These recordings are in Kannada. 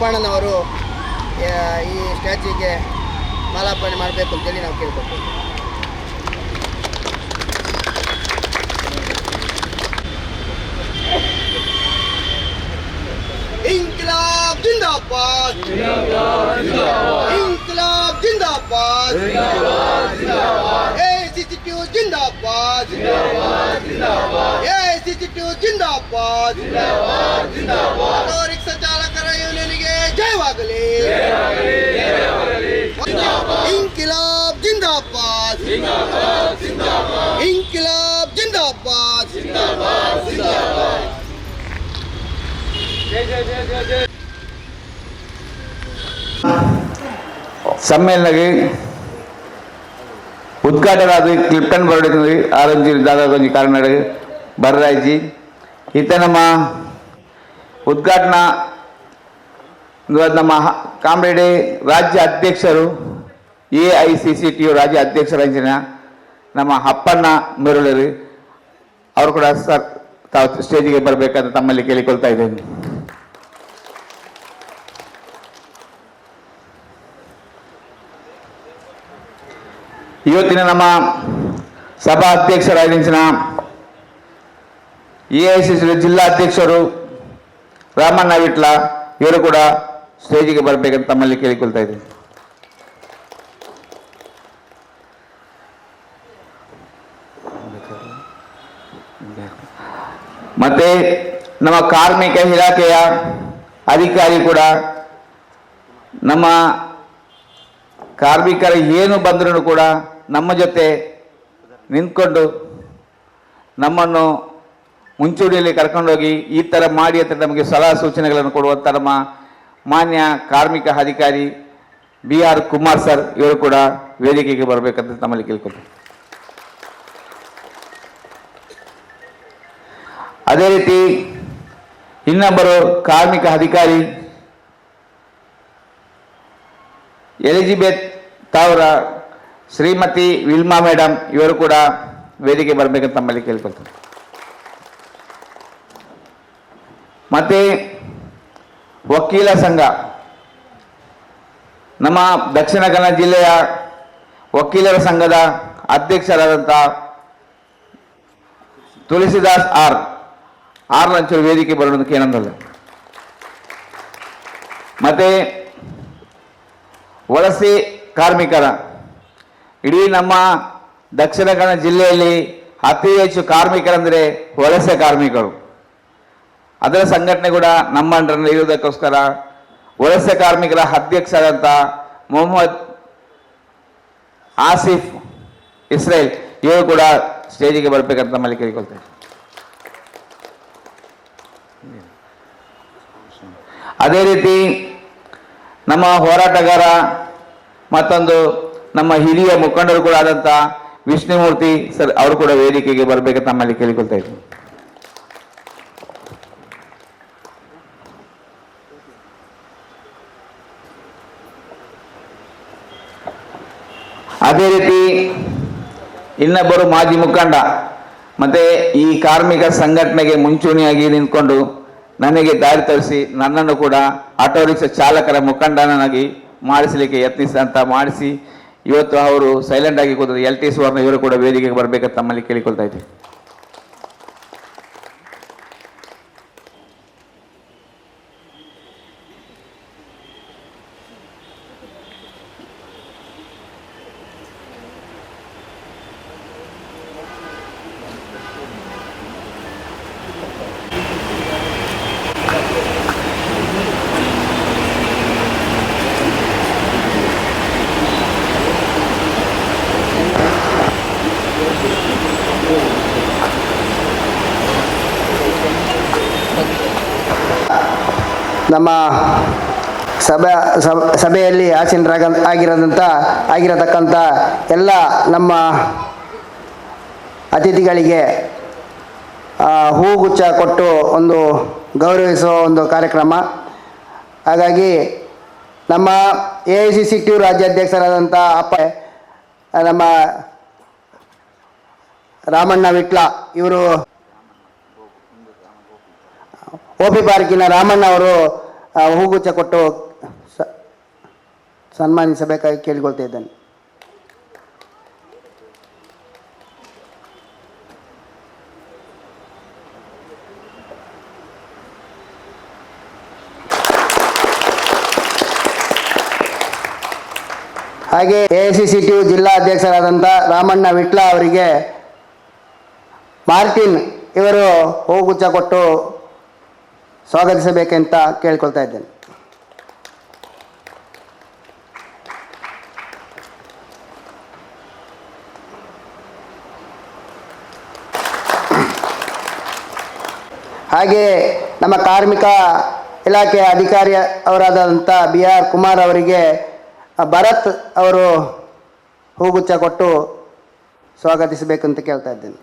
ಅಪ್ಪಣ್ಣನವರು ಈ ಸ್ಟ್ಯಾಚ್ಯೂಗೆ ಮಾಲಾರ್ಪಣೆ ಮಾಡಬೇಕು ಅಂತೇಳಿ ನಾವು ಕೇಳ್ಕೊಳ್ತೀವಿ. इंकलाब जिंदाबाद, इंकलाब जिंदाबाद, ACCTU जिंदाबाद, ACCTU जिंदाबाद, ऑटो रिक्शा चालकर यूनियनಗೆ ಜಯವಾಗಲಿ. इंकलाब जिंदाबाद, इंकलाब जिंदाबाद. ಸಮ್ಮೇಳನಕ್ಕೆ ಉದ್ಘಾಟನೆ ಕ್ಲಿಪ್ಟನ್ ಬರಡಿಂದು ಆರಂಜಿ ದಾದಾಗೊಂಜಿ ಕಾರಣ ಬರ್ರಾಯ್ಜಿ ಈತ ನಮ್ಮ ಉದ್ಘಾಟನಾ ನಮ್ಮ ಕಾಮ್ರೇಡ್ ರಾಜ್ಯ ಅಧ್ಯಕ್ಷರು AICCTU ರಾಜ್ಯ ಅಧ್ಯಕ್ಷರಂಜಿನ ನಮ್ಮ ಅಪ್ಪಣ್ಣ ಮೆರುಳರು ಅವರು ಕೂಡ ಸರ್ ತಾವು ಸ್ಟೇಜಿಗೆ ಬರಬೇಕಂತ ತಮ್ಮಲ್ಲಿ ಕೇಳಿಕೊಳ್ತಾ ಇದ್ದೇನೆ. ಇವತ್ತಿನ ನಮ್ಮ ಸಭಾ ಅಧ್ಯಕ್ಷರಾಗಿನ AICCTU ಜಿಲ್ಲಾ ಅಧ್ಯಕ್ಷರು ರಾಮಣ್ಣ ವಿಟ್ಲ ಇವರು ಕೂಡ ಸ್ಟೇಜಿಗೆ ಬರಬೇಕಂತ ತಮ್ಮಲ್ಲಿ ಕೇಳಿಕೊಳ್ತಾ ಇದ್ದೇನೆ. ಮತ್ತೆ ನಮ್ಮ ಕಾರ್ಮಿಕ ಇಲಾಖೆಯ ಅಧಿಕಾರಿ ಕೂಡ ನಮ್ಮ ಕಾರ್ಮಿಕರ ಏನು ಬಂದರೂ ಕೂಡ ನಮ್ಮ ಜೊತೆ ನಿಂತ್ಕೊಂಡು ನಮ್ಮನ್ನು ಮುಂಚೂಣಿಯಲ್ಲಿ ಕರ್ಕೊಂಡೋಗಿ ಈ ಥರ ಮಾಡಿ ಅಂತ ನಮಗೆ ಸಲಹಾ ಸೂಚನೆಗಳನ್ನು ಕೊಡುವಂಥ ನಮ್ಮ ಮಾನ್ಯ ಕಾರ್ಮಿಕ ಅಧಿಕಾರಿ BR ಕುಮಾರ್ ಸರ್ ಇವರು ಕೂಡ ವೇದಿಕೆಗೆ ಬರಬೇಕಂತ ತಮ್ಮಲ್ಲಿ ಕೇಳ್ಕೊಳ್ತೀನಿ. ಅದೇ ರೀತಿ ಇನ್ನೊಬ್ಬರು ಕಾರ್ಮಿಕ ಅಧಿಕಾರಿ ಎಲಿಜಿಬೆತ್ ತಾವರ ಶ್ರೀಮತಿ ವಿಲ್ಮಾ ಮೇಡಮ್ ಇವರು ಕೂಡ ವೇದಿಕೆ ಬರಬೇಕಂತ ತಮ್ಮಲ್ಲಿ ಕೇಳ್ಕೊಳ್ತಾರೆ. ಮತ್ತೆ ವಕೀಲ ಸಂಘ ನಮ್ಮ ದಕ್ಷಿಣ ಕನ್ನಡ ಜಿಲ್ಲೆಯ ವಕೀಲರ ಸಂಘದ ಅಧ್ಯಕ್ಷರಾದಂಥ ತುಳಸಿದಾಸ್ ಆರ್ ಲಂಚೂರು ವೇದಿಕೆ ಬರೋದಕ್ಕೆ ಏನಂದಲ್ಲ. ಮತ್ತೆ ವಲಸೆ ಕಾರ್ಮಿಕರ ಇಡೀ ನಮ್ಮ ದಕ್ಷಿಣ ಕನ್ನಡ ಜಿಲ್ಲೆಯಲ್ಲಿ ಅತಿ ಹೆಚ್ಚು ಕಾರ್ಮಿಕರಂದರೆ ವಲಸೆ ಕಾರ್ಮಿಕರು. ಅದರ ಸಂಘಟನೆ ಕೂಡ ನಮ್ಮ ಅಂಡರ್ನಲ್ಲಿ ಇರುವುದಕ್ಕೋಸ್ಕರ ವಲಸೆ ಕಾರ್ಮಿಕರ ಅಧ್ಯಕ್ಷರಾದಂಥ ಮೊಹಮ್ಮದ್ ಆಸಿಫ್ ಇಸ್ರೇಲ್ ಇವರು ಕೂಡ ಸ್ಟೇಜಿಗೆ ಬರಬೇಕಂತ ನಮ್ಮಲ್ಲಿ ಕೇಳಿಕೊಳ್ತೇವೆ. ಅದೇ ರೀತಿ ನಮ್ಮ ಹೋರಾಟಗಾರ ಮತ್ತೊಂದು ನಮ್ಮ ಹಿರಿಯ ಮುಖಂಡರು ಕೂಡ ಆದಂಥ ವಿಷ್ಣುಮೂರ್ತಿ ಸರ್ ಅವರು ಕೂಡ ವೇದಿಕೆಗೆ ಬರಬೇಕಂತ ನಮ್ಮಲ್ಲಿ ಕೇಳಿಕೊಳ್ತಾ ಇದ್ದೀವಿ. ಅದೇ ರೀತಿ ಇನ್ನೊಬ್ಬರು ಮಾಜಿ ಮುಖಂಡ ಮತ್ತೆ ಈ ಕಾರ್ಮಿಕ ಸಂಘಟನೆಗೆ ಮುಂಚೂಣಿಯಾಗಿ ನಿಂತ್ಕೊಂಡು ನನಗೆ ದಾರಿ ತೋರಿಸಿ ನನ್ನನ್ನು ಕೂಡ ಆಟೋ ರಿಕ್ಷಾ ಚಾಲಕರ ಮುಖಂಡನಾಗಿ ಮಾಡಿಸಲಿಕ್ಕೆ ಮಾಡಿಸಿ ಇವತ್ತು ಅವರು ಸೈಲೆಂಟ್ ಆಗಿ ಕೂತರು LT ಸುವರ್ಣ ಇವರು ಕೂಡ ವೇದಿಕೆಗೆ ಬರಬೇಕಂತ ತಮ್ಮಲ್ಲಿ ಕೇಳಿಕೊಳ್ತಾ ಇದ್ದೀವಿ. ನಮ್ಮ ಸಭೆಯಲ್ಲಿ ಆಗಿರತಕ್ಕಂಥ ಎಲ್ಲ ನಮ್ಮ ಅತಿಥಿಗಳಿಗೆ ಹೂಗುಚ್ಛ ಕೊಟ್ಟು ಒಂದು ಗೌರವಿಸುವ ಒಂದು ಕಾರ್ಯಕ್ರಮ. ಹಾಗಾಗಿ ನಮ್ಮ AICCTU ರಾಜ್ಯಾಧ್ಯಕ್ಷರಾದಂಥ ನಮ್ಮ ರಾಮಣ್ಣ ವಿಟ್ಲ ಇವರು OP ಪಾರ್ಕಿನ ರಾಮಣ್ಣ ಅವರು ಹೂಗುಚ್ಛ ಕೊಟ್ಟು ಸನ್ಮಾನಿಸಬೇಕಾಗಿ ಕೇಳಿಕೊಳ್ತಾ ಇದ್ದೇನೆ. ಹಾಗೆ AICCTU ಜಿಲ್ಲಾ ಅಧ್ಯಕ್ಷರಾದಂಥ ರಾಮಣ್ಣ ವಿಟ್ಲ ಅವರಿಗೆ ಮಾರ್ಟಿನ್ ಇವರು ಹೂಗುಚ್ಛ ಕೊಟ್ಟು ಸ್ವಾಗತಿಸಬೇಕೆಂತ ಕೇಳ್ಕೊಳ್ತಾ ಇದ್ದೇನೆ. ಹಾಗೆ ನಮ್ಮ ಕಾರ್ಮಿಕ ಇಲಾಖೆಯ ಅಧಿಕಾರಿ ಅವರಾದಂಥ BR ಕುಮಾರ್ ಅವರಿಗೆ ಭರತ್ ಅವರು ಹೂಗುಚ್ಛ ಕೊಟ್ಟು ಸ್ವಾಗತಿಸಬೇಕಂತ ಕೇಳ್ತಾ ಇದ್ದೇನೆ.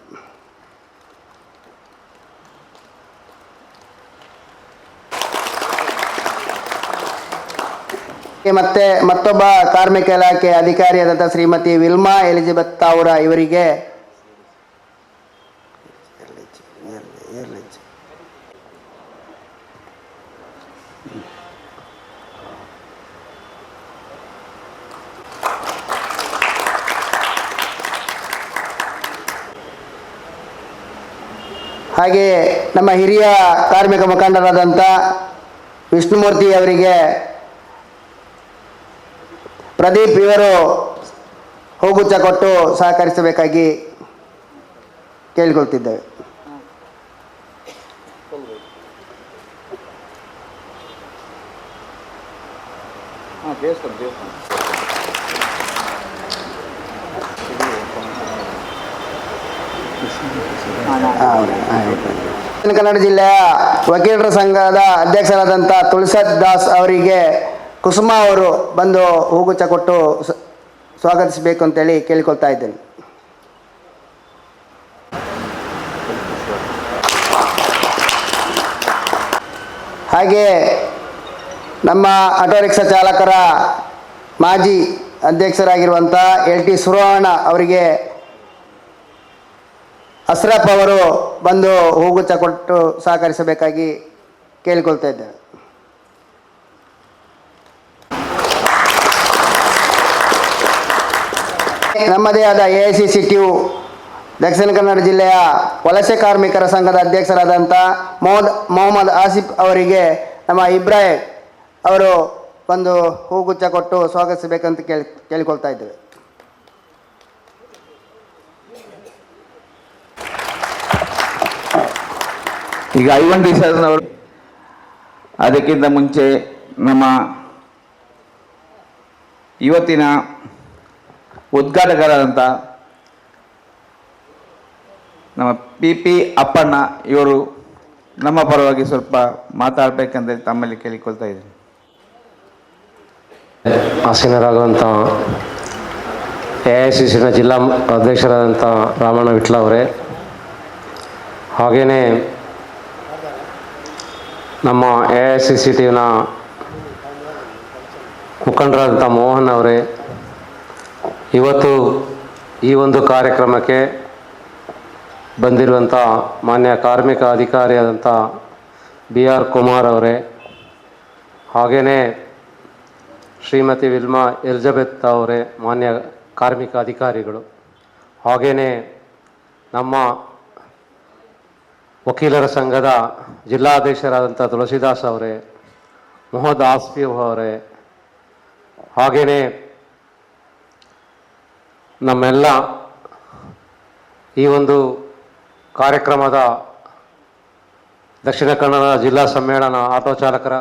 ಮತ್ತೆ ಮತ್ತೊಬ್ಬ ಕಾರ್ಮಿಕ ಇಲಾಖೆ ಅಧಿಕಾರಿಯಾದಂಥ ಶ್ರೀಮತಿ ವಿಲ್ಮಾ ಎಲಿಜಬೆತ್ ತಾವೂರ ಇವರಿಗೆ ಹಾಗೆ ನಮ್ಮ ಹಿರಿಯ ಕಾರ್ಮಿಕ ಮುಖಂಡರಾದಂಥ ವಿಷ್ಣುಮೂರ್ತಿ ಅವರಿಗೆ ಪ್ರದೀಪ್ ಇವರು ಹೂಗುಚ್ಛ ಕೊಟ್ಟು ಸಹಕರಿಸಬೇಕಾಗಿ ಕೇಳಿಕೊಳ್ತಿದ್ದೇವೆ. ದಕ್ಷಿಣ ಕನ್ನಡ ಜಿಲ್ಲೆಯ ವಕೀಲರ ಸಂಘದ ಅಧ್ಯಕ್ಷರಾದಂಥ ತುಳಸಿದಾಸ್ ದಾಸ್ ಅವರಿಗೆ ಕುಸುಮ ಅವರು ಬಂದು ಹೂಗುಚ್ಛ ಕೊಟ್ಟು ಸ್ವಾಗತಿಸಬೇಕು ಅಂತೇಳಿ ಕೇಳಿಕೊಳ್ತಾ ಇದ್ದೇನೆ. ಹಾಗೆ ನಮ್ಮ ಆಟೋ ರಿಕ್ಷಾ ಚಾಲಕರ ಮಾಜಿ ಅಧ್ಯಕ್ಷರಾಗಿರುವಂಥ LT ಸುರವಣ ಅವರಿಗೆ ಅಶ್ರಫ್ ಅವರು ಬಂದು ಹೂಗುಚ್ಛ ಕೊಟ್ಟು ಸಹಕರಿಸಬೇಕಾಗಿ ಕೇಳಿಕೊಳ್ತಾ ಇದ್ದೇವೆ. ನಮ್ಮದೇ ಆದ AICCTU ದಕ್ಷಿಣ ಕನ್ನಡ ಜಿಲ್ಲೆಯ ವಲಸೆ ಕಾರ್ಮಿಕರ ಸಂಘದ ಅಧ್ಯಕ್ಷರಾದಂಥ ಮೊಹಮ್ಮದ್ ಆಸಿಫ್ ಅವರಿಗೆ ನಮ್ಮ ಇಬ್ರಾಹಿಂ ಅವರು ಬಂದು ಹೂಗುಚ್ಛ ಕೊಟ್ಟು ಸ್ವಾಗತಿಸಬೇಕಂತ ಕೇಳಿಕೊಳ್ತಾ ಇದ್ದೇವೆ. ಈಗ ಐವನ್ ಸರ್ನವರು ಅದಕ್ಕಿಂತ ಮುಂಚೆ ನಮ್ಮ ಇವತ್ತಿನ ಉದ್ಘಾಟಕರಾದಂಥ ನಮ್ಮ PP ಅಪ್ಪಣ್ಣ ಇವರು ನಮ್ಮ ಪರವಾಗಿ ಸ್ವಲ್ಪ ಮಾತಾಡಬೇಕಂತ ತಮ್ಮಲ್ಲಿ ಕೇಳಿಕೊಳ್ತಾ ಇದ್ದೀನಿ. ಆಸೀನರಾಗುವಂಥ AICCನ ಜಿಲ್ಲಾ ಅಧ್ಯಕ್ಷರಾದಂಥ ರಾಮಣ್ಣ ವಿಟ್ಲ ಅವರೇ, ಹಾಗೆಯೇ ನಮ್ಮ AICCTUನ ಮುಖಂಡರಾದಂಥ ಮೋಹನ್ ಅವರೇ, ಇವತ್ತು ಈ ಒಂದು ಕಾರ್ಯಕ್ರಮಕ್ಕೆ ಬಂದಿರುವಂಥ ಮಾನ್ಯ ಕಾರ್ಮಿಕ ಅಧಿಕಾರಿಯಾದಂಥ BR ಕುಮಾರ್ ಅವರೇ, ಹಾಗೆಯೇ ಶ್ರೀಮತಿ ವಿಲ್ಮಾ ಎಲಿಜಬೆತ್ ಅವರೇ ಮಾನ್ಯ ಕಾರ್ಮಿಕ ಅಧಿಕಾರಿಗಳು, ಹಾಗೆಯೇ ನಮ್ಮ ವಕೀಲರ ಸಂಘದ ಜಿಲ್ಲಾಧ್ಯಕ್ಷರಾದಂಥ ತುಳಸಿದಾಸ್ ಅವರೇ, ಮೊಹಮ್ಮದ್ ಆಸ್ಫೀಫ್ ಅವರೇ, ಹಾಗೆಯೇ ನಮ್ಮೆಲ್ಲ ಈ ಒಂದು ಕಾರ್ಯಕ್ರಮದ ದಕ್ಷಿಣ ಕನ್ನಡ ಜಿಲ್ಲಾ ಸಮ್ಮೇಳನ ಆಟೋ ಚಾಲಕರ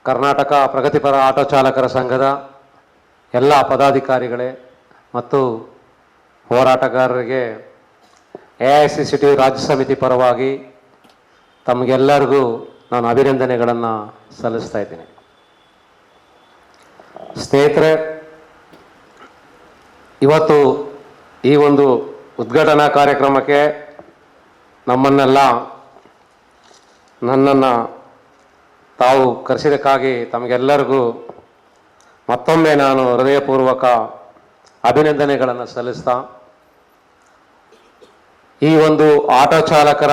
ಕರ್ನಾಟಕ ಪ್ರಗತಿಪರ ಆಟೋ ಚಾಲಕರ ಸಂಘದ ಎಲ್ಲ ಪದಾಧಿಕಾರಿಗಳೇ ಮತ್ತು ಹೋರಾಟಗಾರರಿಗೆ AICCTU ರಾಜ್ಯ ಸಮಿತಿ ಪರವಾಗಿ ತಮಗೆಲ್ಲರಿಗೂ ನಾನು ಅಭಿನಂದನೆಗಳನ್ನು ಸಲ್ಲಿಸ್ತಾ ಇದ್ದೀನಿ. ಸ್ನೇಹಿತರೆ, ಇವತ್ತು ಈ ಒಂದು ಉದ್ಘಾಟನಾ ಕಾರ್ಯಕ್ರಮಕ್ಕೆ ನನ್ನನ್ನು ತಾವು ಕರೆಸಿದ್ದಕ್ಕಾಗಿ ತಮಗೆಲ್ಲರಿಗೂ ಮತ್ತೊಮ್ಮೆ ನಾನು ಹೃದಯಪೂರ್ವಕ ಅಭಿನಂದನೆಗಳನ್ನು ಸಲ್ಲಿಸ್ತಾ, ಈ ಒಂದು ಆಟೋ ಚಾಲಕರ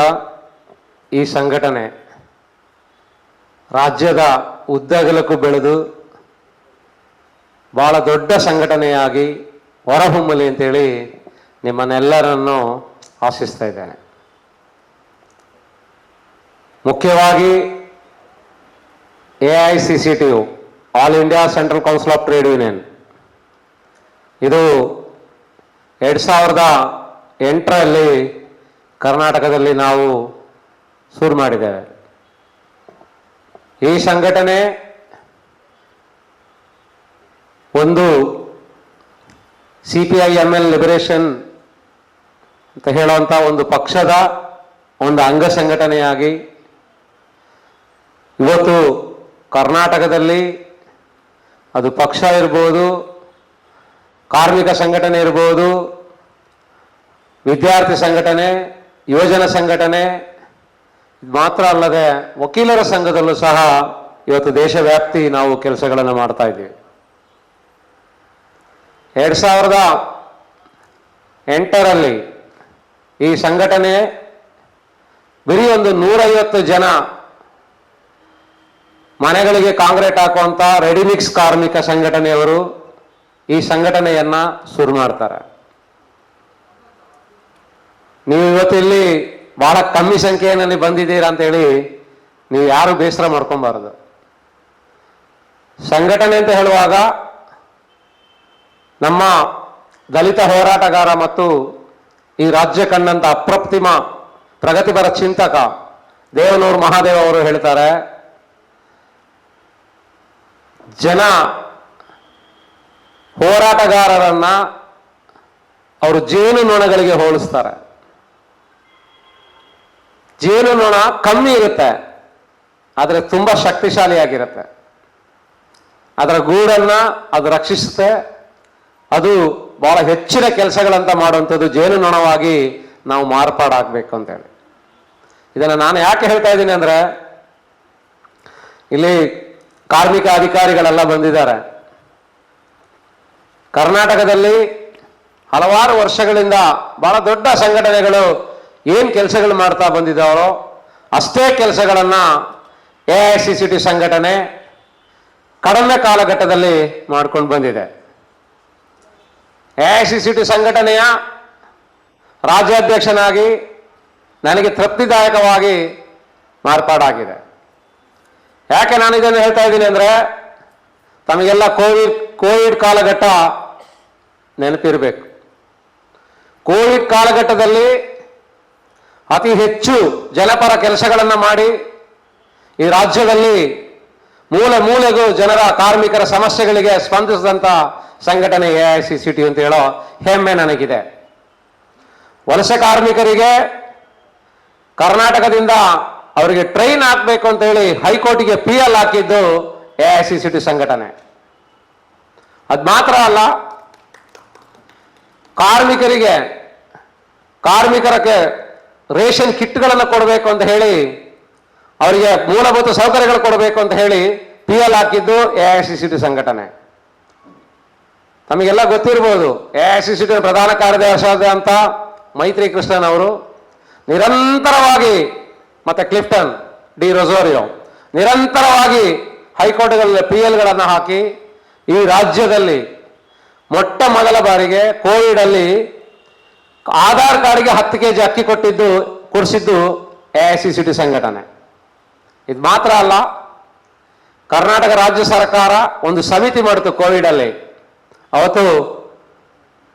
ಈ ಸಂಘಟನೆ ರಾಜ್ಯದ ಉದ್ದಗಲಕ್ಕೂ ಬೆಳೆದು ಬಹಳ ದೊಡ್ಡ ಸಂಘಟನೆಯಾಗಿ ಹೊರಹೊಮ್ಮಲಿ ಅಂತೇಳಿ ನಿಮ್ಮನ್ನೆಲ್ಲರನ್ನು ಆಶಿಸ್ತಾ ಇದ್ದೇನೆ. ಮುಖ್ಯವಾಗಿ AICCTU, All India Central Council of Trade Union, ಇದು 2008ರಲ್ಲಿ ಕರ್ನಾಟಕದಲ್ಲಿ ನಾವು ಶುರು ಮಾಡಿದ್ದೇವೆ. ಈ ಸಂಘಟನೆ ಒಂದು CPIML ಲಿಬರೇಷನ್ ಅಂತ ಹೇಳುವಂಥ ಒಂದು ಪಕ್ಷದ ಒಂದು ಅಂಗ ಸಂಘಟನೆಯಾಗಿ ಇವತ್ತು ಕರ್ನಾಟಕದಲ್ಲಿ ಅದು ಪಕ್ಷ ಇರ್ಬೋದು, ಕಾರ್ಮಿಕ ಸಂಘಟನೆ ಇರ್ಬೋದು, ವಿದ್ಯಾರ್ಥಿ ಸಂಘಟನೆ, ಯುವಜನ ಸಂಘಟನೆ, ಮಾತ್ರ ಅಲ್ಲದೆ ವಕೀಲರ ಸಂಘದಲ್ಲೂ ಸಹ ಇವತ್ತು ದೇಶವ್ಯಾಪ್ತಿ ನಾವು ಕೆಲಸಗಳನ್ನು ಮಾಡ್ತಾ ಇದ್ದೀವಿ. 2008ರಲ್ಲಿ ಈ ಸಂಘಟನೆ ಬರೀ ಒಂದು 150 ಜನ ಮನೆಗಳಿಗೆ ಕಾಂಕ್ರೀಟ್ ಹಾಕುವಂತ ರೆಡಿಮಿಕ್ಸ್ ಕಾರ್ಮಿಕ ಸಂಘಟನೆಯವರು ಈ ಸಂಘಟನೆಯನ್ನ ಶುರು ಮಾಡ್ತಾರೆ. ನೀವು ಇವತ್ತು ಇಲ್ಲಿ ಬಹಳ ಕಮ್ಮಿ ಸಂಖ್ಯೆಯಲ್ಲಿ ಬಂದಿದ್ದೀರಾ ಅಂತೇಳಿ ನೀವು ಯಾರು ಬೇಸರ ಮಾಡ್ಕೊಬಾರದು. ಸಂಘಟನೆ ಅಂತ ಹೇಳುವಾಗ ನಮ್ಮ ದಲಿತ ಹೋರಾಟಗಾರ ಮತ್ತು ಈ ರಾಜ್ಯ ಕಂಡಂತ ಅಪ್ರತಿಮ ಪ್ರಗತಿಪರ ಚಿಂತಕ ದೇವನೂರು ಮಹಾದೇವ್ ಅವರು ಹೇಳ್ತಾರೆ, ಜನ ಹೋರಾಟಗಾರರನ್ನ ಅವರು ಜೇನು ನೊಣಗಳಿಗೆ ಹೋಲಿಸ್ತಾರೆ. ಜೇನು ನೊಣ ಕಮ್ಮಿ ಇರುತ್ತೆ, ಆದರೆ ತುಂಬಾ ಶಕ್ತಿಶಾಲಿಯಾಗಿರುತ್ತೆ. ಅದರ ಗೂಡನ್ನ ಅದು ರಕ್ಷಿಸುತ್ತೆ. ಅದು ಬಹಳ ಹೆಚ್ಚಿನ ಕೆಲಸಗಳಂತ ಮಾಡುವಂಥದ್ದು ಜೇನು ನೊಣವಾಗಿ ನಾವು ಮಾರ್ಪಾಡಾಗಬೇಕು ಅಂತೇಳಿ. ಇದನ್ನು ನಾನು ಯಾಕೆ ಹೇಳ್ತಾ ಇದ್ದೀನಿ ಅಂದ್ರೆ, ಇಲ್ಲಿ ಕಾರ್ಮಿಕ ಅಧಿಕಾರಿಗಳೆಲ್ಲ ಬಂದಿದ್ದಾರೆ. ಕರ್ನಾಟಕದಲ್ಲಿ ಹಲವಾರು ವರ್ಷಗಳಿಂದ ಬಹಳ ದೊಡ್ಡ ಸಂಘಟನೆಗಳು ಏನ್ ಕೆಲಸಗಳು ಮಾಡ್ತಾ ಬಂದಿದ್ದಾರೋ ಅಷ್ಟೇ ಕೆಲಸಗಳನ್ನ AICCT ಸಂಘಟನೆ ಕಡಿಮೆ ಕಾಲಘಟ್ಟದಲ್ಲಿ ಮಾಡ್ಕೊಂಡು ಬಂದಿದೆ. AICCT ಸಂಘಟನೆಯ ರಾಜ್ಯಾಧ್ಯಕ್ಷನಾಗಿ ನನಗೆ ತೃಪ್ತಿದಾಯಕವಾಗಿ ಮಾರ್ಪಾಡಾಗಿದೆ. ಯಾಕೆ ನಾನು ಇದನ್ನು ಹೇಳ್ತಾ ಇದ್ದೀನಿ ಅಂದ್ರೆ, ತಮಗೆಲ್ಲ ಕೋವಿಡ್ ಕಾಲಘಟ್ಟ ನೆನಪಿರಬೇಕು. ಕೋವಿಡ್ ಕಾಲಘಟ್ಟದಲ್ಲಿ ಅತಿ ಹೆಚ್ಚು ಜನಪರ ಕೆಲಸಗಳನ್ನು ಮಾಡಿ ಈ ರಾಜ್ಯದಲ್ಲಿ ಮೂಲೆ ಮೂಲೆಗೂ ಜನರ ಕಾರ್ಮಿಕರ ಸಮಸ್ಯೆಗಳಿಗೆ ಸ್ಪಂದಿಸಿದಂಥ ಸಂಘಟನೆ AICCT ಅಂತ ಹೇಳೋ ಹೆಮ್ಮೆ ನನಗಿದೆ. ವಲಸೆ ಕಾರ್ಮಿಕರಿಗೆ ಕರ್ನಾಟಕದಿಂದ ಅವರಿಗೆ ಟ್ರೈನ್ ಹಾಕಬೇಕು ಅಂತ ಹೇಳಿ ಹೈಕೋರ್ಟಿಗೆ PL ಹಾಕಿದ್ದು AICCT ಸಂಘಟನೆ. ಅದು ಮಾತ್ರ ಅಲ್ಲ, ಕಾರ್ಮಿಕರಿಗೆ ರೇಷನ್ ಕಿಟ್ಗಳನ್ನು ಕೊಡಬೇಕು ಅಂತ ಹೇಳಿ, ಅವರಿಗೆ ಮೂಲಭೂತ ಸೌಕರ್ಯಗಳು ಕೊಡಬೇಕು ಅಂತ ಹೇಳಿ PL ಹಾಕಿದ್ದು AICCT ಸಂಘಟನೆ. ತಮಗೆಲ್ಲ ಗೊತ್ತಿರ್ಬೋದು, AICCT ಪ್ರಧಾನ ಕಾರ್ಯದರ್ಶಿಯಾದಂಥ ಮೈತ್ರಿ ಕೃಷ್ಣನ್ ಅವರು ನಿರಂತರವಾಗಿ, ಮತ್ತೆ ಕ್ಲಿಫ್ಟನ್ ಡಿ ರೊಜೋರಿಯೋ ನಿರಂತರವಾಗಿ ಹೈಕೋರ್ಟ್ಗಳಲ್ಲಿ PLಗಳನ್ನು ಹಾಕಿ ಈ ರಾಜ್ಯದಲ್ಲಿ ಮೊಟ್ಟ ಮೊದಲ ಬಾರಿಗೆ ಕೋವಿಡ್ ಅಲ್ಲಿ ಆಧಾರ್ ಕಾರ್ಡ್ಗೆ 10 kg ಅಕ್ಕಿ ಕೊಡಿಸಿದ್ದು AICCT ಸಂಘಟನೆ. ಇದು ಮಾತ್ರ ಅಲ್ಲ, ಕರ್ನಾಟಕ ರಾಜ್ಯ ಸರ್ಕಾರ ಒಂದು ಸಮಿತಿ ಮಾಡಿತು ಕೋವಿಡ್ ಅಲ್ಲಿ.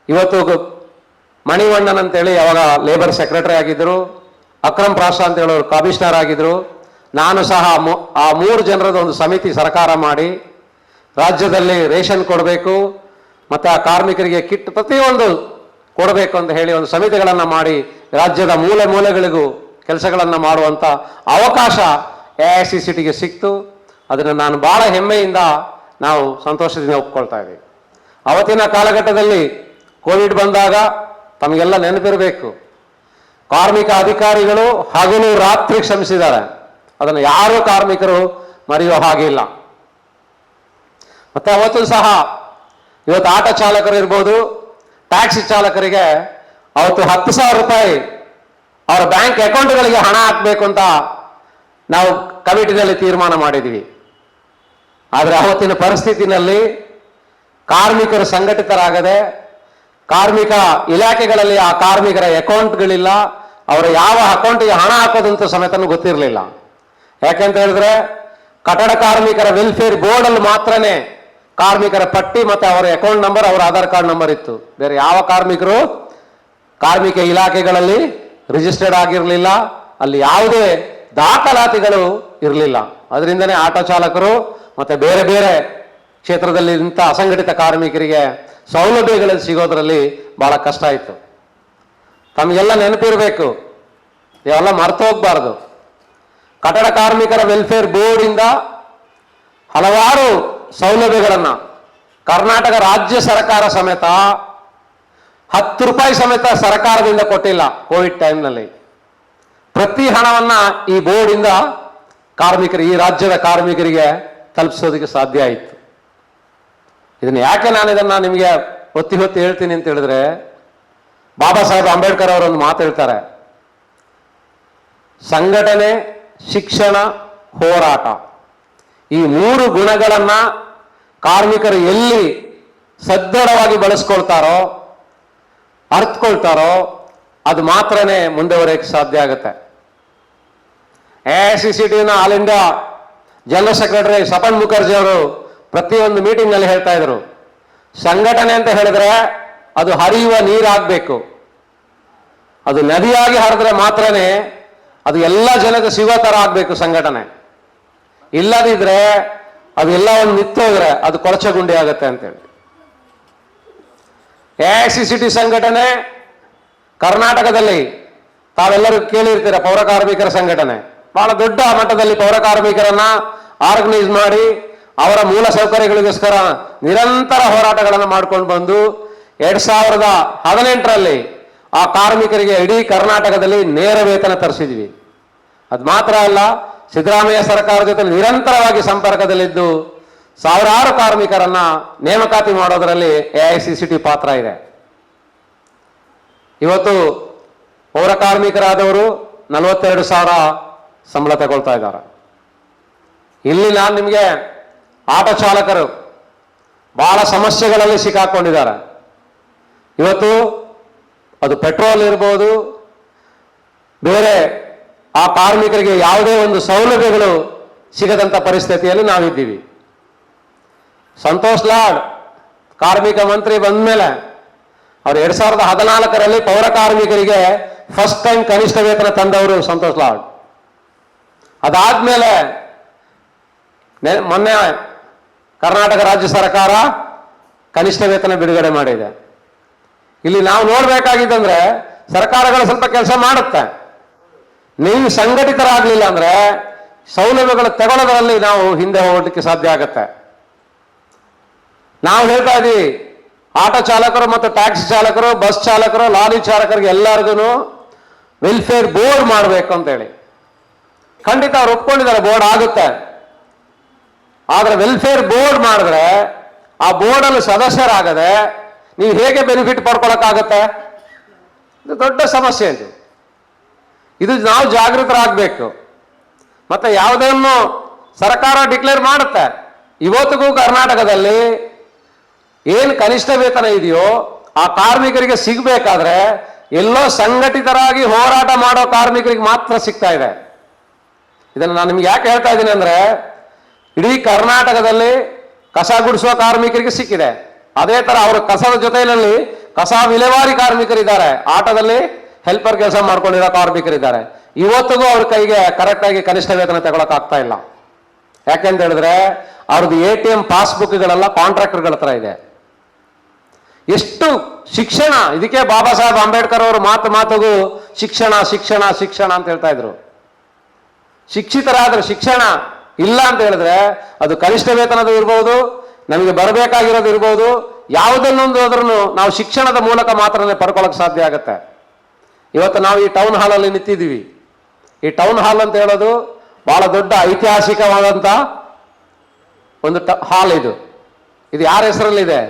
ಇವತ್ತು ಮಣಿವಣ್ಣನ್ ಅಂತೇಳಿ ಅವಾಗ ಲೇಬರ್ ಸೆಕ್ರೆಟರಿ ಆಗಿದ್ರು, ಅಕ್ರಮ್ ಪ್ರಾಶಾ ಅಂತ ಹೇಳೋರು ಕಮಿಷನರ್ ಆಗಿದ್ರು. ನಾನು ಸಹ ಆ 3 ಜನರದ ಒಂದು ಸಮಿತಿ ಸರ್ಕಾರ ಮಾಡಿ ರಾಜ್ಯದಲ್ಲಿ ರೇಷನ್ ಕೊಡಬೇಕು, ಮತ್ತೆ ಆ ಕಾರ್ಮಿಕರಿಗೆ ಕಿಟ್ ಪ್ರತಿಯೊಂದು ಕೊಡಬೇಕು ಅಂತ ಹೇಳಿ ಒಂದು ಸಮಿತಿಗಳನ್ನು ಮಾಡಿ ರಾಜ್ಯದ ಮೂಲೆ ಮೂಲೆಗಳಿಗೂ ಕೆಲಸಗಳನ್ನು ಮಾಡುವಂಥ ಅವಕಾಶ AICCTಗೆ ಸಿಕ್ತು. ಅದನ್ನು ನಾನು ಬಹಳ ಹೆಮ್ಮೆಯಿಂದ ನಾವು ಸಂತೋಷದಿಂದ ಒಪ್ಕೊಳ್ತಾ ಇದ್ದೀವಿ. ಅವತ್ತಿನ ಕಾಲಘಟ್ಟದಲ್ಲಿ ಕೋವಿಡ್ ಬಂದಾಗ ತಮಗೆಲ್ಲ ನೆನಪಿರಬೇಕು, ಕಾರ್ಮಿಕ ಅಧಿಕಾರಿಗಳು ಹಗಲು ರಾತ್ರಿ ಶ್ರಮಿಸಿದ್ದಾರೆ. ಅದನ್ನು ಯಾರೂ ಕಾರ್ಮಿಕರು ಮರೆಯೋ ಹಾಗಿಲ್ಲ. ಮತ್ತೆ ಅವತ್ತು ಸಹ ಇವತ್ತು ಆಟೋ ಚಾಲಕರು ಇರ್ಬೋದು, ಟ್ಯಾಕ್ಸಿ ಚಾಲಕರಿಗೆ ಅವತ್ತು 10,000 ರೂಪಾಯಿ ಅವರ ಬ್ಯಾಂಕ್ ಅಕೌಂಟ್ಗಳಿಗೆ ಹಣ ಹಾಕಬೇಕು ಅಂತ ನಾವು ಕಮಿಟಿನಲ್ಲಿ ತೀರ್ಮಾನ ಮಾಡಿದ್ವಿ. ಆದರೆ ಅವತ್ತಿನ ಪರಿಸ್ಥಿತಿನಲ್ಲಿ ಕಾರ್ಮಿಕರು ಸಂಘಟಿತರಾಗದೆ, ಕಾರ್ಮಿಕ ಇಲಾಖೆಗಳಲ್ಲಿ ಆ ಕಾರ್ಮಿಕರ ಅಕೌಂಟ್ಗಳಿಲ್ಲ, ಅವರ ಯಾವ ಅಕೌಂಟಿಗೆ ಹಣ ಹಾಕೋದಂತ ಸಮೇತನೂ ಗೊತ್ತಿರಲಿಲ್ಲ. ಯಾಕೆಂತ ಹೇಳಿದ್ರೆ ಕಟ್ಟಡ ಕಾರ್ಮಿಕರ ವೆಲ್ಫೇರ್ ಬೋರ್ಡ್ ಅಲ್ಲಿ ಮಾತ್ರನೇ ಕಾರ್ಮಿಕರ ಪಟ್ಟಿ ಮತ್ತೆ ಅವರ ಅಕೌಂಟ್ ನಂಬರ್, ಅವರ ಆಧಾರ್ ಕಾರ್ಡ್ ನಂಬರ್ ಇತ್ತು. ಬೇರೆ ಯಾವ ಕಾರ್ಮಿಕರು ಕಾರ್ಮಿಕ ಇಲಾಖೆಗಳಲ್ಲಿ ರಿಜಿಸ್ಟರ್ಡ್ ಆಗಿರಲಿಲ್ಲ, ಅಲ್ಲಿ ಯಾವುದೇ ದಾಖಲಾತಿಗಳು ಇರಲಿಲ್ಲ. ಅದರಿಂದನೇ ಆಟೋ ಚಾಲಕರು ಮತ್ತೆ ಬೇರೆ ಬೇರೆ ಕ್ಷೇತ್ರದಲ್ಲಿ ಇಂಥ ಅಸಂಘಟಿತ ಕಾರ್ಮಿಕರಿಗೆ ಸೌಲಭ್ಯಗಳು ಸಿಗೋದ್ರಲ್ಲಿ ಬಹಳ ಕಷ್ಟ ಆಯಿತು. ತಮಗೆಲ್ಲ ನೆನಪಿರಬೇಕು, ಇವೆಲ್ಲ ಮರ್ತು ಹೋಗ್ಬಾರ್ದು. ಕಟ್ಟಡ ಕಾರ್ಮಿಕರ ವೆಲ್ಫೇರ್ ಬೋರ್ಡ್ ಇಂದ ಹಲವಾರು ಸೌಲಭ್ಯಗಳನ್ನು ಕರ್ನಾಟಕ ರಾಜ್ಯ ಸರ್ಕಾರ ಸಮೇತ 10 ರೂಪಾಯಿ ಸಮೇತ ಸರ್ಕಾರದಿಂದ ಕೊಟ್ಟಿಲ್ಲ. ಕೋವಿಡ್ ಟೈಮ್ನಲ್ಲಿ ಪ್ರತಿ ಹಣವನ್ನ ಈ ಬೋರ್ಡ್ ಇಂದ ಕಾರ್ಮಿಕರು, ಈ ರಾಜ್ಯದ ಕಾರ್ಮಿಕರಿಗೆ ತಲುಪಿಸೋದಕ್ಕೆ ಸಾಧ್ಯ ಆಯಿತು. ಇದನ್ನ ಯಾಕೆ ನಾನು ಇದನ್ನ ನಿಮಗೆ ಒತ್ತಿ ಹೊತ್ತಿ ಹೇಳ್ತೀನಿ ಅಂತ ಹೇಳಿದ್ರೆ, ಬಾಬಾ ಸಾಹೇಬ್ ಅಂಬೇಡ್ಕರ್ ಅವರೊಂದು ಮಾತು ಹೇಳ್ತಾರೆ, ಸಂಘಟನೆ, ಶಿಕ್ಷಣ, ಹೋರಾಟ, ಈ 3 ಗುಣಗಳನ್ನ ಕಾರ್ಮಿಕರು ಎಲ್ಲಿ ಸದೃಢವಾಗಿ ಬಳಸ್ಕೊಳ್ತಾರೋ, ಅರ್ಥಕೊಳ್ತಾರೋ, ಅದು ಮಾತ್ರನೇ ಮುಂದೆ ಬರೋಕ್ಕೆ ಸಾಧ್ಯ ಆಗುತ್ತೆ. AICCTನ all India general secretary Sapan Mukherjee ಅವರು ಪ್ರತಿಯೊಂದು ಮೀಟಿಂಗ್ ನಲ್ಲಿ ಹೇಳ್ತಾ ಇದ್ರು, ಸಂಘಟನೆ ಅಂತ ಹೇಳಿದ್ರೆ ಅದು ಹರಿಯುವ ನೀರಾಗಬೇಕು, ಅದು ನದಿಯಾಗಿ ಹರಿದ್ರೆ ಮಾತ್ರನೇ ಅದು ಎಲ್ಲ ಜನಕ್ಕೆ ಸಿಗೋ ತರ ಆಗ್ಬೇಕು ಸಂಘಟನೆ. ಇಲ್ಲದಿದ್ರೆ ಅದೆಲ್ಲ ಒಂದು ನಿಂತೋದ್ರೆ ಅದು ಕೊಳಚೆ ಗುಂಡಿ ಆಗುತ್ತೆ ಅಂತೇಳಿ. AICCT ಸಂಘಟನೆ ಕರ್ನಾಟಕದಲ್ಲಿ ತಾವೆಲ್ಲರೂ ಕೇಳಿರ್ತೀರ, ಪೌರ ಕಾರ್ಮಿಕರ ಸಂಘಟನೆ ಬಹಳ ದೊಡ್ಡ ಮಟ್ಟದಲ್ಲಿ ಪೌರ ಕಾರ್ಮಿಕರನ್ನ ಆರ್ಗನೈಸ್ ಮಾಡಿ ಅವರ ಮೂಲ ಸೌಕರ್ಯಗಳಿಗೋಸ್ಕರ ನಿರಂತರ ಹೋರಾಟಗಳನ್ನು ಮಾಡ್ಕೊಂಡು ಬಂದು 2018ರಲ್ಲಿ ಆ ಕಾರ್ಮಿಕರಿಗೆ ಇಡೀ ಕರ್ನಾಟಕದಲ್ಲಿ ನೇರ ವೇತನ ತರಿಸಿದ್ವಿ. ಅದು ಮಾತ್ರ ಅಲ್ಲ, ಸಿದ್ದರಾಮಯ್ಯ ಸರ್ಕಾರದ ಜೊತೆ ನಿರಂತರವಾಗಿ ಸಂಪರ್ಕದಲ್ಲಿದ್ದು ಸಾವಿರಾರು ಕಾರ್ಮಿಕರನ್ನ ನೇಮಕಾತಿ ಮಾಡೋದರಲ್ಲಿ AICCT ಪಾತ್ರ ಇದೆ. ಇವತ್ತು ಪೌರ ಕಾರ್ಮಿಕರಾದವರು 42,000 ಸಂಬಳ ತಗೊಳ್ತಾ ಇದ್ದಾರೆ. ಇಲ್ಲಿ ನಾನು ನಿಮಗೆ ಆಟೋ ಚಾಲಕರು ಬಹಳ ಸಮಸ್ಯೆಗಳಲ್ಲಿ ಸಿಕ್ಕಾಕೊಂಡಿದ್ದಾರೆ. ಇವತ್ತು ಅದು ಪೆಟ್ರೋಲ್ ಇರ್ಬೋದು, ಬೇರೆ ಆ ಕಾರ್ಮಿಕರಿಗೆ ಯಾವುದೇ ಒಂದು ಸೌಲಭ್ಯಗಳು ಸಿಗದಂತ ಪರಿಸ್ಥಿತಿಯಲ್ಲಿ ನಾವಿದ್ದೀವಿ. ಸಂತೋಷ್ ಲಾಡ್ ಕಾರ್ಮಿಕ ಮಂತ್ರಿ ಬಂದ ಮೇಲೆ ಅವರು 2014ರಲ್ಲಿ ಪೌರ ಕಾರ್ಮಿಕರಿಗೆ ಫಸ್ಟ್ ಟೈಮ್ ಕನಿಷ್ಠ ವೇತನ ತಂದವರು ಸಂತೋಷ್ ಲಾಡ್. ಅದಾದ್ಮೇಲೆ ಮೊನ್ನೆ ಕರ್ನಾಟಕ ರಾಜ್ಯ ಸರ್ಕಾರ ಕನಿಷ್ಠ ವೇತನ ಬಿಡುಗಡೆ ಮಾಡಿದೆ. ಇಲ್ಲಿ ನಾವು ನೋಡ್ಬೇಕಾಗಿದ್ದಂದ್ರೆ ಸರ್ಕಾರಗಳು ಸ್ವಲ್ಪ ಕೆಲಸ ಮಾಡುತ್ತೆ, ನೀವು ಸಂಘಟಿತರಾಗಲಿಲ್ಲ ಅಂದ್ರೆ ಸೌಲಭ್ಯಗಳು ತಗೊಳ್ಳೋದ್ರಲ್ಲಿ ನಾವು ಹಿಂದೆ ಹೋಗಲಿಕ್ಕೆ ಸಾಧ್ಯ ಆಗತ್ತೆ. ನಾವು ಹೇಳ್ತಾ ಇದೀವಿ, ಆಟೋ ಚಾಲಕರು ಮತ್ತು ಟ್ಯಾಕ್ಸಿ ಚಾಲಕರು, ಬಸ್ ಚಾಲಕರು, ಲಾರಿ ಚಾಲಕರಿಗೆ ಎಲ್ಲರಿಗೂ ವೆಲ್ಫೇರ್ ಬೋರ್ಡ್ ಮಾಡಬೇಕು ಅಂತೇಳಿ. ಖಂಡಿತ ಅವ್ರು ಒಪ್ಕೊಂಡಿದ್ದಾರೆ, ಬೋರ್ಡ್ ಆಗುತ್ತೆ. ಆದ್ರೆ ವೆಲ್ಫೇರ್ ಬೋರ್ಡ್ ಮಾಡಿದ್ರೆ ಆ ಬೋರ್ಡ್ ಅಲ್ಲಿ ಸದಸ್ಯರಾಗದೆ ನೀವು ಹೇಗೆ ಬೆನಿಫಿಟ್ ಪಡ್ಕೊಳಕ್ಕಾಗತ್ತೆ? ಇದು ದೊಡ್ಡ ಸಮಸ್ಯೆ. ಇದು ನಾವು ಜಾಗೃತರಾಗಬೇಕು. ಮತ್ತೆ ಯಾವುದನ್ನು ಸರ್ಕಾರ ಡಿಕ್ಲೇರ್ ಮಾಡುತ್ತೆ, ಇವತ್ತಿಗೂ ಕರ್ನಾಟಕದಲ್ಲಿ ಏನು ಕನಿಷ್ಠ ವೇತನ ಇದೆಯೋ ಆ ಕಾರ್ಮಿಕರಿಗೆ ಸಿಗಬೇಕಾದ್ರೆ ಎಲ್ಲೋ ಸಂಘಟಿತರಾಗಿ ಹೋರಾಟ ಮಾಡೋ ಕಾರ್ಮಿಕರಿಗೆ ಮಾತ್ರ ಸಿಗ್ತಾ ಇದೆ. ಇದನ್ನು ನಾನು ನಿಮ್ಗೆ ಯಾಕೆ ಹೇಳ್ತಾ ಇದ್ದೀನಿ ಅಂದ್ರೆ, ಇಡೀ ಕರ್ನಾಟಕದಲ್ಲಿ ಕಸ ಗುಡಿಸುವ ಕಾರ್ಮಿಕರಿಗೆ ಸಿಕ್ಕಿದೆ. ಅದೇ ತರ ಅವರ ಕಸದ ಜೊತೆಯಲ್ಲಿ ಕಸ ವಿಲೇವಾರಿ ಕಾರ್ಮಿಕರಿದ್ದಾರೆ, ಆಟೋದಲ್ಲಿ ಹೆಲ್ಪರ್ ಕೆಲಸ ಮಾಡ್ಕೊಂಡಿರೋ ಕಾರ್ಮಿಕರಿದ್ದಾರೆ. ಇವತ್ತಿಗೂ ಅವ್ರ ಕೈಗೆ ಕರೆಕ್ಟ್ ಆಗಿ ಕನಿಷ್ಠ ವೇತನ ತಗೊಳಕ್ ಆಗ್ತಾ ಇಲ್ಲ. ಯಾಕೆಂತ ಹೇಳಿದ್ರೆ ಅವ್ರದ್ದು ATM ಪಾಸ್ಬುಕ್ಗಳೆಲ್ಲ ಕಾಂಟ್ರಾಕ್ಟರ್ಗಳ ಹತ್ರ ಇದೆ. ಎಷ್ಟು ಶಿಕ್ಷಣ, ಇದಕ್ಕೆ ಬಾಬಾ ಸಾಹೇಬ್ ಅಂಬೇಡ್ಕರ್ ಅವರು ಮಾತಿಗೂ ಶಿಕ್ಷಣ ಶಿಕ್ಷಣ ಶಿಕ್ಷಣ ಅಂತ ಹೇಳ್ತಾ ಇದ್ರು. ಶಿಕ್ಷಿತರಾದ್ರೆ ಶಿಕ್ಷಣ ಇಲ್ಲ ಅಂತ ಹೇಳಿದ್ರೆ ಅದು ಕನಿಷ್ಠ ವೇತನದ ಇರ್ಬೋದು, ನಮಗೆ ಬರಬೇಕಾಗಿರೋದು ಇರ್ಬೋದು, ಯಾವುದನ್ನೊಂದು ಆದ್ರೂ ನಾವು ಶಿಕ್ಷಣದ ಮೂಲಕ ಮಾತ್ರನೇ ಪಡ್ಕೊಳ್ಳೋಕೆ ಸಾಧ್ಯ ಆಗತ್ತೆ. ಇವತ್ತು ನಾವು ಈ ಟೌನ್ ಹಾಲ್ ಅಲ್ಲಿ ನಿಂತಿದ್ದೀವಿ. ಈ ಟೌನ್ ಹಾಲ್ ಅಂತ ಹೇಳೋದು ಬಹಳ ದೊಡ್ಡ ಐತಿಹಾಸಿಕವಾದಂತ ಒಂದು ಹಾಲ್. ಇದು ಯಾರ ಹೆಸರಲ್ಲಿದೆ?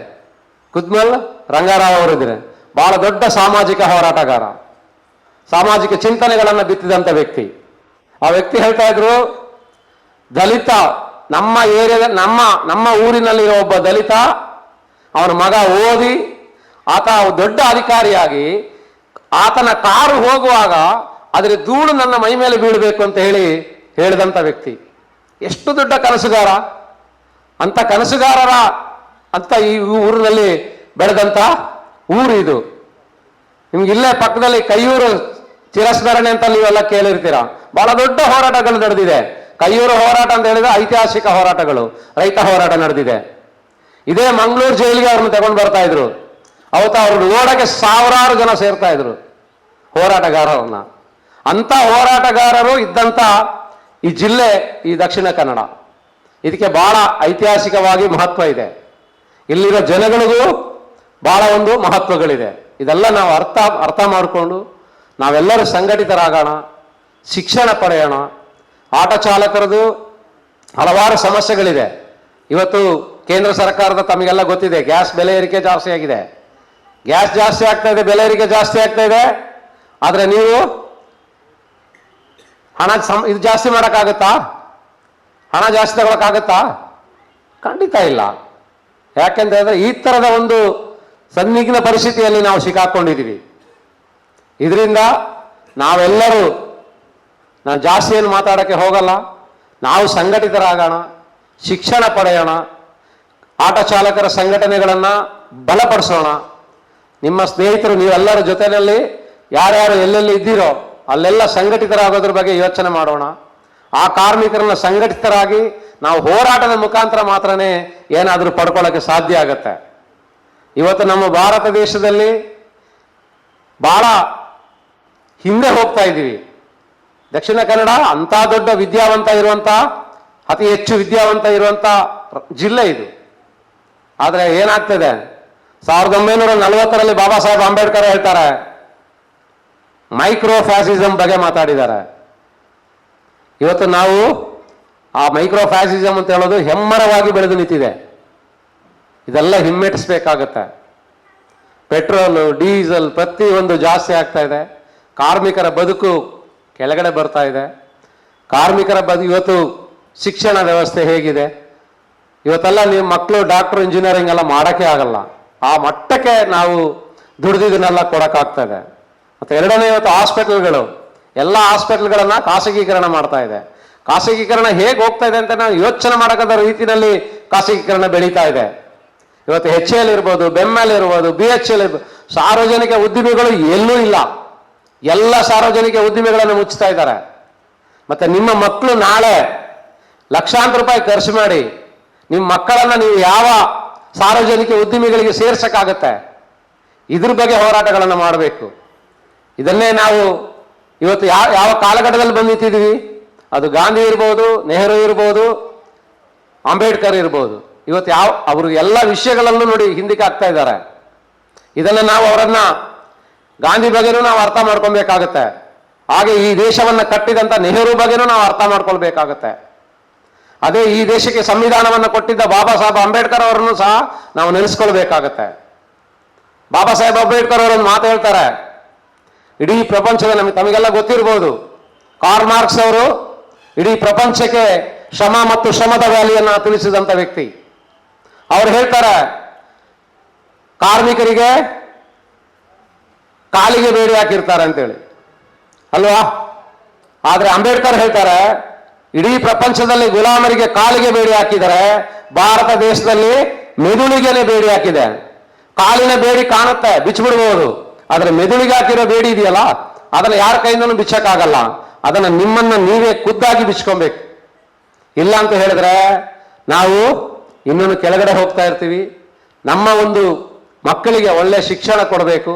ಕುದ್ಮಲ್ ರಂಗಾರಾವ್ ಅವರಿದ್ದಾರೆ. ಬಹಳ ದೊಡ್ಡ ಸಾಮಾಜಿಕ ಹೋರಾಟಗಾರ, ಸಾಮಾಜಿಕ ಚಿಂತನೆಗಳನ್ನು ಬಿತ್ತಿದಂತ ವ್ಯಕ್ತಿ. ಆ ವ್ಯಕ್ತಿ ಹೇಳ್ತಾ ಇದ್ರು, ದಲಿತ ನಮ್ಮ ಏರಿಯಾದ ನಮ್ಮ ಊರಿನಲ್ಲಿರೋ ಒಬ್ಬ ದಲಿತ, ಅವನ ಮಗ ಓದಿ ಆತ ದೊಡ್ಡ ಅಧಿಕಾರಿಯಾಗಿ ಆತನ ಕಾರು ಹೋಗುವಾಗ ಅದರ ಧೂಳು ನನ್ನ ಮೈ ಮೇಲೆ ಬೀಳಬೇಕು ಅಂತ ಹೇಳಿದಂಥ ವ್ಯಕ್ತಿ. ಎಷ್ಟು ದೊಡ್ಡ ಕನಸುಗಾರ! ಅಂತ ಕನಸುಗಾರರ ಅಂತ ಈ ಊರಿನಲ್ಲಿ ಬೆಳೆದಂಥ ಊರು ಇದು. ನಿಮ್ಗೆ ಇಲ್ಲೇ ಪಕ್ಕದಲ್ಲಿ ಕೈಯೂರು ಚಿರಸ್ಮರಣೆ ಅಂತ ನೀವೆಲ್ಲ ಕೇಳಿರ್ತೀರ. ಬಹಳ ದೊಡ್ಡ ಹೋರಾಟಗಳು ನಡೆದಿದೆ. ಕೈಯೂರು ಹೋರಾಟ ಅಂತ ಹೇಳಿದ್ರೆ ಐತಿಹಾಸಿಕ ಹೋರಾಟಗಳು, ರೈತ ಹೋರಾಟ ನಡೆದಿದೆ. ಇದೇ ಮಂಗಳೂರು ಜೈಲಿಗೆ ಅವ್ರನ್ನ ತಗೊಂಡು ಬರ್ತಾ ಇದ್ರು. ಅವತ್ತು ಅವ್ರನ್ನ ನೋಡಕ್ಕೆ ಸಾವಿರಾರು ಜನ ಸೇರ್ತಾ ಇದ್ರು ಹೋರಾಟಗಾರರನ್ನ. ಅಂತ ಹೋರಾಟಗಾರರು ಇದ್ದಂಥ ಈ ಜಿಲ್ಲೆ ಈ ದಕ್ಷಿಣ ಕನ್ನಡ. ಇದಕ್ಕೆ ಬಹಳ ಐತಿಹಾಸಿಕವಾಗಿ ಮಹತ್ವ ಇದೆ. ಇಲ್ಲಿರೋ ಜನಗಳಿಗೂ ಬಹಳ ಒಂದು ಮಹತ್ವಗಳಿದೆ. ಇದೆಲ್ಲ ನಾವು ಅರ್ಥ ಮಾಡಿಕೊಂಡು ನಾವೆಲ್ಲರೂ ಸಂಘಟಿತರಾಗೋಣ, ಶಿಕ್ಷಣ ಪಡೆಯೋಣ. ಆಟೋ ಚಾಲಕರದು ಹಲವಾರು ಸಮಸ್ಯೆಗಳಿದೆ. ಇವತ್ತು ಕೇಂದ್ರ ಸರ್ಕಾರದ ತಮಗೆಲ್ಲ ಗೊತ್ತಿದೆ, ಗ್ಯಾಸ್ ಬೆಲೆ ಏರಿಕೆ ಜಾಸ್ತಿ ಆಗಿದೆ. ಗ್ಯಾಸ್ ಜಾಸ್ತಿ ಆಗ್ತಾ ಇದೆ, ಬೆಲೆ ಏರಿಕೆ ಜಾಸ್ತಿ ಆಗ್ತಾ ಇದೆ. ಆದರೆ ನೀವು ಇದು ಜಾಸ್ತಿ ಮಾಡೋಕ್ಕಾಗತ್ತಾ? ಹಣ ಜಾಸ್ತಿ ತಗೊಳಕ್ಕಾಗತ್ತಾ? ಖಂಡಿತ ಇಲ್ಲ. ಯಾಕೆಂತ ಹೇಳಿದ್ರೆ ಈ ಥರದ ಒಂದು ಸಂದಿಗ್ಧ ಪರಿಸ್ಥಿತಿಯಲ್ಲಿ ನಾವು ಸಿಕ್ಕಾಕೊಂಡಿದ್ದೀವಿ. ಇದರಿಂದ ನಾವೆಲ್ಲರೂ, ನಾನು ಜಾಸ್ತಿ ಏನು ಮಾತಾಡೋಕ್ಕೆ ಹೋಗಲ್ಲ, ನಾವು ಸಂಘಟಿತರಾಗೋಣ, ಶಿಕ್ಷಣ ಪಡೆಯೋಣ, ಆಟೋ ಚಾಲಕರ ಸಂಘಟನೆಗಳನ್ನು ಬಲಪಡಿಸೋಣ. ನಿಮ್ಮ ಸ್ನೇಹಿತರು ನೀವೆಲ್ಲರ ಜೊತೆಯಲ್ಲಿ ಯಾರ್ಯಾರು ಎಲ್ಲೆಲ್ಲಿ ಇದ್ದೀರೋ ಅಲ್ಲೆಲ್ಲ ಸಂಘಟಿತರಾಗೋದ್ರ ಬಗ್ಗೆ ಯೋಚನೆ ಮಾಡೋಣ. ಆ ಕಾರ್ಮಿಕರನ್ನ ಸಂಘಟಿತರಾಗಿ ನಾವು ಹೋರಾಟದ ಮುಖಾಂತರ ಮಾತ್ರನೇ ಏನಾದರೂ ಪಡ್ಕೊಳ್ಳೋಕ್ಕೆ ಸಾಧ್ಯ ಆಗತ್ತೆ. ಇವತ್ತು ನಮ್ಮ ಭಾರತ ದೇಶದಲ್ಲಿ ಬಹಳ ಹಿಂದೆ ಹೋಗ್ತಾ ಇದ್ದೀವಿ. ದಕ್ಷಿಣ ಕನ್ನಡ ಅಂಥ ದೊಡ್ಡ ವಿದ್ಯಾವಂತ ಇರುವಂಥ, ಅತಿ ಹೆಚ್ಚು ವಿದ್ಯಾವಂತ ಇರುವಂಥ ಜಿಲ್ಲೆ ಇದು. ಆದರೆ ಏನಾಗ್ತದೆ, 1940ರಲ್ಲಿ ಬಾಬಾ ಸಾಹೇಬ್ ಅಂಬೇಡ್ಕರ್ ಹೇಳ್ತಾರೆ, ಮೈಕ್ರೋ ಫ್ಯಾಸಿಸಮ್ ಬಗ್ಗೆ ಮಾತಾಡಿದ್ದಾರೆ. ಇವತ್ತು ನಾವು ಆ ಮೈಕ್ರೋ ಫ್ಯಾಸಿಸಮ್ ಅಂತ ಹೇಳೋದು ಹೆಮ್ಮರವಾಗಿ ಬೆಳೆದು ನಿಂತಿದೆ. ಇದೆಲ್ಲ ಹಿಮ್ಮೆಟ್ಟಿಸ್ಬೇಕಾಗತ್ತೆ. ಪೆಟ್ರೋಲು, ಡೀಸೆಲ್ ಪ್ರತಿಯೊಂದು ಜಾಸ್ತಿ ಆಗ್ತಾ ಇದೆ. ಕಾರ್ಮಿಕರ ಬದುಕು ಕೆಳಗಡೆ ಬರ್ತಾ ಇದೆ. ಕಾರ್ಮಿಕರ ಇವತ್ತು ಶಿಕ್ಷಣ ವ್ಯವಸ್ಥೆ ಹೇಗಿದೆ, ಇವತ್ತೆಲ್ಲ ನೀವು ಮಕ್ಕಳು ಡಾಕ್ಟರ್ ಇಂಜಿನಿಯರಿಂಗ್ ಎಲ್ಲ ಮಾಡೋಕ್ಕೆ ಆಗಲ್ಲ. ಆ ಮಟ್ಟಕ್ಕೆ ನಾವು ದುಡ್ದಿದ್ದನ್ನೆಲ್ಲ ಕೊಡೋಕ್ಕಾಗ್ತಾ ಇದೆ. ಮತ್ತು ಎರಡನೇ, ಇವತ್ತು ಹಾಸ್ಪಿಟಲ್ಗಳು, ಎಲ್ಲ ಹಾಸ್ಪಿಟಲ್ಗಳನ್ನು ಖಾಸಗೀಕರಣ ಮಾಡ್ತಾ ಇದೆ. ಖಾಸಗೀಕರಣ ಹೇಗೆ ಹೋಗ್ತಾ ಇದೆ ಅಂತ ನಾವು ಯೋಚನೆ ಮಾಡೋಕ್ಕದ ರೀತಿಯಲ್ಲಿ ಖಾಸಗೀಕರಣ ಬೆಳೀತಾ ಇದೆ. ಇವತ್ತು HCL ಇರ್ಬೋದು, BEML ಇರ್ಬೋದು, BHL ಇರ್ಬೋದು, ಸಾರ್ವಜನಿಕ ಉದ್ದಿಮೆಗಳು ಎಲ್ಲೂ ಇಲ್ಲ. ಎಲ್ಲ ಸಾರ್ವಜನಿಕ ಉದ್ದಿಮೆಗಳನ್ನು ಮುಚ್ಚುತ್ತಾ ಇದ್ದಾರೆ. ಮತ್ತೆ ನಿಮ್ಮ ಮಕ್ಕಳು ನಾಳೆ ಲಕ್ಷಾಂತರ ರೂಪಾಯಿ ಖರ್ಚು ಮಾಡಿ ನಿಮ್ಮ ಮಕ್ಕಳನ್ನು ನೀವು ಯಾವ ಸಾರ್ವಜನಿಕ ಉದ್ದಿಮೆಗಳಿಗೆ ಸೇರ್ಸಕ್ಕಾಗತ್ತೆ? ಇದ್ರ ಬಗ್ಗೆ ಹೋರಾಟಗಳನ್ನು ಮಾಡಬೇಕು. ಇದನ್ನೇ ನಾವು ಇವತ್ತು ಯಾವ ಕಾಲಘಟ್ಟದಲ್ಲಿ ಬಂದಿದ್ದೀವಿ, ಅದು ಗಾಂಧಿ ಇರ್ಬೋದು, ನೆಹರು ಇರ್ಬೋದು, ಅಂಬೇಡ್ಕರ್ ಇರ್ಬೋದು. ಇವತ್ತು ಅವರು ಎಲ್ಲ ವಿಷಯಗಳಲ್ಲೂ ನೋಡಿ ಹಿಂದಕ್ಕೆ ಆಗ್ತಾ ಇದ್ದಾರೆ. ಇದನ್ನು ನಾವು ಅವರನ್ನ ಗಾಂಧಿ ಬಗ್ಗೆನೂ ನಾವು ಅರ್ಥ ಮಾಡ್ಕೊಬೇಕಾಗತ್ತೆ. ಹಾಗೆ ಈ ದೇಶವನ್ನು ಕಟ್ಟಿದಂಥ ನೆಹರು ಬಗ್ಗೆನೂ ನಾವು ಅರ್ಥ ಮಾಡ್ಕೊಳ್ಬೇಕಾಗತ್ತೆ. ಅದೇ ಈ ದೇಶಕ್ಕೆ ಸಂವಿಧಾನವನ್ನು ಕೊಟ್ಟಿದ್ದ ಬಾಬಾ ಸಾಹೇಬ್ ಅಂಬೇಡ್ಕರ್ ಅವರನ್ನು ಸಹ ನಾವು ನೆನೆಸ್ಕೊಳ್ಬೇಕಾಗತ್ತೆ. ಬಾಬಾ ಸಾಹೇಬ್ ಅಂಬೇಡ್ಕರ್ ಅವರೊಂದು ಮಾತು ಹೇಳ್ತಾರೆ, ಇಡೀ ಪ್ರಪಂಚದ, ತಮಗೆಲ್ಲ ಗೊತ್ತಿರ್ಬೋದು, ಕಾರ್ಲ್ ಮಾರ್ಕ್ಸ್ ಅವರು ಇಡೀ ಪ್ರಪಂಚಕ್ಕೆ ಶ್ರಮ ಮತ್ತು ಶ್ರಮದ ವ್ಯಾಲಿಯನ್ನು ತಿಳಿಸಿದಂಥ ವ್ಯಕ್ತಿ. ಅವ್ರು ಹೇಳ್ತಾರೆ, ಕಾರ್ಮಿಕರಿಗೆ ಕಾಲಿಗೆ ಬೇಡಿ ಹಾಕಿರ್ತಾರೆ ಅಂತೇಳಿ ಅಲ್ವಾ? ಆದ್ರೆ ಅಂಬೇಡ್ಕರ್ ಹೇಳ್ತಾರೆ, ಇಡೀ ಪ್ರಪಂಚದಲ್ಲಿ ಗುಲಾಮರಿಗೆ ಕಾಲಿಗೆ ಬೇಡಿ ಹಾಕಿದರೆ ಭಾರತ ದೇಶದಲ್ಲಿ ಮೆದುಳಿಗೆನೆ ಬೇಡಿ ಹಾಕಿದೆ. ಕಾಲಿನ ಬೇಡಿ ಕಾಣುತ್ತೆ, ಬಿಚ್ಚಿಬಿಡ್ಬೋದು. ಆದ್ರೆ ಮೆದುಳಿಗೆ ಹಾಕಿರೋ ಬೇಡಿ ಇದೆಯಲ್ಲ, ಅದನ್ನ ಯಾರ ಕೈಯಿಂದನೂ ಬಿಚ್ಚಕ್ಕಾಗಲ್ಲ. ಅದನ್ನ ನಿಮ್ಮನ್ನ ನೀವೇ ಖುದ್ದಾಗಿ ಬಿಚ್ಕೊಬೇಕು. ಇಲ್ಲ ಅಂತ ಹೇಳಿದ್ರೆ ನಾವು ಇನ್ನೊಂದು ಕೆಳಗಡೆ ಹೋಗ್ತಾ ಇರ್ತೀವಿ. ನಮ್ಮ ಒಂದು ಮಕ್ಕಳಿಗೆ ಒಳ್ಳೆ ಶಿಕ್ಷಣ ಕೊಡಬೇಕು,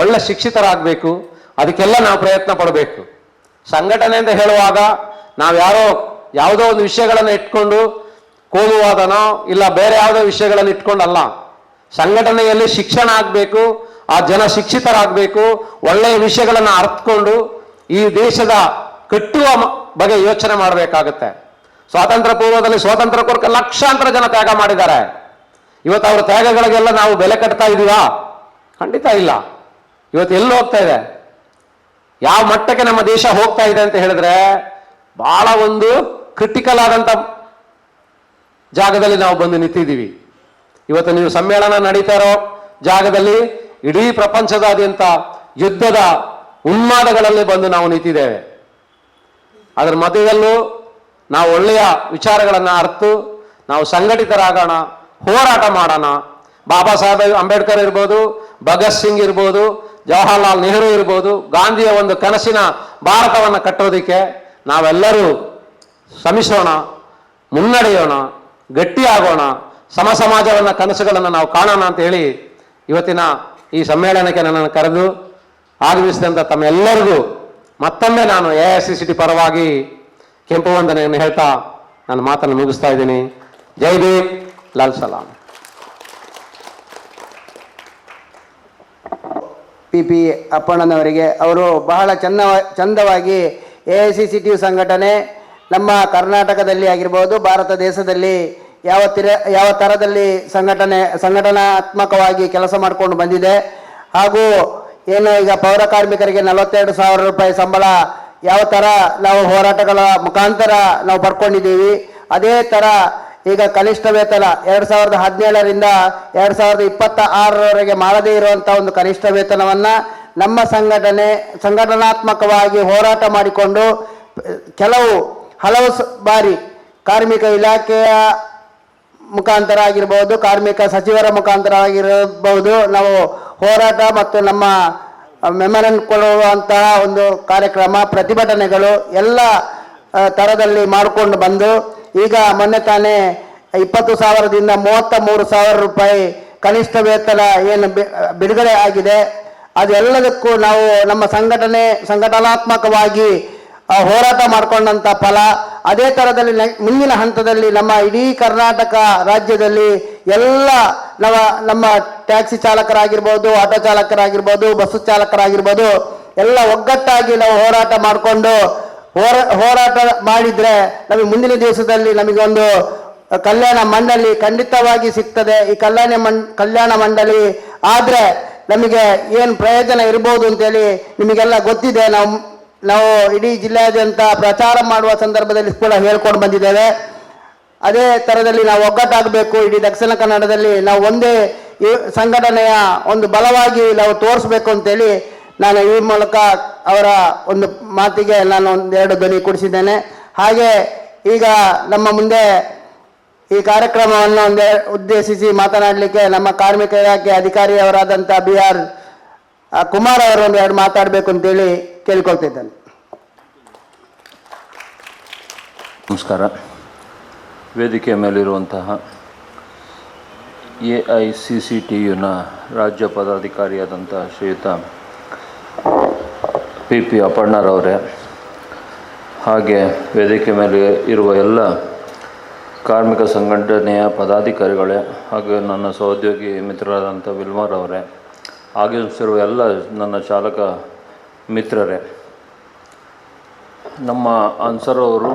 ಒಳ್ಳೆ ಶಿಕ್ಷಿತರಾಗಬೇಕು. ಅದಕ್ಕೆಲ್ಲ ನಾವು ಪ್ರಯತ್ನ ಪಡಬೇಕು. ಸಂಘಟನೆ ಅಂತ ಹೇಳುವಾಗ ನಾವು ಯಾವುದೋ ಒಂದು ವಿಷಯಗಳನ್ನು ಇಟ್ಕೊಂಡು ಕೋಮುವಾದನೋ ಇಲ್ಲ ಬೇರೆ ಯಾವುದೋ ವಿಷಯಗಳನ್ನು ಇಟ್ಕೊಂಡಲ್ಲ. ಸಂಘಟನೆಯಲ್ಲಿ ಶಿಕ್ಷಣ ಆಗಬೇಕು, ಆ ಜನ ಶಿಕ್ಷಿತರಾಗಬೇಕು, ಒಳ್ಳೆಯ ವಿಷಯಗಳನ್ನು ಅರ್ಥಕೊಂಡು ಈ ದೇಶದ ಕಟ್ಟುವ ಬಗ್ಗೆ ಯೋಚನೆ ಮಾಡಬೇಕಾಗತ್ತೆ. ಸ್ವಾತಂತ್ರ್ಯ ಪೂರ್ವದಲ್ಲಿ ಸ್ವಾತಂತ್ರ್ಯಕ್ಕೋಸ್ಕರ ಲಕ್ಷಾಂತರ ಜನ ತ್ಯಾಗ ಮಾಡಿದ್ದಾರೆ. ಇವತ್ತು ಅವರ ತ್ಯಾಗಗಳಿಗೆಲ್ಲ ನಾವು ಬೆಲೆ ಕಟ್ತಾ ಇದೀವಾ? ಖಂಡಿತ ಇಲ್ಲ. ಇವತ್ತು ಎಲ್ಲಿ ಹೋಗ್ತಾ ಇದೆ, ಯಾವ ಮಟ್ಟಕ್ಕೆ ನಮ್ಮ ದೇಶ ಹೋಗ್ತಾ ಇದೆ ಅಂತ ಹೇಳಿದ್ರೆ ಬಹಳ ಒಂದು ಕ್ರಿಟಿಕಲ್ ಆದಂಥ ಜಾಗದಲ್ಲಿ ನಾವು ಬಂದು ನಿಂತಿದ್ದೀವಿ. ಇವತ್ತು ನೀವು ಸಮ್ಮೇಳನ ನಡೀತಾ ಇರೋ ಜಾಗದಲ್ಲಿ ಇಡೀ ಪ್ರಪಂಚದಾದ್ಯಂತ ಯುದ್ಧದ ಉನ್ಮಾದಗಳಲ್ಲಿ ಬಂದು ನಾವು ನಿಂತಿದ್ದೇವೆ. ಅದರ ಮಧ್ಯದಲ್ಲೂ ನಾವು ಒಳ್ಳೆಯ ವಿಚಾರಗಳನ್ನು ಅರ್ತು ನಾವು ಸಂಘಟಿತರಾಗೋಣ, ಹೋರಾಟ ಮಾಡೋಣ. ಬಾಬಾ ಸಾಹೇಬ್ ಅಂಬೇಡ್ಕರ್ ಇರ್ಬೋದು, ಭಗತ್ ಸಿಂಗ್ ಇರ್ಬೋದು, ಜವಾಹರ್ಲಾಲ್ ನೆಹರು ಇರ್ಬೋದು, ಗಾಂಧಿಯ ಒಂದು ಕನಸಿನ ಭಾರತವನ್ನು ಕಟ್ಟೋದಕ್ಕೆ ನಾವೆಲ್ಲರೂ ಶ್ರಮಿಸೋಣ, ಮುನ್ನಡೆಯೋಣ, ಗಟ್ಟಿಯಾಗೋಣ, ಸಮ ಸಮಾಜವನ್ನು ಕನಸುಗಳನ್ನು ನಾವು ಕಾಣೋಣ ಅಂತ ಹೇಳಿ ಇವತ್ತಿನ ಈ ಸಮ್ಮೇಳನಕ್ಕೆ ನನ್ನನ್ನು ಕರೆದು ಆಗಮಿಸಿದಂಥ ತಮ್ಮೆಲ್ಲರಿಗೂ ಮತ್ತೊಮ್ಮೆ ನಾನು AICCT ಪರವಾಗಿ ಕೆಂಪು ವಂದನೆಯನ್ನು ಹೇಳ್ತಾ ನಾನು ಮಾತನ್ನು ಮುಗಿಸ್ತಾ ಇದ್ದೀನಿ. ಜೈ ಭೀಮ್, ಲಾಲ್ ಸಲಾಂ. PP ಅಪ್ಪಣ್ಣನವರಿಗೆ ಅವರು ಬಹಳ ಚಂದವಾಗಿ AICCT ಸಂಘಟನೆ ನಮ್ಮ ಕರ್ನಾಟಕದಲ್ಲಿ ಆಗಿರ್ಬೋದು, ಭಾರತ ದೇಶದಲ್ಲಿ ಯಾವ ಥರದಲ್ಲಿ ಸಂಘಟನಾತ್ಮಕವಾಗಿ ಕೆಲಸ ಮಾಡಿಕೊಂಡು ಬಂದಿದೆ, ಹಾಗೂ ಏನು ಈಗ ಪೌರ ಕಾರ್ಮಿಕರಿಗೆ 42,000 ರೂಪಾಯಿ ಸಂಬಳ ಯಾವ ಥರ ನಾವು ಹೋರಾಟಗಳ ಮುಖಾಂತರ ನಾವು ಪಡ್ಕೊಂಡಿದ್ದೀವಿ, ಅದೇ ಥರ ಈಗ ಕನಿಷ್ಠ ವೇತನ 2017ರಿಂದ 2026ರವರೆಗೆ ಮಾಡದೇ ಇರುವಂಥ ಒಂದು ಕನಿಷ್ಠ ವೇತನವನ್ನು ನಮ್ಮ ಸಂಘಟನಾತ್ಮಕವಾಗಿ ಹೋರಾಟ ಮಾಡಿಕೊಂಡು ಹಲವು ಬಾರಿ ಕಾರ್ಮಿಕ ಇಲಾಖೆಯ ಮುಖಾಂತರ ಆಗಿರ್ಬೋದು, ಕಾರ್ಮಿಕ ಸಚಿವರ ಮುಖಾಂತರ ಆಗಿರಬಹುದು, ನಾವು ಹೋರಾಟ ಮತ್ತು ನಮ್ಮ ಮೆಮೊರನ್ ಕೊಡುವಂತಹ ಒಂದು ಕಾರ್ಯಕ್ರಮ, ಪ್ರತಿಭಟನೆಗಳು ಎಲ್ಲ ಥರದಲ್ಲಿ ಮಾಡಿಕೊಂಡು ಬಂದು ಈಗ ಮೊನ್ನೆ ತಾನೇ 20,000ದಿಂದ 33,000 ರೂಪಾಯಿ ಕನಿಷ್ಠ ವೇತನ ಏನು ಬಿಡುಗಡೆ ಆಗಿದೆ. ಅದೆಲ್ಲದಕ್ಕೂ ನಾವು ನಮ್ಮ ಸಂಘಟನಾತ್ಮಕವಾಗಿ ಹೋರಾಟ ಮಾಡಿಕೊಂಡಂಥ ಫಲ. ಅದೇ ಥರದಲ್ಲಿ ಮುಂದಿನ ಹಂತದಲ್ಲಿ ನಮ್ಮ ಇಡೀ ಕರ್ನಾಟಕ ರಾಜ್ಯದಲ್ಲಿ ಎಲ್ಲ ನಮ್ಮ ಟ್ಯಾಕ್ಸಿ ಚಾಲಕರಾಗಿರ್ಬೋದು, ಆಟೋ ಚಾಲಕರಾಗಿರ್ಬೋದು, ಬಸ್ಸು ಚಾಲಕರಾಗಿರ್ಬೋದು, ಎಲ್ಲ ಒಗ್ಗಟ್ಟಾಗಿ ನಾವು ಹೋರಾಟ ಮಾಡಿಕೊಂಡು ಹೋರಾಟ ಮಾಡಿದರೆ ನಮಗೆ ಮುಂದಿನ ದಿವಸದಲ್ಲಿ ನಮಗೊಂದು ಕಲ್ಯಾಣ ಮಂಡಳಿ ಖಂಡಿತವಾಗಿ ಸಿಗ್ತದೆ. ಈ ಕಲ್ಯಾಣ ಮಂಡಳಿ ಆದರೆ ನಮಗೆ ಏನು ಪ್ರಯೋಜನ ಇರ್ಬೋದು ಅಂತೇಳಿ ನಿಮಗೆಲ್ಲ ಗೊತ್ತಿದೆ. ನಾವು ಇಡೀ ಜಿಲ್ಲೆಯಾದ್ಯಂತ ಪ್ರಚಾರ ಮಾಡುವ ಸಂದರ್ಭದಲ್ಲಿ ಕೂಡ ಹೇಳ್ಕೊಂಡು ಬಂದಿದ್ದೇವೆ. ಅದೇ ಥರದಲ್ಲಿ ನಾವು ಒಗ್ಗಟ್ಟಾಗಬೇಕು. ಇಡೀ ದಕ್ಷಿಣ ಕನ್ನಡದಲ್ಲಿ ನಾವು ಒಂದೇ ಸಂಘಟನೆಯ ಒಂದು ಬಲವಾಗಿ ನಾವು ತೋರಿಸ್ಬೇಕು ಅಂತೇಳಿ ನಾನು ಈ ಮೂಲಕ ಅವರ ಒಂದು ಮಾತಿಗೆ ನಾನು ಒಂದೆರಡು ಧ್ವನಿ ಕೊಡಿಸಿದ್ದೇನೆ. ಹಾಗೆ ಈಗ ನಮ್ಮ ಮುಂದೆ ಈ ಕಾರ್ಯಕ್ರಮವನ್ನು ಉದ್ದೇಶಿಸಿ ಮಾತನಾಡಲಿಕ್ಕೆ ನಮ್ಮ ಕಾರ್ಮಿಕ ಇಲಾಖೆ ಅಧಿಕಾರಿಯವರಾದಂಥ BR ಕುಮಾರ್ ಅವರು ಒಂದೆರಡು ಮಾತಾಡಬೇಕು ಅಂತೇಳಿ ಕೇಳ್ಕೊಳ್ತಿದ್ದೇನೆ. ನಮಸ್ಕಾರ. ವೇದಿಕೆಯ ಮೇಲಿರುವಂತಹ AICCTUನ ರಾಜ್ಯ ಪದಾಧಿಕಾರಿಯಾದಂಥ ಶ್ರೀಯುತ PP ಅಪ್ಪಣ್ಣರವರೇ, ಹಾಗೆ ವೇದಿಕೆ ಮೇಲೆ ಇರುವ ಎಲ್ಲ ಕಾರ್ಮಿಕ ಸಂಘಟನೆಯ ಪದಾಧಿಕಾರಿಗಳೇ, ಹಾಗೆ ನನ್ನ ಸಹೋದ್ಯೋಗಿ ಮಿತ್ರರಾದಂಥ ವಿಲ್ಮರ್ ಅವರೇ, ಆಗಮಿಸಿರುವ ಎಲ್ಲ ನನ್ನ ಚಾಲಕ ಮಿತ್ರರೇ, ನಮ್ಮ ಅನ್ಸರ್ ಅವರು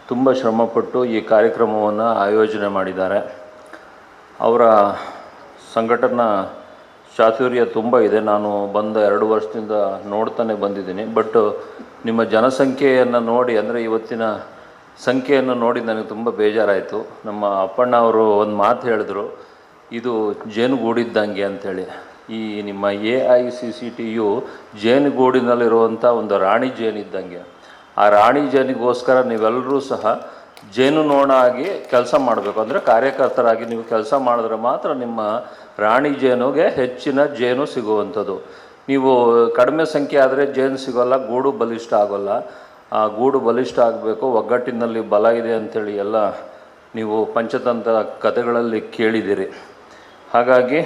ತುಂಬ ಶ್ರಮಪಟ್ಟು ಈ ಕಾರ್ಯಕ್ರಮವನ್ನು ಆಯೋಜನೆ ಮಾಡಿದ್ದಾರೆ. ಅವರ ಸಂಘಟನಾ ಚಾತುರ್ಯ ತುಂಬ ಇದೆ. ನಾನು ಬಂದ 2 ವರ್ಷದಿಂದ ನೋಡ್ತಾನೆ ಬಂದಿದ್ದೀನಿ. ಬಟ್ ನಿಮ್ಮ ಜನಸಂಖ್ಯೆಯನ್ನು ನೋಡಿ, ಅಂದರೆ ಇವತ್ತಿನ ಸಂಖ್ಯೆಯನ್ನು ನೋಡಿ ನನಗೆ ತುಂಬ ಬೇಜಾರಾಯಿತು. ನಮ್ಮ ಅಪ್ಪಣ್ಣ ಅವರು ಒಂದು ಮಾತು ಹೇಳಿದ್ರು, ಇದು ಜೇನುಗೂಡಿದ್ದಂಗೆ ಅಂಥೇಳಿ. ಈ ನಿಮ್ಮ AICCTU ಜೇನುಗೂಡಿನಲ್ಲಿರುವಂಥ ಒಂದು ರಾಣಿ ಜೇನಿದ್ದಂಗೆ. ಆ ರಾಣಿ ಜೇನಿಗೋಸ್ಕರ ನೀವೆಲ್ಲರೂ ಸಹ ಜೇನು ನೋಣ ಆಗಿ ಕೆಲಸ ಮಾಡಬೇಕು. ಅಂದರೆ ಕಾರ್ಯಕರ್ತರಾಗಿ ನೀವು ಕೆಲಸ ಮಾಡಿದ್ರೆ ಮಾತ್ರ ನಿಮ್ಮ ರಾಣಿ ಜೇನುಗೆ ಹೆಚ್ಚಿನ ಜೇನು ಸಿಗುವಂಥದ್ದು. ನೀವು ಕಡಿಮೆ ಸಂಖ್ಯೆ ಆದರೆ ಜೇನು ಸಿಗೋಲ್ಲ, ಗೂಡು ಬಲಿಷ್ಠ ಆಗೋಲ್ಲ. ಆ ಗೂಡು ಬಲಿಷ್ಠ ಆಗಬೇಕು, ಒಗ್ಗಟ್ಟಿನಲ್ಲಿ ಬಲ ಇದೆ ಅಂಥೇಳಿ ಎಲ್ಲ ನೀವು ಪಂಚತಂತ್ರ ಕಥೆಗಳಲ್ಲಿ ಕೇಳಿದ್ದೀರಿ. ಹಾಗಾಗಿ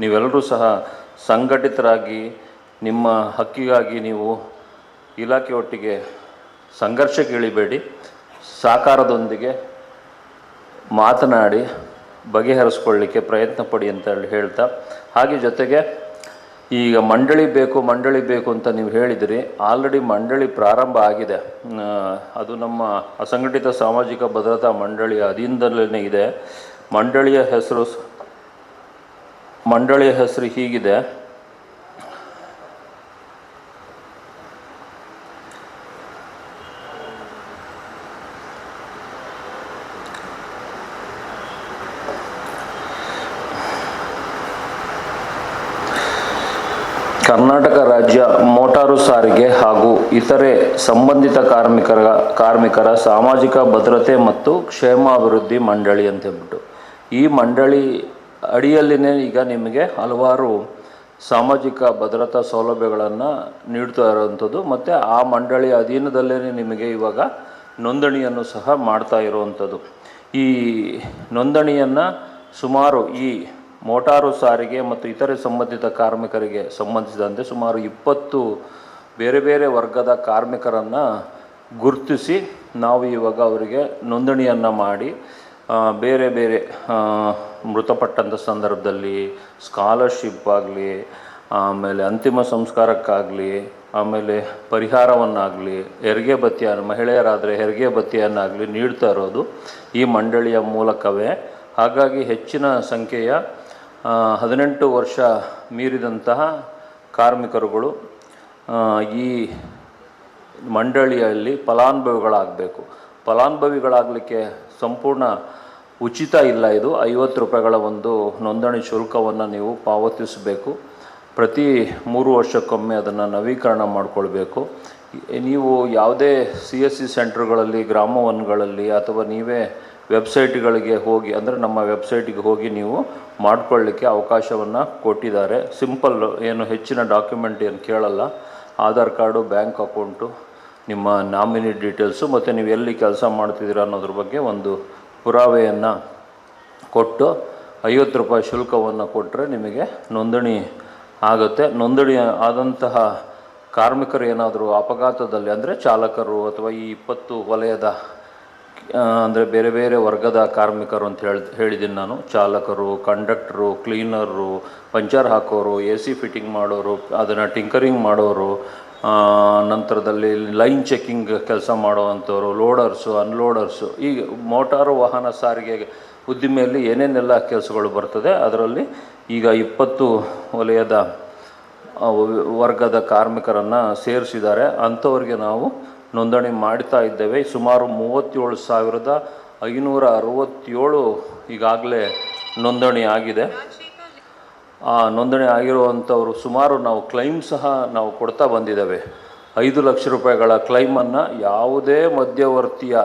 ನೀವೆಲ್ಲರೂ ಸಹ ಸಂಘಟಿತರಾಗಿ ನಿಮ್ಮ ಹಕ್ಕಿಗಾಗಿ ನೀವು ಇಲಾಖೆ ಒಟ್ಟಿಗೆ ಸಂಘರ್ಷಕ್ಕೆ ಇಳಿಬೇಡಿ, ಸಹಕಾರದೊಂದಿಗೆ ಮಾತನಾಡಿ ಬಗೆಹರಿಸ್ಕೊಳ್ಳಿಕ್ಕೆ ಪ್ರಯತ್ನ ಪಡಿ ಅಂತ ಹೇಳ್ತಾ, ಹಾಗೆ ಜೊತೆಗೆ ಈಗ ಮಂಡಳಿ ಬೇಕು ಅಂತ ನೀವು ಹೇಳಿದಿರಿ. ಆಲ್ರೆಡಿ ಮಂಡಳಿ ಪ್ರಾರಂಭ ಆಗಿದೆ. ಅದು ನಮ್ಮ ಅಸಂಘಟಿತ ಸಾಮಾಜಿಕ ಭದ್ರತಾ ಮಂಡಳಿಯ ಅಧೀನದಲ್ಲೇ ಇದೆ. ಮಂಡಳಿಯ ಹೆಸರು ಹೀಗಿದೆ: ಕರ್ನಾಟಕ ರಾಜ್ಯ ಮೋಟಾರು ಸಾರಿಗೆ ಹಾಗೂ ಇತರೆ ಸಂಬಂಧಿತ ಕಾರ್ಮಿಕರ ಸಾಮಾಜಿಕ ಭದ್ರತೆ ಮತ್ತು ಕ್ಷೇಮಾಭಿವೃದ್ಧಿ ಮಂಡಳಿ ಅಂತ ಹೇಳ್ಬಿಟ್ಟು ಈ ಮಂಡಳಿ ಅಡಿಯಲ್ಲಿನೇ ಈಗ ನಿಮಗೆ ಹಲವಾರು ಸಾಮಾಜಿಕ ಭದ್ರತಾ ಸೌಲಭ್ಯಗಳನ್ನು ನೀಡ್ತಾ ಇರುವಂಥದ್ದು ಮತ್ತು ಆ ಮಂಡಳಿ ಅಧೀನದಲ್ಲೇ ನಿಮಗೆ ಇವಾಗ ನೋಂದಣಿಯನ್ನು ಸಹ ಮಾಡ್ತಾ ಇರುವಂಥದ್ದು. ಈ ನೋಂದಣಿಯನ್ನು ಸುಮಾರು ಈ ಮೋಟಾರು ಸಾರಿಗೆ ಮತ್ತು ಇತರೆ ಸಂಬಂಧಿತ ಕಾರ್ಮಿಕರಿಗೆ ಸಂಬಂಧಿಸಿದಂತೆ ಸುಮಾರು 20 ಬೇರೆ ಬೇರೆ ವರ್ಗದ ಕಾರ್ಮಿಕರನ್ನು ಗುರುತಿಸಿ ನಾವು ಇವಾಗ ಅವರಿಗೆ ನೋಂದಣಿಯನ್ನು ಮಾಡಿ ಬೇರೆ ಬೇರೆ ಮೃತಪಟ್ಟಂಥ ಸಂದರ್ಭದಲ್ಲಿ ಸ್ಕಾಲರ್ಶಿಪ್ ಆಗಲಿ, ಆಮೇಲೆ ಅಂತಿಮ ಸಂಸ್ಕಾರಕ್ಕಾಗಲಿ, ಆಮೇಲೆ ಪರಿಹಾರವನ್ನಾಗಲಿ, ಹೆರಿಗೆ ಭತ್ಯೆಯನ್ನು ಮಹಿಳೆಯರಾದರೆ ಹೆರಿಗೆ ಭತ್ಯೆಯನ್ನಾಗಲಿ ನೀಡ್ತಾ ಇರೋದು ಈ ಮಂಡಳಿಯ ಮೂಲಕವೇ. ಹಾಗಾಗಿ ಹೆಚ್ಚಿನ ಸಂಖ್ಯೆಯ 18 ವರ್ಷ ಮೀರಿದಂತಹ ಕಾರ್ಮಿಕರುಗಳು ಈ ಮಂಡಳಿಯಲ್ಲಿ ಫಲಾನುಭವಿಗಳಾಗಬೇಕು. ಫಲಾನುಭವಿಗಳಾಗಲಿಕ್ಕೆ ಸಂಪೂರ್ಣ ಉಚಿತ ಇಲ್ಲ, ಇದು 50 ರೂಪಾಯಿಗಳ ಒಂದು ನೋಂದಣಿ ಶುಲ್ಕವನ್ನು ನೀವು ಪಾವತಿಸಬೇಕು. ಪ್ರತಿ 3 ವರ್ಷಕ್ಕೊಮ್ಮೆ ಅದನ್ನು ನವೀಕರಣ ಮಾಡಿಕೊಳ್ಬೇಕು. ನೀವು ಯಾವುದೇ CSC ಸೆಂಟ್ರ್ಗಳಲ್ಲಿ, ಗ್ರಾಮವನ್ಗಳಲ್ಲಿ ಅಥವಾ ನೀವೇ ವೆಬ್ಸೈಟ್ಗಳಿಗೆ ಹೋಗಿ, ಅಂದರೆ ನಮ್ಮ ವೆಬ್ಸೈಟಿಗೆ ಹೋಗಿ ನೀವು ಮಾಡಿಕೊಳ್ಳಿಕ್ಕೆ ಅವಕಾಶವನ್ನು ಕೊಟ್ಟಿದ್ದಾರೆ. ಸಿಂಪಲ್, ಏನು ಹೆಚ್ಚಿನ ಡಾಕ್ಯುಮೆಂಟ್ ಏನು ಕೇಳಲ್ಲ. ಆಧಾರ್ ಕಾರ್ಡು, ಬ್ಯಾಂಕ್ ಅಕೌಂಟು, ನಿಮ್ಮ ನಾಮಿನಿ ಡೀಟೇಲ್ಸು ಮತ್ತು ನೀವು ಎಲ್ಲಿ ಕೆಲಸ ಮಾಡ್ತಿದ್ದೀರ ಅನ್ನೋದ್ರ ಬಗ್ಗೆ ಒಂದು ಪುರಾವೆಯನ್ನು ಕೊಟ್ಟು 50 ರೂಪಾಯಿ ಶುಲ್ಕವನ್ನು ಕೊಟ್ಟರೆ ನಿಮಗೆ ನೋಂದಣಿ ಆಗುತ್ತೆ. ನೋಂದಣಿ ಆದಂತಹ ಕಾರ್ಮಿಕರು ಏನಾದರೂ ಅಪಘಾತದಲ್ಲಿ, ಅಂದರೆ ಚಾಲಕರು ಅಥವಾ ಈ 20 ವಲಯದ ಅಂದರೆ ಬೇರೆ ಬೇರೆ ವರ್ಗದ ಕಾರ್ಮಿಕರು ಅಂತ ಹೇಳಿದ್ದೀನಿ ನಾನು. ಚಾಲಕರು, ಕಂಡಕ್ಟ್ರು, ಕ್ಲೀನರು, ಪಂಚರ್ ಹಾಕೋರು, AC ಫಿಟ್ಟಿಂಗ್ ಮಾಡೋರು, ಅದನ್ನು ಟಿಂಕರಿಂಗ್ ಮಾಡೋರು, ನಂತರದಲ್ಲಿ ಲೈನ್ ಚೆಕ್ಕಿಂಗ್ ಕೆಲಸ ಮಾಡುವಂಥವ್ರು, ಲೋಡರ್ಸು, ಅನ್ಲೋಡರ್ಸು, ಈಗ ಮೋಟಾರು ವಾಹನ ಸಾರಿಗೆ ಉದ್ದಿಮೆಯಲ್ಲಿ ಏನೇನೆಲ್ಲ ಕೆಲಸಗಳು ಬರ್ತದೆ ಅದರಲ್ಲಿ ಈಗ 20 ವಲಯದ ವರ್ಗದ ಕಾರ್ಮಿಕರನ್ನು ಸೇರಿಸಿದ್ದಾರೆ. ಅಂಥವ್ರಿಗೆ ನಾವು ನೋಂದಣಿ ಮಾಡ್ತಾ ಇದ್ದೇವೆ. ಸುಮಾರು 37,567 ಈಗಾಗಲೇ ನೋಂದಣಿ ಆಗಿದೆ. ಆ ನೋಂದಣಿ ಆಗಿರುವಂಥವ್ರು ಸುಮಾರು ನಾವು ಕ್ಲೈಮ್ ಸಹ ನಾವು ಕೊಡ್ತಾ ಬಂದಿದ್ದೇವೆ. 5 ಲಕ್ಷ ರೂಪಾಯಿಗಳ ಕ್ಲೈಮನ್ನು ಯಾವುದೇ ಮಧ್ಯವರ್ತಿಯ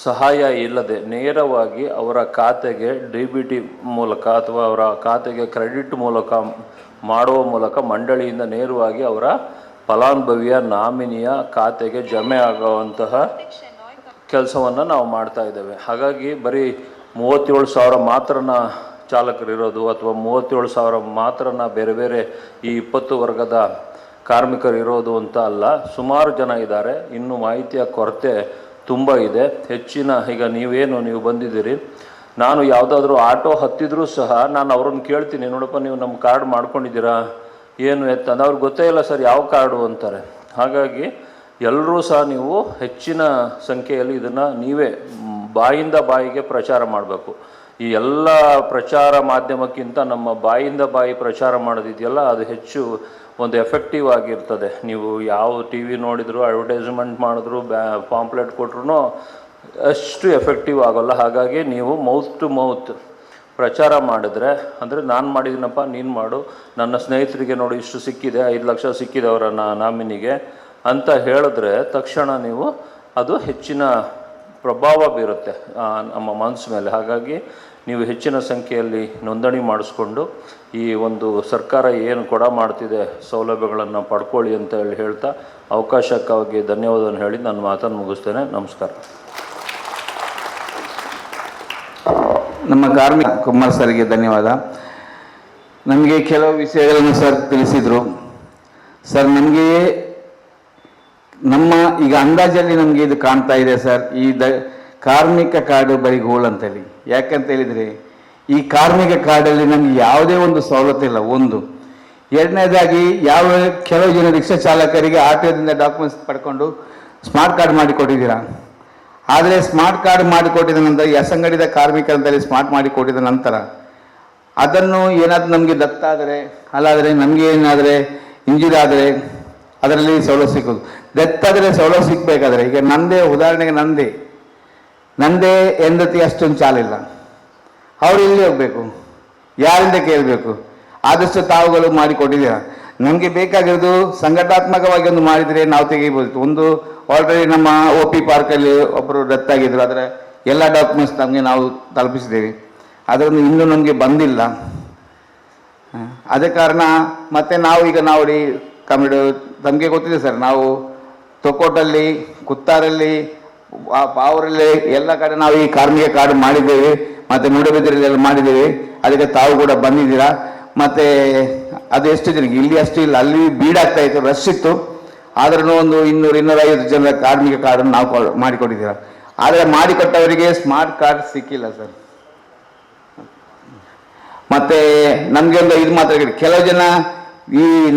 ಸಹಾಯ ಇಲ್ಲದೆ ನೇರವಾಗಿ ಅವರ ಖಾತೆಗೆ DBT ಮೂಲಕ ಅಥವಾ ಅವರ ಖಾತೆಗೆ ಕ್ರೆಡಿಟ್ ಮೂಲಕ ಮಾಡುವ ಮೂಲಕ ಮಂಡಳಿಯಿಂದ ನೇರವಾಗಿ ಅವರ ಫಲಾನುಭವಿಯ ನಾಮಿನಿಯ ಖಾತೆಗೆ ಜಮೆ ಆಗುವಂತಹ ಕೆಲಸವನ್ನು ನಾವು ಮಾಡ್ತಾ ಇದ್ದೇವೆ. ಹಾಗಾಗಿ ಬರೀ 37,000 ಮಾತ್ರನ ಚಾಲಕರಿರೋದು ಅಥವಾ 37,000 ಮಾತ್ರನ ಬೇರೆ ಬೇರೆ ಈ 20 ವರ್ಗದ ಕಾರ್ಮಿಕರು ಇರೋದು ಅಂತ ಅಲ್ಲ, ಸುಮಾರು ಜನ ಇದ್ದಾರೆ. ಇನ್ನು ಮಾಹಿತಿಯ ಕೊರತೆ ತುಂಬ ಇದೆ. ಹೆಚ್ಚಿನ ಈಗ ನೀವು ಬಂದಿದ್ದೀರಿ, ನಾನು ಯಾವುದಾದ್ರೂ ಆಟೋ ಹತ್ತಿದ್ರೂ ಸಹ ನಾನು ಅವ್ರನ್ನ ಕೇಳ್ತೀನಿ, ನೋಡಪ್ಪ ನೀವು ನಮ್ಮ ಕಾರ್ಡ್ ಮಾಡ್ಕೊಂಡಿದ್ದೀರಾ ಏನು ಎತ್ತಂದು, ಅವ್ರಿಗೆ ಗೊತ್ತೇ ಇಲ್ಲ ಸರ್ ಯಾವ ಕಾರ್ಡು ಅಂತಾರೆ. ಹಾಗಾಗಿ ಎಲ್ಲರೂ ಸಹ ನೀವು ಹೆಚ್ಚಿನ ಸಂಖ್ಯೆಯಲ್ಲಿ ಇದನ್ನು ನೀವೇ ಬಾಯಿಂದ ಬಾಯಿಗೆ ಪ್ರಚಾರ ಮಾಡಬೇಕು. ಈ ಎಲ್ಲ ಪ್ರಚಾರ ಮಾಧ್ಯಮಕ್ಕಿಂತ ನಮ್ಮ ಬಾಯಿಂದ ಬಾಯಿ ಪ್ರಚಾರ ಮಾಡೋದಿದೆಯಲ್ಲ ಅದು ಹೆಚ್ಚು ಒಂದು ಎಫೆಕ್ಟಿವ್ ಆಗಿರ್ತದೆ. ನೀವು ಯಾವ TV ನೋಡಿದ್ರು, ಅಡ್ವರ್ಟೈಸ್ಮೆಂಟ್ ಮಾಡಿದ್ರು, ಪಾಂಪ್ಲೆಟ್ ಕೊಟ್ರು ಅಷ್ಟು ಎಫೆಕ್ಟಿವ್ ಆಗೋಲ್ಲ. ಹಾಗಾಗಿ ನೀವು ಮೌತ್ ಟು ಮೌತ್ ಪ್ರಚಾರ ಮಾಡಿದ್ರೆ, ಅಂದರೆ ನಾನು ಮಾಡಿದ್ದೀನಪ್ಪ ನೀನು ಮಾಡು, ನನ್ನ ಸ್ನೇಹಿತರಿಗೆ ನೋಡಿ ಇಷ್ಟು ಸಿಕ್ಕಿದೆ, 5 ಲಕ್ಷ ಸಿಕ್ಕಿದೆ ಅವರ ನಾಮಿನಿಗೆ ಅಂತ ಹೇಳಿದ್ರೆ ತಕ್ಷಣ ನೀವು ಅದು ಹೆಚ್ಚಿನ ಪ್ರಭಾವ ಬೀರುತ್ತೆ ನಮ್ಮ ಮನಸ್ಸು ಮೇಲೆ. ಹಾಗಾಗಿ ನೀವು ಹೆಚ್ಚಿನ ಸಂಖ್ಯೆಯಲ್ಲಿ ನೋಂದಣಿ ಮಾಡಿಸ್ಕೊಂಡು ಈ ಒಂದು ಸರ್ಕಾರ ಏನು ಮಾಡ್ತಿದೆ ಸೌಲಭ್ಯಗಳನ್ನು ಪಡ್ಕೊಳ್ಳಿ ಅಂತ ಹೇಳ್ತಾ ಅವಕಾಶಕ್ಕಾಗಿ ಧನ್ಯವಾದವನ್ನು ಹೇಳಿ ನನ್ನ ಮಾತನ್ನು ಮುಗಿಸ್ತೇನೆ. ನಮಸ್ಕಾರ. ನಮ್ಮ ಕಾರ್ಮಿಕ ಕುಮಾರ್ ಸರ್ಗೆ ಧನ್ಯವಾದ. ನಮಗೆ ಕೆಲವು ವಿಷಯಗಳನ್ನು ಸರ್ ತಿಳಿಸಿದರು. ಸರ್ ನಮಗೆ ನಮ್ಮ ಈಗ ಅಂದಾಜಲ್ಲಿ ನಮಗೆ ಇದು ಕಾಣ್ತಾ ಇದೆ ಸರ್, ಈ ಕಾರ್ಮಿಕ ಕಾರ್ಡು ಬರೀ ಗೋಲ್ ಅಂತೇಳಿ. ಯಾಕಂತ ಹೇಳಿದರೆ ಈ ಕಾರ್ಮಿಕ ಕಾರ್ಡಲ್ಲಿ ನಮಗೆ ಯಾವುದೇ ಒಂದು ಸವಲತ್ತು ಇಲ್ಲ. ಒಂದು ಎರಡನೇದಾಗಿ ಕೆಲವು ಜನ ರಿಕ್ಷಾ ಚಾಲಕರಿಗೆ ಆಟೋದಿಂದ ಡಾಕ್ಯುಮೆಂಟ್ಸ್ ಪಡ್ಕೊಂಡು ಸ್ಮಾರ್ಟ್ ಕಾರ್ಡ್ ಮಾಡಿಕೊಟ್ಟಿದ್ದೀರಾ. ಆದರೆ ಸ್ಮಾರ್ಟ್ ಕಾರ್ಡ್ ಮಾಡಿಕೊಟ್ಟಿದ ನಂತರ ಈ ಅಸಂಘಟಿತ ಕಾರ್ಮಿಕರಂತೇಳಿ ಸ್ಮಾರ್ಟ್ ಮಾಡಿಕೊಟ್ಟಿದ ನಂತರ ಅದನ್ನು ಏನಾದರೂ ನಮಗೆ ದತ್ತಾದರೆ ಅಲ್ಲಾದರೆ ನಮಗೆ ಏನಾದರೆ ಇಂಜುರಿ ಆದರೆ ಅದರಲ್ಲಿ ಸವಲತ್ತು ಸಿಗೋದು. ದತ್ತಾದರೆ ಸವಲತ್ತು ಸಿಗಬೇಕಾದ್ರೆ ಈಗ ಉದಾಹರಣೆಗೆ ನಂದೇ ಹೆಂಡತಿ ಅಷ್ಟೊಂದು ಚಾಲಿಲ್ಲ, ಅವ್ರು ಇಲ್ಲಿ ಹೋಗಬೇಕು, ಯಾರಿಂದ ಕೇಳಬೇಕು? ಆದಷ್ಟು ತಾವುಗಳು ಮಾಡಿಕೊಟ್ಟಿದ್ದೀರಾ. ನಮಗೆ ಬೇಕಾಗಿರೋದು ಸಂಘಟನಾತ್ಮಕವಾಗಿ ಒಂದು ಮಾಡಿದರೆ ನಾವು ತೆಗಿಬೋದು. ಒಂದು ಆಲ್ರೆಡಿ ನಮ್ಮ OP ಪಾರ್ಕಲ್ಲಿ ಒಬ್ಬರು ಡೆತ್ ಆಗಿದ್ರು, ಅದರ ಎಲ್ಲ ಡಾಕ್ಯುಮೆಂಟ್ಸ್ ನಮಗೆ ನಾವು ತಲುಪಿಸಿದ್ದೇವೆ. ಅದನ್ನು ಇನ್ನೂ ನಮಗೆ ಬಂದಿಲ್ಲ. ಅದೇ ಕಾರಣ ಮತ್ತೆ ನಾವು ಈಗ ತಮಗೆ ಗೊತ್ತಿದೆ ಸರ್, ನಾವು ತೊಕ್ಕೋಟಲ್ಲಿ, ಕುತ್ತಾರಲ್ಲಿ, ಪಾವರಲ್ಲಿ ಎಲ್ಲ ಕಡೆ ನಾವು ಈ ಕಾರ್ಮಿಕ ಕಾರ್ಡ್ ಮಾಡಿದ್ದೇವೆ. ಮತ್ತೆ ಮೂಡಬಿದ್ರೆಯಲ್ಲಿ ಎಲ್ಲ ಮಾಡಿದ್ದೇವೆ. ಅದಕ್ಕೆ ತಾವು ಕೂಡ ಬಂದಿದ್ದೀರಾ. ಮತ್ತೆ ಅದು ಎಷ್ಟು ಜನಕ್ಕೆ ಇಲ್ಲಿ ಅಷ್ಟು ಇಲ್ಲ, ಅಲ್ಲಿ ಬೀಡಾಗ್ತಾ ಇತ್ತು, ರಶ್ ಇತ್ತು. ಆದ್ರೂ ಒಂದು 200-250 ಜನರ ಕಾರ್ಮಿಕ ಕಾರ್ಡನ್ನು ನಾವು ಮಾಡಿಕೊಟ್ಟಿದ್ದೀರಾ. ಆದರೆ ಮಾಡಿಕೊಟ್ಟವರಿಗೆ ಸ್ಮಾರ್ಟ್ ಕಾರ್ಡ್ ಸಿಕ್ಕಿಲ್ಲ ಸರ್. ಮತ್ತೆ ನಮಗೆ ಒಂದು ಇದು ಮಾತ್ರ ಕೆಲವು ಜನ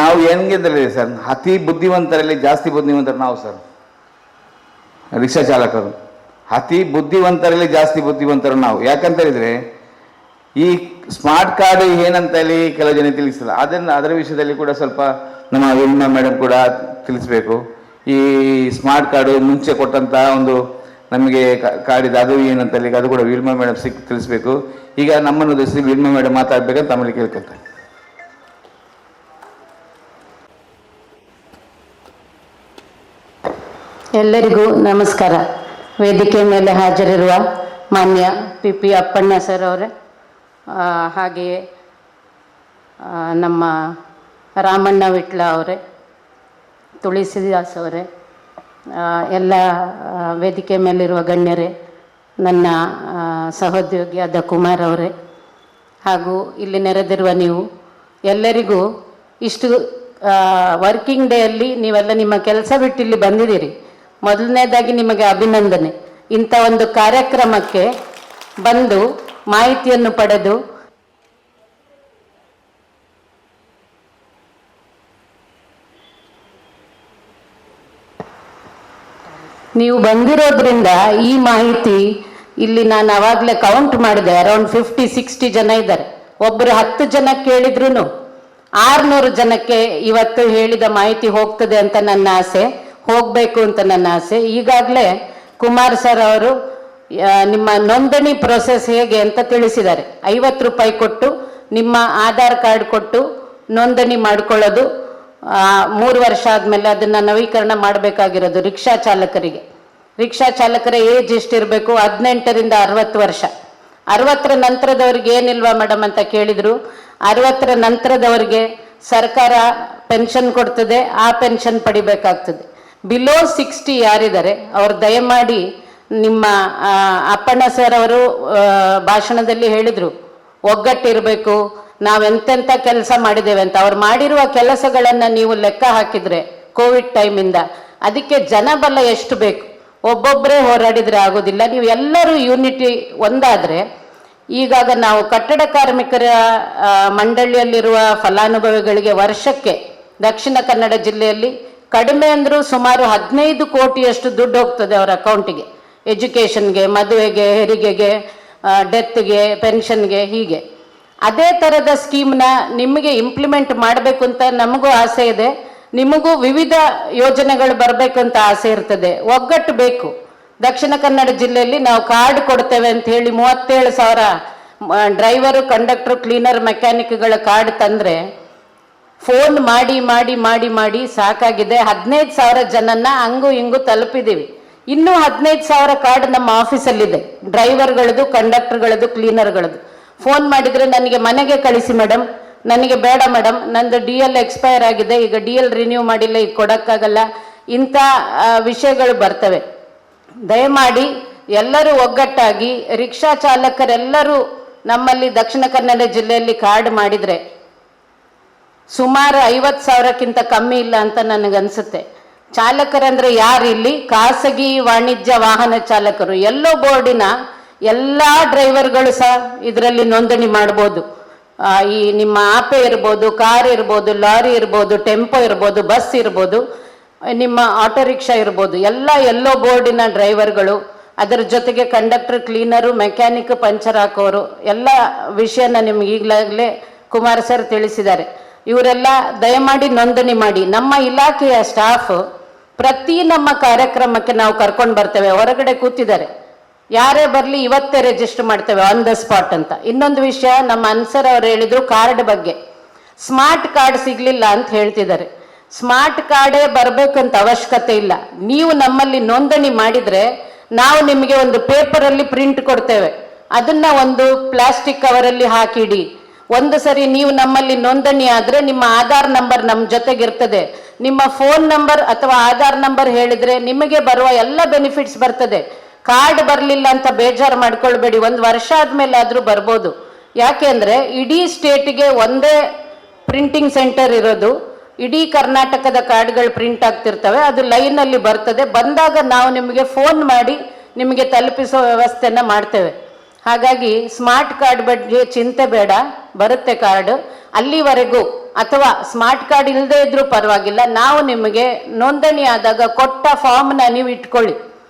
ನಾವು ಹೆಂಗಿದ್ರೆ ಸರ್, ಅತಿ ಬುದ್ಧಿವಂತರಲ್ಲಿ ಜಾಸ್ತಿ ಬುದ್ಧಿವಂತರು ನಾವು ಸರ್, ರಿಕ್ಷಾ ಚಾಲಕರು. ಅತಿ ಬುದ್ಧಿವಂತರಲ್ಲಿ ಜಾಸ್ತಿ ಬುದ್ಧಿವಂತರು ನಾವು. ಯಾಕಂತ ಹೇಳಿದ್ರೆ ಈ ಸ್ಮಾರ್ಟ್ ಕಾರ್ಡ್ ಏನಂತ ಹೇಳಿ ಕೆಲವು ಜನ ತಿಳಿಸಿಲ್ಲ. ಅದರ ವಿಷಯದಲ್ಲಿ ಕೂಡ ಸ್ವಲ್ಪ ನಮ್ಮ ವಿಲ್ಮಾ ಮೇಡಮ್ ಕೂಡ ತಿಳಿಸ್ಬೇಕು. ಈ ಸ್ಮಾರ್ಟ್ ಕಾರ್ಡು ಮುಂಚೆ ಕೊಟ್ಟಂತ ಒಂದು ನಮಗೆ ಕಾರ್ಡಿದೆ, ಅದು ಏನಂತ ಹೇಳಿ ಅದು ಕೂಡ ವಿಲ್ಮಾ ಮೇಡಮ್ ತಿಳಿಸ್ಬೇಕು. ಈಗ ನಮ್ಮನ್ನು ಉದ್ದೇಶಿಸಿ ವಿಲ್ಮಾ ಮೇಡಮ್ ಮಾತಾಡ್ಬೇಕಂತ ತಮ್ಮಲ್ಲಿ ಕೇಳ್ಕೊಳ್ತಾರೆ. ಎಲ್ಲರಿಗೂ ನಮಸ್ಕಾರ. ವೇದಿಕೆ ಮೇಲೆ ಹಾಜರಿರುವ ಮಾನ್ಯ PP ಅಪ್ಪಣ್ಣ ಸರ್ ಅವರೇ, ಹಾಗೆಯೇ ನಮ್ಮ ರಾಮಣ್ಣ ವಿಟ್ಲ ಅವರೇ, ತುಳಸಿದಾಸ್ ಅವರೇ, ಎಲ್ಲ ವೇದಿಕೆ ಮೇಲಿರುವ ಗಣ್ಯರೇ, ನನ್ನ ಸಹೋದ್ಯೋಗಿಯಾದ ಕುಮಾರ್ ಅವರೇ, ಹಾಗೂ ಇಲ್ಲಿ ನೆರೆದಿರುವ ನೀವು ಎಲ್ಲರಿಗೂ ಇಷ್ಟು ವರ್ಕಿಂಗ್ ಡೇಯಲ್ಲಿ ನೀವೆಲ್ಲ ನಿಮ್ಮ ಕೆಲಸ ಬಿಟ್ಟು ಇಲ್ಲಿ ಬಂದಿದ್ದೀರಿ. ಮೊದಲನೇದಾಗಿ ನಿಮಗೆ ಅಭಿನಂದನೆ. ಇಂಥ ಒಂದು ಕಾರ್ಯಕ್ರಮಕ್ಕೆ ಬಂದು ಮಾಹಿತಿಯನ್ನು ಪಡೆದು ನೀವು ಬಂದಿರೋದ್ರಿಂದ ಈ ಮಾಹಿತಿ ಇಲ್ಲಿ ನಾನು ಅವಾಗಲೇ ಕೌಂಟ್ ಮಾಡಿದೆ, ಅರೌಂಡ್ 50-60 ಜನ ಇದ್ದಾರೆ. ಒಬ್ಬರು 10 ಜನ ಕೇಳಿದ್ರು 600 ಜನಕ್ಕೆ ಇವತ್ತು ಹೇಳಿದ ಮಾಹಿತಿ ಹೋಗ್ತದೆ ಅಂತ ನನ್ನ ಆಸೆ, ಹೋಗಬೇಕು ಅಂತ ನನ್ನ ಆಸೆ. ಈಗಾಗಲೇ ಕುಮಾರ್ ಸರ್ ಅವರು ನಿಮ್ಮ ನೋಂದಣಿ ಪ್ರೋಸೆಸ್ ಹೇಗೆ ಅಂತ ತಿಳಿಸಿದ್ದಾರೆ. 50 ರೂಪಾಯಿ ಕೊಟ್ಟು ನಿಮ್ಮ ಆಧಾರ್ ಕಾರ್ಡ್ ಕೊಟ್ಟು ನೋಂದಣಿ ಮಾಡ್ಕೊಳ್ಳೋದು. 3 ವರ್ಷ ಆದಮೇಲೆ ಅದನ್ನು ನವೀಕರಣ ಮಾಡಬೇಕಾಗಿರೋದು ರಿಕ್ಷಾ ಚಾಲಕರಿಗೆ. ರಿಕ್ಷಾ ಚಲಕರ ಏಜ್ ಎಷ್ಟಿರಬೇಕು? 18ರಿಂದ 60 ವರ್ಷ. 60ರ ನಂತರದವ್ರಿಗೆ ಏನಿಲ್ವಾ ಮೇಡಮ್ ಅಂತ ಕೇಳಿದ್ರು. 60ರ ನಂತರದವರಿಗೆ ಸರ್ಕಾರ ಪೆನ್ಷನ್ ಕೊಡ್ತದೆ, ಆ ಪೆನ್ಷನ್ ಪಡಿಬೇಕಾಗ್ತದೆ. ಬಿಲೋ 60 ಯಾರಿದ್ದಾರೆ ಅವ್ರು ದಯಮಾಡಿ ನಿಮ್ಮ ಅಪ್ಪಣ್ಣ ಸರ್ ಅವರು ಭಾಷಣದಲ್ಲಿ ಹೇಳಿದರು, ಒಗ್ಗಟ್ಟಿರಬೇಕು, ನಾವೆಂತೆಂಥ ಕೆಲಸ ಮಾಡಿದ್ದೇವೆ ಅಂತ. ಅವ್ರು ಮಾಡಿರುವ ಕೆಲಸಗಳನ್ನು ನೀವು ಲೆಕ್ಕ ಹಾಕಿದರೆ ಕೋವಿಡ್ ಟೈಮಿಂದ ಅದಕ್ಕೆ ಜನಬಲ ಎಷ್ಟು ಬೇಕು? ಒಬ್ಬೊಬ್ಬರೇ ಹೋರಾಡಿದರೆ ಆಗೋದಿಲ್ಲ. ನೀವು ಎಲ್ಲರೂ ಯೂನಿಟಿ ಒಂದಾದರೆ, ಈಗಾಗ ನಾವು ಕಟ್ಟಡ ಕಾರ್ಮಿಕರ ಮಂಡಳಿಯಲ್ಲಿರುವ ಫಲಾನುಭವಿಗಳಿಗೆ ವರ್ಷಕ್ಕೆ ದಕ್ಷಿಣ ಕನ್ನಡ ಜಿಲ್ಲೆಯಲ್ಲಿ ಕಡಿಮೆ ಅಂದರೂ ಸುಮಾರು 15 ಕೋಟಿಯಷ್ಟು ದುಡ್ಡು ಹೋಗ್ತದೆ ಅವರ ಅಕೌಂಟಿಗೆ. ಎಜುಕೇಷನ್ಗೆ, ಮದುವೆಗೆ, ಹೆರಿಗೆಗೆ, ಡೆತ್ಗೆ, ಪೆನ್ಷನ್ಗೆ, ಹೀಗೆ. ಅದೇ ಥರದ ಸ್ಕೀಮ್ನ ನಿಮಗೆ ಇಂಪ್ಲಿಮೆಂಟ್ ಮಾಡಬೇಕು ಅಂತ ನಮಗೂ ಆಸೆ ಇದೆ. ನಿಮಗೂ ವಿವಿಧ ಯೋಜನೆಗಳು ಬರಬೇಕು ಅಂತ ಆಸೆ ಇರ್ತದೆ. ಒಗ್ಗಟ್ಟು ಬೇಕು. ದಕ್ಷಿಣ ಕನ್ನಡ ಜಿಲ್ಲೆಯಲ್ಲಿ ನಾವು ಕಾರ್ಡ್ ಕೊಡ್ತೇವೆ ಅಂತ ಹೇಳಿ 37,000 ಡ್ರೈವರು, ಕಂಡಕ್ಟ್ರು, ಕ್ಲೀನರ್, ಮೆಕ್ಯಾನಿಕ್ಗಳ ಕಾರ್ಡ್ ತಂದರೆ ಫೋನ್ ಮಾಡಿ ಮಾಡಿ ಮಾಡಿ ಮಾಡಿ ಸಾಕಾಗಿದೆ. 15,000 ಜನನ್ನ ಹಂಗೂ ಹಿಂಗೂ ತಲುಪಿದ್ದೀವಿ. ಇನ್ನೂ 15,000 ಕಾರ್ಡ್ ನಮ್ಮ ಆಫೀಸಲ್ಲಿದೆ, ಡ್ರೈವರ್ಗಳದ್ದು, ಕಂಡಕ್ಟರ್ಗಳದ್ದು, ಕ್ಲೀನರ್ಗಳದ್ದು. ಫೋನ್ ಮಾಡಿದರೆ ನನಗೆ ಮನೆಗೆ ಕಳಿಸಿ ಮೇಡಮ್, ನನಗೆ ಬೇಡ ಮೇಡಮ್, ನಂದು DL ಎಕ್ಸ್ಪೈರ್ ಆಗಿದೆ, ಈಗ DL ರಿನ್ಯೂ ಮಾಡಿಲ್ಲ, ಈಗ ಕೊಡೋಕ್ಕಾಗಲ್ಲ, ಇಂಥ ವಿಷಯಗಳು ಬರ್ತವೆ. ದಯಮಾಡಿ ಎಲ್ಲರೂ ಒಗ್ಗಟ್ಟಾಗಿ ರಿಕ್ಷಾ ಚಾಲಕರೆಲ್ಲರೂ ನಮ್ಮಲ್ಲಿ ದಕ್ಷಿಣ ಕನ್ನಡ ಜಿಲ್ಲೆಯಲ್ಲಿ ಕಾರ್ಡ್ ಮಾಡಿದರೆ ಸುಮಾರು 50,000ಕ್ಕಿಂತ ಕಮ್ಮಿ ಇಲ್ಲ ಅಂತ ನನಗನ್ಸುತ್ತೆ. ಚಾಲಕರಂದ್ರೆ ಯಾರು? ಇಲ್ಲಿ ಖಾಸಗಿ ವಾಣಿಜ್ಯ ವಾಹನ ಚಾಲಕರು. ಎಲ್ಲೋ ಬೋರ್ಡಿನ ಎಲ್ಲ ಡ್ರೈವರ್ಗಳು ಸಹ ಇದರಲ್ಲಿ ನೋಂದಣಿ ಮಾಡ್ಬೋದು. ಈ ನಿಮ್ಮ ಆಪೆ ಇರ್ಬೋದು, ಕಾರ್ ಇರ್ಬೋದು, ಲಾರಿ ಇರ್ಬೋದು, ಟೆಂಪೋ ಇರ್ಬೋದು, ಬಸ್ ಇರ್ಬೋದು, ನಿಮ್ಮ ಆಟೋ ರಿಕ್ಷಾ ಇರ್ಬೋದು, ಎಲ್ಲ ಎಲ್ಲೋ ಬೋರ್ಡಿನ ಡ್ರೈವರ್ಗಳು, ಅದರ ಜೊತೆಗೆ ಕಂಡಕ್ಟರ್, ಕ್ಲೀನರು, ಮೆಕ್ಯಾನಿಕ್, ಪಂಚರ್ ಹಾಕೋರು, ಎಲ್ಲ ವಿಷಯನ ನಿಮ್ಗೆ ಈಗಲಾಗಲೇ ಕುಮಾರ್ ಸರ್ ತಿಳಿಸಿದ್ದಾರೆ. ಇವರೆಲ್ಲ ದಯಮಾಡಿ ನೋಂದಣಿ ಮಾಡಿ. ನಮ್ಮ ಇಲಾಖೆಯ ಸ್ಟಾಫ್ ಪ್ರತಿ ನಮ್ಮ ಕಾರ್ಯಕ್ರಮಕ್ಕೆ ನಾವು ಕರ್ಕೊಂಡು ಬರ್ತೇವೆ. ಹೊರಗಡೆ ಕೂತಿದ್ದಾರೆ, ಯಾರೇ ಬರಲಿ ಇವತ್ತೇ ರಿಜಿಸ್ಟರ್ ಮಾಡ್ತೇವೆ ಆನ್ ದ ಸ್ಪಾಟ್ ಅಂತ. ಇನ್ನೊಂದು ವಿಷಯ ನಮ್ಮ ಅನ್ಸರ್ ಅವರು ಹೇಳಿದ್ರು ಕಾರ್ಡ್ ಬಗ್ಗೆ. ಸ್ಮಾರ್ಟ್ ಕಾರ್ಡ್ ಸಿಗ್ಲಿಲ್ಲ ಅಂತ ಹೇಳ್ತಿದ್ದಾರೆ. ಸ್ಮಾರ್ಟ್ ಕಾರ್ಡೇ ಬರಬೇಕಂತ ಅವಶ್ಯಕತೆ ಇಲ್ಲ. ನೀವು ನಮ್ಮಲ್ಲಿ ನೋಂದಣಿ ಮಾಡಿದ್ರೆ ನಾವು ನಿಮಗೆ ಒಂದು ಪೇಪರಲ್ಲಿ ಪ್ರಿಂಟ್ ಕೊಡ್ತೇವೆ, ಅದನ್ನ ಒಂದು ಪ್ಲಾಸ್ಟಿಕ್ ಕವರಲ್ಲಿ ಹಾಕಿಡಿ. ಒಂದು ಸರಿ ನೀವು ನಮ್ಮಲ್ಲಿ ನೋಂದಣಿ ಆದ್ರೆ ನಿಮ್ಮ ಆಧಾರ್ ನಂಬರ್ ನಮ್ಮ ಜೊತೆಗಿರ್ತದೆ. ನಿಮ್ಮ ಫೋನ್ ನಂಬರ್ ಅಥವಾ ಆಧಾರ್ ನಂಬರ್ ಹೇಳಿದ್ರೆ ನಿಮಗೆ ಬರುವ ಎಲ್ಲ ಬೆನಿಫಿಟ್ಸ್ ಬರ್ತದೆ. ಕಾರ್ಡ್ ಬರಲಿಲ್ಲ ಅಂತ ಬೇಜಾರು ಮಾಡ್ಕೊಳ್ಬೇಡಿ, 1 ವರ್ಷ ಆದ್ಮೇಲೆ ಆದ್ರೂ ಬರ್ಬೋದು. ಯಾಕೆಂದ್ರೆ ಇಡೀ ಸ್ಟೇಟಿಗೆ ಒಂದೇ ಪ್ರಿಂಟಿಂಗ್ ಸೆಂಟರ್ ಇರೋದು. ಇಡೀ ಕರ್ನಾಟಕದ ಕಾರ್ಡ್ಗಳು ಪ್ರಿಂಟ್ ಆಗ್ತಿರ್ತವೆ, ಅದು ಲೈನಲ್ಲಿ ಬರ್ತದೆ. ಬಂದಾಗ ನಾವು ನಿಮಗೆ ಫೋನ್ ಮಾಡಿ ನಿಮಗೆ ತಲುಪಿಸೋ ವ್ಯವಸ್ಥೆನ ಮಾಡ್ತೇವೆ. ಹಾಗಾಗಿ ಸ್ಮಾರ್ಟ್ ಕಾರ್ಡ್ ಬಗ್ಗೆ ಚಿಂತೆ ಬೇಡ, ಬರುತ್ತೆ ಕಾರ್ಡ್. ಅಲ್ಲಿವರೆಗೂ ಅಥವಾ ಸ್ಮಾರ್ಟ್ ಕಾರ್ಡ್ ಇಲ್ಲದೆ ಇದ್ರೂ ಪರವಾಗಿಲ್ಲ, ನಾವು ನಿಮಗೆ ನೋಂದಣಿ ಆದಾಗ ಕೊಟ್ಟ ಫಾರ್ಮ್ನ ನೀವು ಇಟ್ಕೊಳ್ಳಿ.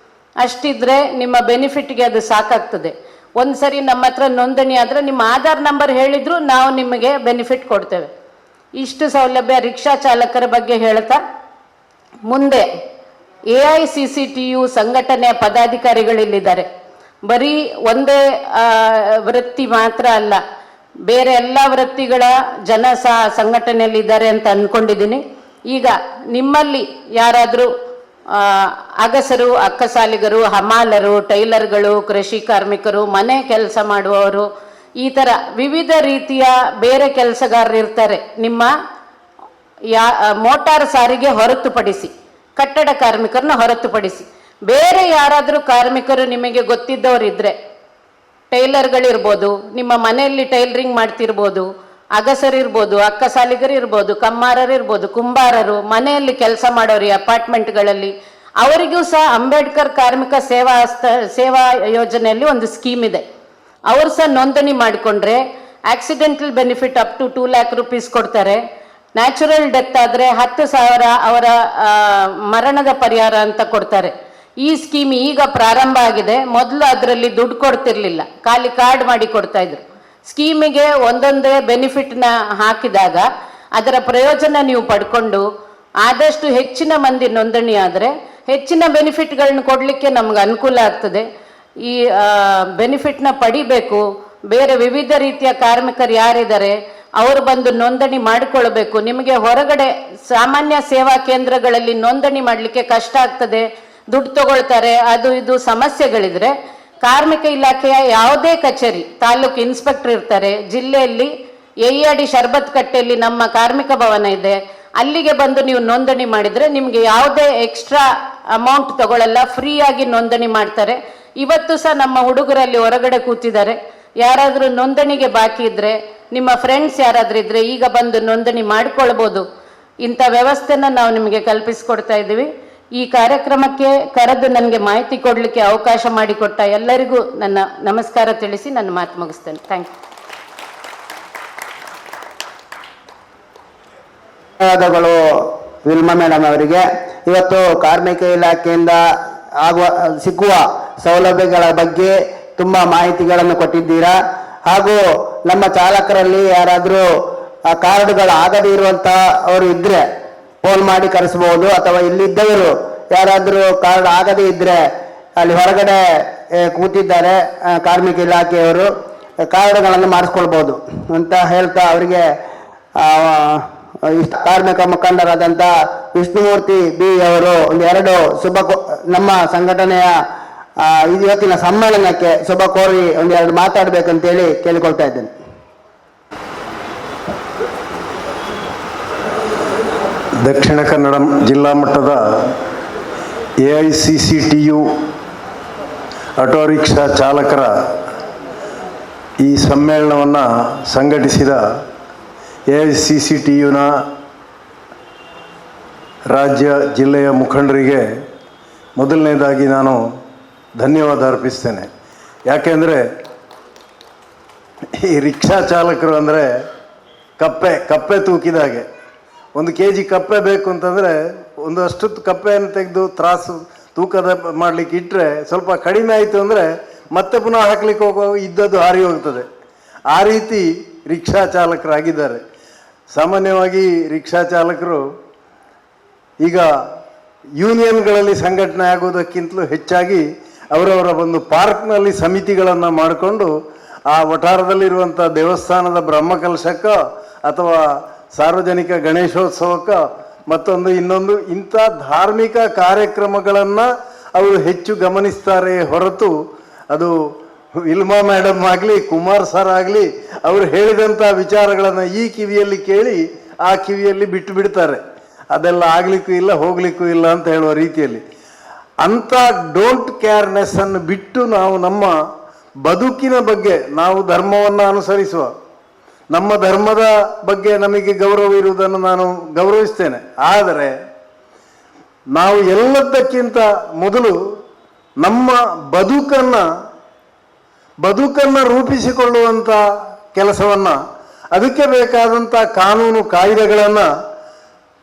ಅಷ್ಟಿದ್ರೆ ನಿಮ್ಮ ಬೆನಿಫಿಟ್ಗೆ ಅದು ಸಾಕಾಗ್ತದೆ. ಒಂದ್ಸರಿ ನಮ್ಮ ಹತ್ರ ನೋಂದಣಿ ಆದರೆ ನಿಮ್ಮ ಆಧಾರ್ ನಂಬರ್ ಹೇಳಿದ್ರು ನಾವು ನಿಮಗೆ ಬೆನಿಫಿಟ್ ಕೊಡ್ತೇವೆ. ಇಷ್ಟು ಸೌಲಭ್ಯ ರಿಕ್ಷಾ ಚಾಲಕರ ಬಗ್ಗೆ ಹೇಳ್ತಾ, ಮುಂದೆ AICCTU ಸಂಘಟನೆಯ ಪದಾಧಿಕಾರಿಗಳಿಲ್ಲಿದ್ದಾರೆ. ಬರೀ ಒಂದೇ ವೃತ್ತಿ ಮಾತ್ರ ಅಲ್ಲ, ಬೇರೆ ಎಲ್ಲ ವೃತ್ತಿಗಳ ಜನ ಸಹ ಸಂಘಟನೆಯಲ್ಲಿದ್ದಾರೆ ಅಂತ ಅಂದ್ಕೊಂಡಿದ್ದೀನಿ. ಈಗ ನಿಮ್ಮಲ್ಲಿ ಯಾರಾದರೂ ಅಗಸರು, ಅಕ್ಕಸಾಲಿಗರು, ಹಮಾಲರು, ಟೈಲರ್ಗಳು, ಕೃಷಿ ಕಾರ್ಮಿಕರು, ಮನೆ ಕೆಲಸ ಮಾಡುವವರು, ಈ ಥರ ವಿವಿಧ ರೀತಿಯ ಬೇರೆ ಕೆಲಸಗಾರರು ಇರ್ತಾರೆ. ನಿಮ್ಮ ಮೋಟಾರ್ ಸಾರಿಗೆ ಹೊರತುಪಡಿಸಿ, ಕಟ್ಟಡ ಕಾರ್ಮಿಕರನ್ನ ಹೊರತುಪಡಿಸಿ ಬೇರೆ ಯಾರಾದರೂ ಕಾರ್ಮಿಕರು ನಿಮಗೆ ಗೊತ್ತಿದ್ದವರಿದ್ದರೆ, ಟೈಲರ್ಗಳಿರ್ಬೋದು, ನಿಮ್ಮ ಮನೆಯಲ್ಲಿ ಟೈಲರಿಂಗ್ ಮಾಡ್ತಿರ್ಬೋದು, ಅಗಸರಿರ್ಬೋದು, ಅಕ್ಕಸಾಲಿಗರಿರ್ಬೋದು, ಕಮ್ಮಾರರಿರ್ಬೋದು, ಕುಂಬಾರರು, ಮನೆಯಲ್ಲಿ ಕೆಲಸ ಮಾಡೋರು ಅಪಾರ್ಟ್ಮೆಂಟ್ಗಳಲ್ಲಿ, ಅವರಿಗೂ ಸಹ ಅಂಬೇಡ್ಕರ್ ಕಾರ್ಮಿಕ ಸೇವಾ ಯೋಜನೆಯಲ್ಲಿ ಒಂದು ಸ್ಕೀಮ್ ಇದೆ. ಅವರು ಸಹ ನೋಂದಣಿ ಮಾಡಿಕೊಂಡ್ರೆ accidental benefit up to 2 lakh rupees ಕೊಡ್ತಾರೆ. ನ್ಯಾಚುರಲ್ ಡೆತ್ ಆದರೆ 10,000 ಅವರ ಮರಣದ ಪರಿಹಾರ ಅಂತ ಕೊಡ್ತಾರೆ. ಈ ಸ್ಕೀಮ್ ಈಗ ಪ್ರಾರಂಭ ಆಗಿದೆ. ಮೊದಲು ಅದರಲ್ಲಿ ದುಡ್ಡು ಕೊಡ್ತಿರ್ಲಿಲ್ಲ, ಖಾಲಿ ಕಾರ್ಡ್ ಮಾಡಿ ಕೊಡ್ತಾ ಇದ್ರು. ಸ್ಕೀಮಿಗೆ ಒಂದೊಂದೇ ಬೆನಿಫಿಟ್ನ ಹಾಕಿದಾಗ ಅದರ ಪ್ರಯೋಜನ ನೀವು ಪಡ್ಕೊಂಡು ಆದಷ್ಟು ಹೆಚ್ಚಿನ ಮಂದಿ ನೋಂದಣಿ ಆದರೆ ಹೆಚ್ಚಿನ ಬೆನಿಫಿಟ್ಗಳನ್ನ ಕೊಡಲಿಕ್ಕೆ ನಮ್ಗೆ ಅನುಕೂಲ ಆಗ್ತದೆ. ಈ ಬೆನಿಫಿಟ್ನ ಪಡಿಬೇಕು. ಬೇರೆ ವಿವಿಧ ರೀತಿಯ ಕಾರ್ಮಿಕರು ಯಾರಿದ್ದಾರೆ ಅವರು ಬಂದು ನೋಂದಣಿ ಮಾಡಿಕೊಳ್ಬೇಕು. ನಿಮಗೆ ಹೊರಗಡೆ ಸಾಮಾನ್ಯ ಸೇವಾ ಕೇಂದ್ರಗಳಲ್ಲಿ ನೋಂದಣಿ ಮಾಡಲಿಕ್ಕೆ ಕಷ್ಟ ಆಗ್ತದೆ, ದುಡ್ಡು ತಗೊಳ್ತಾರೆ, ಅದು ಇದು ಸಮಸ್ಯೆಗಳಿದ್ರೆ ಕಾರ್ಮಿಕ ಇಲಾಖೆಯ ಯಾವುದೇ ಕಚೇರಿ, ತಾಲೂಕು ಇನ್ಸ್ಪೆಕ್ಟರ್ ಇರ್ತಾರೆ, ಜಿಲ್ಲೆಯಲ್ಲಿ AED ಶರ್ಬತ್ ಕಟ್ಟೆಯಲ್ಲಿ ನಮ್ಮ ಕಾರ್ಮಿಕ ಭವನ ಇದೆ, ಅಲ್ಲಿಗೆ ಬಂದು ನೀವು ನೋಂದಣಿ ಮಾಡಿದರೆ ನಿಮಗೆ ಯಾವುದೇ ಎಕ್ಸ್ಟ್ರಾ ಅಮೌಂಟ್ ತಗೊಳ್ಳಲ್ಲ, ಫ್ರೀಯಾಗಿ ನೋಂದಣಿ ಮಾಡ್ತಾರೆ. ಇವತ್ತು ಸಹ ನಮ್ಮ ಹುಡುಗರಲ್ಲಿ ಹೊರಗಡೆ ಕೂತಿದ್ದಾರೆ. ಯಾರಾದರೂ ನೋಂದಣಿಗೆ ಬಾಕಿ ಇದ್ದರೆ, ನಿಮ್ಮ ಫ್ರೆಂಡ್ಸ್ ಯಾರಾದರೂ ಇದ್ದರೆ ಈಗ ಬಂದು ನೋಂದಣಿ ಮಾಡಿಕೊಳ್ಬೋದು. ಇಂಥ ವ್ಯವಸ್ಥೆನ ನಾವು ನಿಮಗೆ ಕಲ್ಪಿಸಿಕೊಡ್ತಾ ಇದ್ದೀವಿ. ಈ ಕಾರ್ಯಕ್ರಮಕ್ಕೆ ಕರೆದು ನನಗೆ ಮಾಹಿತಿ ಕೊಡಲಿಕ್ಕೆ ಅವಕಾಶ ಮಾಡಿಕೊಟ್ಟ ಎಲ್ಲರಿಗೂ ನನ್ನ ನಮಸ್ಕಾರ ತಿಳಿಸಿ ನನ್ನ ಮಾತು ಮುಗಿಸ್ತೇನೆ. Thank you. ಧನ್ಯವಾದಗಳು ವಿಲ್ಮಾ ಮೇಡಮ್ ಅವರಿಗೆ. ಇವತ್ತು ಕಾರ್ಮಿಕ ಇಲಾಖೆಯಿಂದ ಸಿಗುವ ಸೌಲಭ್ಯಗಳ ಬಗ್ಗೆ ತುಂಬ ಮಾಹಿತಿಗಳನ್ನು ಕೊಟ್ಟಿದ್ದೀರಾ. ಹಾಗೂ ನಮ್ಮ ಚಾಲಕರಲ್ಲಿ ಯಾರಾದರೂ ಕಾರ್ಡ್ಗಳು ಆಗದೇ ಇರುವಂಥ ಅವರು ಇದ್ದರೆ ಫೋನ್ ಮಾಡಿ ಕರೆಸ್ಬೋದು, ಅಥವಾ ಇಲ್ಲಿದ್ದವರು ಯಾರಾದರೂ ಕಾರ್ಡ್ ಆಗದೇ ಇದ್ದರೆ ಅಲ್ಲಿ ಹೊರಗಡೆ ಕೂತಿದ್ದಾರೆ ಕಾರ್ಮಿಕ ಇಲಾಖೆಯವರು, ಕಾರ್ಡ್ಗಳನ್ನು ಮಾಡಿಸ್ಕೊಳ್ಬೋದು ಅಂತ ಹೇಳ್ತಾ ಅವರಿಗೆ ಕಾರ್ಮಿಕ ಮುಖಂಡರಾದಂಥ ವಿಷ್ಣುಮೂರ್ತಿ B ಅವರು ಒಂದೆರಡು ನಮ್ಮ ಸಂಘಟನೆಯ ಇವತ್ತಿನ ಸಮ್ಮೇಳನಕ್ಕೆ ಶುಭ ಕೋರಿ ಒಂದೆರಡು ಮಾತಾಡಬೇಕಂತೇಳಿ ಕೇಳಿಕೊಳ್ತಾ ಇದ್ದೇನೆ. ದಕ್ಷಿಣ ಕನ್ನಡ ಜಿಲ್ಲಾ ಮಟ್ಟದ AICCTU ಆಟೋ ರಿಕ್ಷಾ ಚಾಲಕರ ಈ ಸಮ್ಮೇಳನವನ್ನು ಸಂಘಟಿಸಿದ AICCTUನ ರಾಜ್ಯ ಜಿಲ್ಲೆಯ ಮುಖಂಡರಿಗೆ ಮೊದಲನೇದಾಗಿ ನಾನು ಧನ್ಯವಾದ ಅರ್ಪಿಸ್ತೇನೆ. ಯಾಕೆಂದರೆ ಈ ರಿಕ್ಷಾ ಚಾಲಕರು ಅಂದರೆ ಕಪ್ಪೆ ತೂಕಿದಾಗೆ. 1 kg ಕಪ್ಪೆ ಬೇಕು ಅಂತಂದರೆ ಒಂದಷ್ಟು ಕಪ್ಪೆಯನ್ನು ತೆಗೆದು ತೂಕದ ಮಾಡಲಿಕ್ಕೆ ಇಟ್ಟರೆ ಸ್ವಲ್ಪ ಕಡಿಮೆ ಆಯಿತು ಅಂದರೆ ಮತ್ತೆ ಪುನಃ ಹಾಕ್ಲಿಕ್ಕೆ ಇದ್ದದ್ದು ಹಾರಿ ಹೋಗ್ತದೆ. ಆ ರೀತಿ ರಿಕ್ಷಾ ಚಾಲಕರಾಗಿದ್ದಾರೆ. ಸಾಮಾನ್ಯವಾಗಿ ರಿಕ್ಷಾ ಚಾಲಕರು ಈಗ ಯೂನಿಯನ್ಗಳಲ್ಲಿ ಸಂಘಟನೆ ಆಗೋದಕ್ಕಿಂತಲೂ ಹೆಚ್ಚಾಗಿ ಅವರವರ ಒಂದು ಪಾರ್ಕ್ನಲ್ಲಿ ಸಮಿತಿಗಳನ್ನು ಮಾಡಿಕೊಂಡು ಆ ವಠಾರದಲ್ಲಿರುವಂಥ ದೇವಸ್ಥಾನದ ಬ್ರಹ್ಮಕಲಶಕ್ಕೋ ಅಥವಾ ಸಾರ್ವಜನಿಕ ಗಣೇಶೋತ್ಸವಕ್ಕೆ ಮತ್ತೊಂದು ಇನ್ನೊಂದು ಇಂಥ ಧಾರ್ಮಿಕ ಕಾರ್ಯಕ್ರಮಗಳನ್ನು ಅವರು ಹೆಚ್ಚು ಗಮನಿಸ್ತಾರೆ ಹೊರತು ಅದು ಇಲ್ಮಾ ಮೇಡಮ್ ಆಗಲಿ ಕುಮಾರ್ ಸರ್ ಆಗಲಿ ಅವರು ಹೇಳಿದಂಥ ವಿಚಾರಗಳನ್ನು ಈ ಕಿವಿಯಲ್ಲಿ ಕೇಳಿ ಆ ಕಿವಿಯಲ್ಲಿ ಬಿಟ್ಟು ಬಿಡ್ತಾರೆ. ಅದೆಲ್ಲ ಆಗಲಿಕ್ಕೂ ಇಲ್ಲ ಹೋಗ್ಲಿಕ್ಕೂ ಇಲ್ಲ ಅಂತ ಹೇಳುವ ರೀತಿಯಲ್ಲಿ ಅಂಥ ಡೋಂಟ್ ಕೇರ್ನೆಸ್ ಅನ್ನು ಬಿಟ್ಟು ನಾವು ನಮ್ಮ ಬದುಕಿನ ಬಗ್ಗೆ ನಾವು ಧರ್ಮವನ್ನು ಅನುಸರಿಸುವ, ನಮ್ಮ ಧರ್ಮದ ಬಗ್ಗೆ ನಮಗೆ ಗೌರವ ಇರುವುದನ್ನು ನಾನು ಗೌರವಿಸ್ತೇನೆ. ಆದರೆ ನಾವು ಎಲ್ಲದಕ್ಕಿಂತ ಮೊದಲು ನಮ್ಮ ಬದುಕನ್ನು ರೂಪಿಸಿಕೊಳ್ಳುವಂಥ ಕೆಲಸವನ್ನು, ಅದಕ್ಕೆ ಬೇಕಾದಂಥ ಕಾನೂನು ಕಾಯ್ದೆಗಳನ್ನು